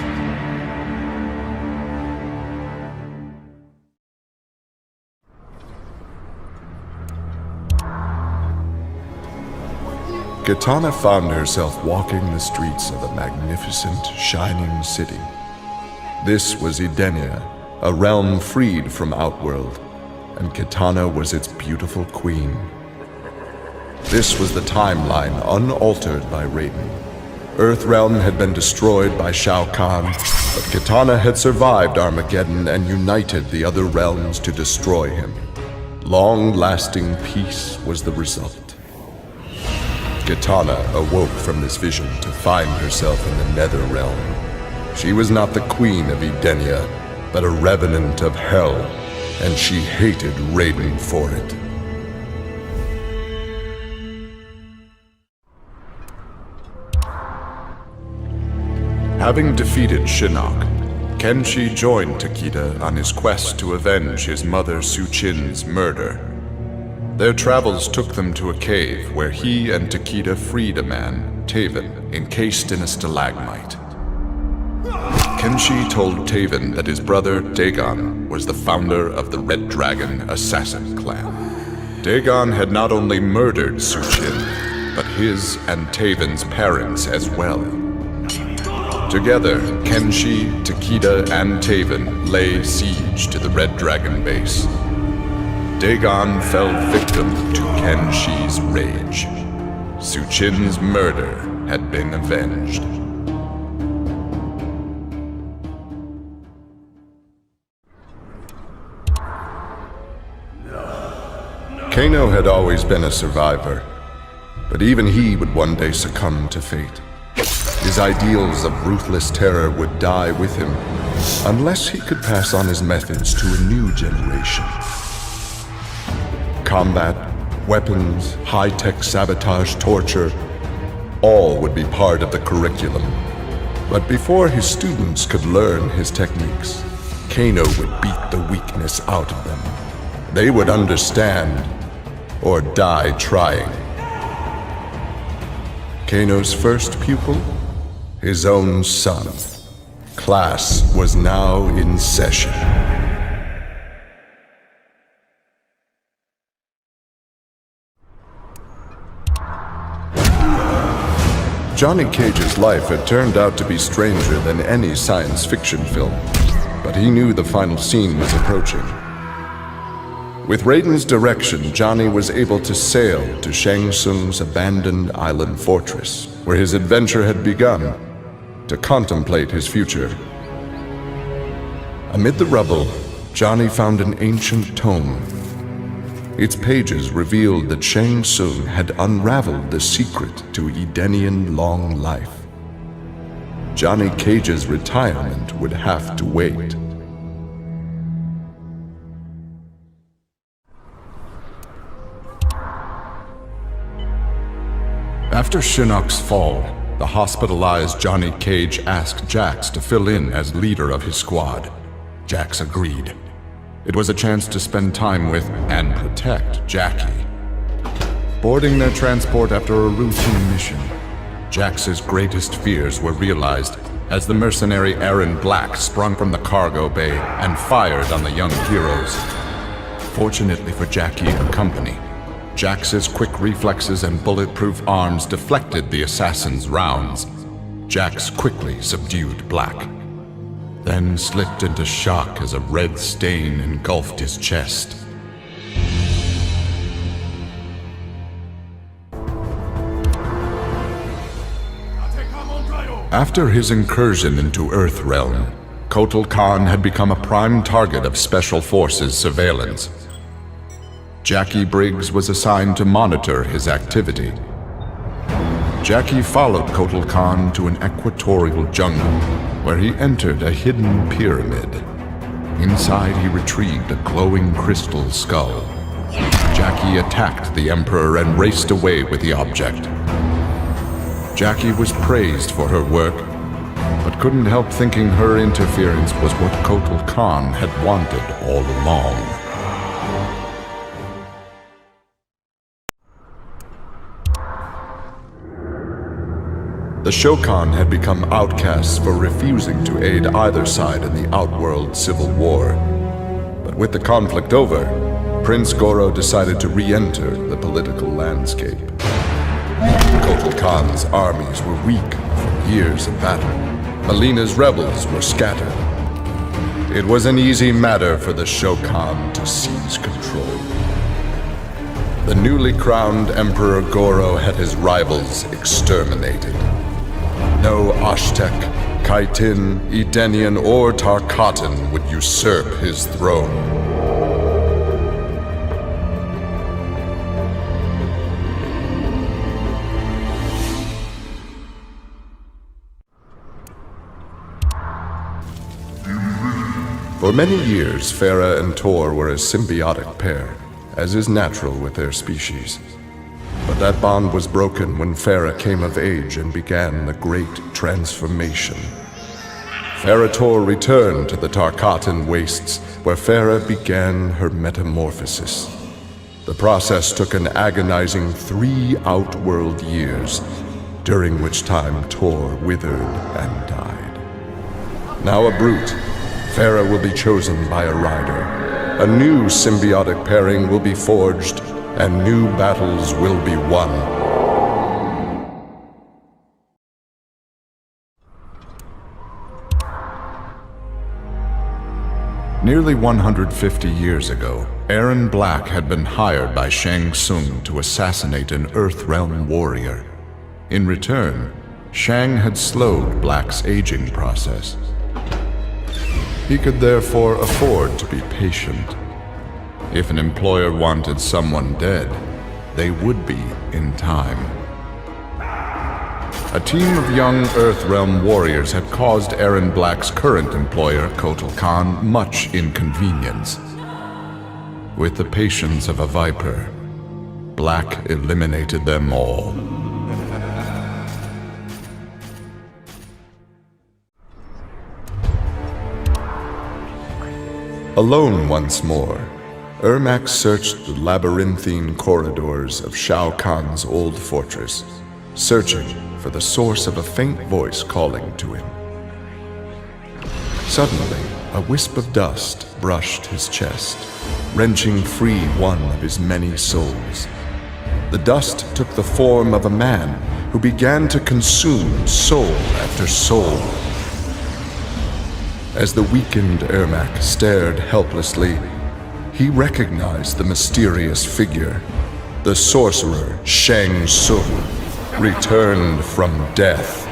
Kitana found herself walking the streets of a magnificent, shining city. This was Edenia, a realm freed from Outworld, and Kitana was its beautiful queen. This was the timeline unaltered by Raiden. Earthrealm had been destroyed by Shao Kahn, but Kitana had survived Armageddon and united the other realms to destroy him. Long-lasting peace was the result. Kitana awoke from this vision to find herself in the Netherrealm. She was not the queen of Edenia, but a revenant of hell, and she hated Raiden for it. Having defeated Shinnok, Kenshi joined Takeda on his quest to avenge his mother Su-Chin's murder. Their travels took them to a cave where he and Takeda freed a man, Taven, encased in a stalagmite. Kenshi told Taven that his brother, Dagon, was the founder of the Red Dragon Assassin Clan. Dagon had not only murdered Su-Chin, but his and Taven's parents as well. Together, Kenshi, Takeda, and Taven lay siege to the Red Dragon base. Dagon fell victim to Kenshi's rage. Su-Chin's murder had been avenged. Kano had always been a survivor, but even he would one day succumb to fate. His ideals of ruthless terror would die with him, unless he could pass on his methods to a new generation. Combat, weapons, high-tech sabotage, torture, all would be part of the curriculum. But before his students could learn his techniques, Kano would beat the weakness out of them. They would understand, or die trying. Kano's first pupil? His own son. Class was now in session. Johnny Cage's life had turned out to be stranger than any science fiction film, but he knew the final scene was approaching. With Raiden's direction, Johnny was able to sail to Shang Tsung's abandoned island fortress, where his adventure had begun, to contemplate his future. Amid the rubble, Johnny found an ancient tome. Its pages revealed that Shang Tsung had unraveled the secret to Edenian long life. Johnny Cage's retirement would have to wait. After Shinnok's fall, the hospitalized Johnny Cage asked Jax to fill in as leader of his squad. Jax agreed. It was a chance to spend time with and protect Jackie. Boarding their transport after a routine mission, Jax's greatest fears were realized as the mercenary Aaron Black sprung from the cargo bay and fired on the young heroes. Fortunately for Jackie and company, Jax's quick reflexes and bulletproof arms deflected the assassin's rounds. Jax quickly subdued Black, then slipped into shock as a red stain engulfed his chest. After his incursion into Earthrealm, Kotal Khan had become a prime target of Special Forces surveillance. Jackie Briggs was assigned to monitor his activity. Jackie followed Kotal Khan to an equatorial jungle, where he entered a hidden pyramid. Inside, he retrieved a glowing crystal skull. Jackie attacked the Emperor and raced away with the object. Jackie was praised for her work, but couldn't help thinking her interference was what Kotal Khan had wanted all along. The Shokan had become outcasts for refusing to aid either side in the Outworld civil war. But with the conflict over, Prince Goro decided to re-enter the political landscape. Kotal Khan's armies were weak from years of battle. Alina's rebels were scattered. It was an easy matter for the Shokan to seize control. The newly crowned Emperor Goro had his rivals exterminated. No Ashtek, Kaitin, Edenian, or Tarkatan would usurp his throne. For many years, Farah and Tor were a symbiotic pair, as is natural with their species. But that bond was broken when Farah came of age and began the Great Transformation. Farah Tor returned to the Tarkatan Wastes, where Farah began her metamorphosis. The process took an agonizing 3 outworld years, during which time Tor withered and died. Now a brute, Farah will be chosen by a rider. A new symbiotic pairing will be forged, and new battles will be won. Nearly 150 years ago, Aaron Black had been hired by Shang Tsung to assassinate an Earthrealm warrior. In return, Shang had slowed Black's aging process. He could therefore afford to be patient. If an employer wanted someone dead, they would be in time. A team of young Earthrealm warriors had caused Aaron Black's current employer, Kotal Khan, much inconvenience. With the patience of a viper, Black eliminated them all. Alone once more, Ermac searched the labyrinthine corridors of Shao Kahn's old fortress, searching for the source of a faint voice calling to him. Suddenly, a wisp of dust brushed his chest, wrenching free one of his many souls. The dust took the form of a man who began to consume soul after soul. As the weakened Ermac stared helplessly, he recognized the mysterious figure, the sorcerer Shang Tsung, returned from death.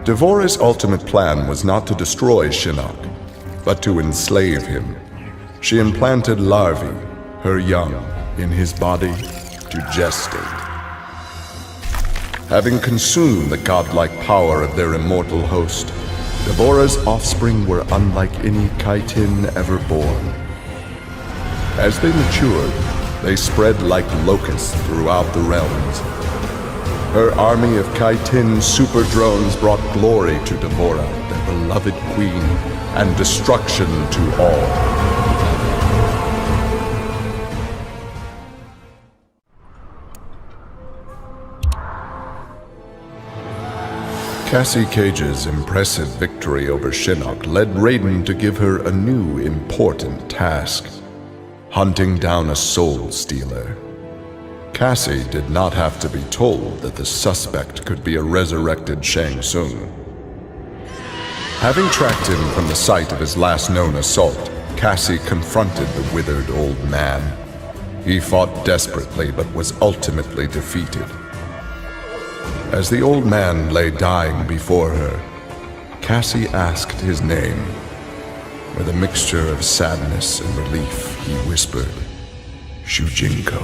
Devorah's ultimate plan was not to destroy Shinnok, but to enslave him. She implanted larvae, her young, in his body to gestate. Having consumed the godlike power of their immortal host, Devorah's offspring were unlike any Kaitin ever born. As they matured, they spread like locusts throughout the realms. Her army of Kaitin super drones brought glory to Devorah, their beloved queen, and destruction to all. Cassie Cage's impressive victory over Shinnok led Raiden to give her a new important task: hunting down a soul stealer. Cassie did not have to be told that the suspect could be a resurrected Shang Tsung. Having tracked him from the site of his last known assault, Cassie confronted the withered old man. He fought desperately but was ultimately defeated. As the old man lay dying before her, Cassie asked his name. With a mixture of sadness and relief, he whispered, "Shujinko."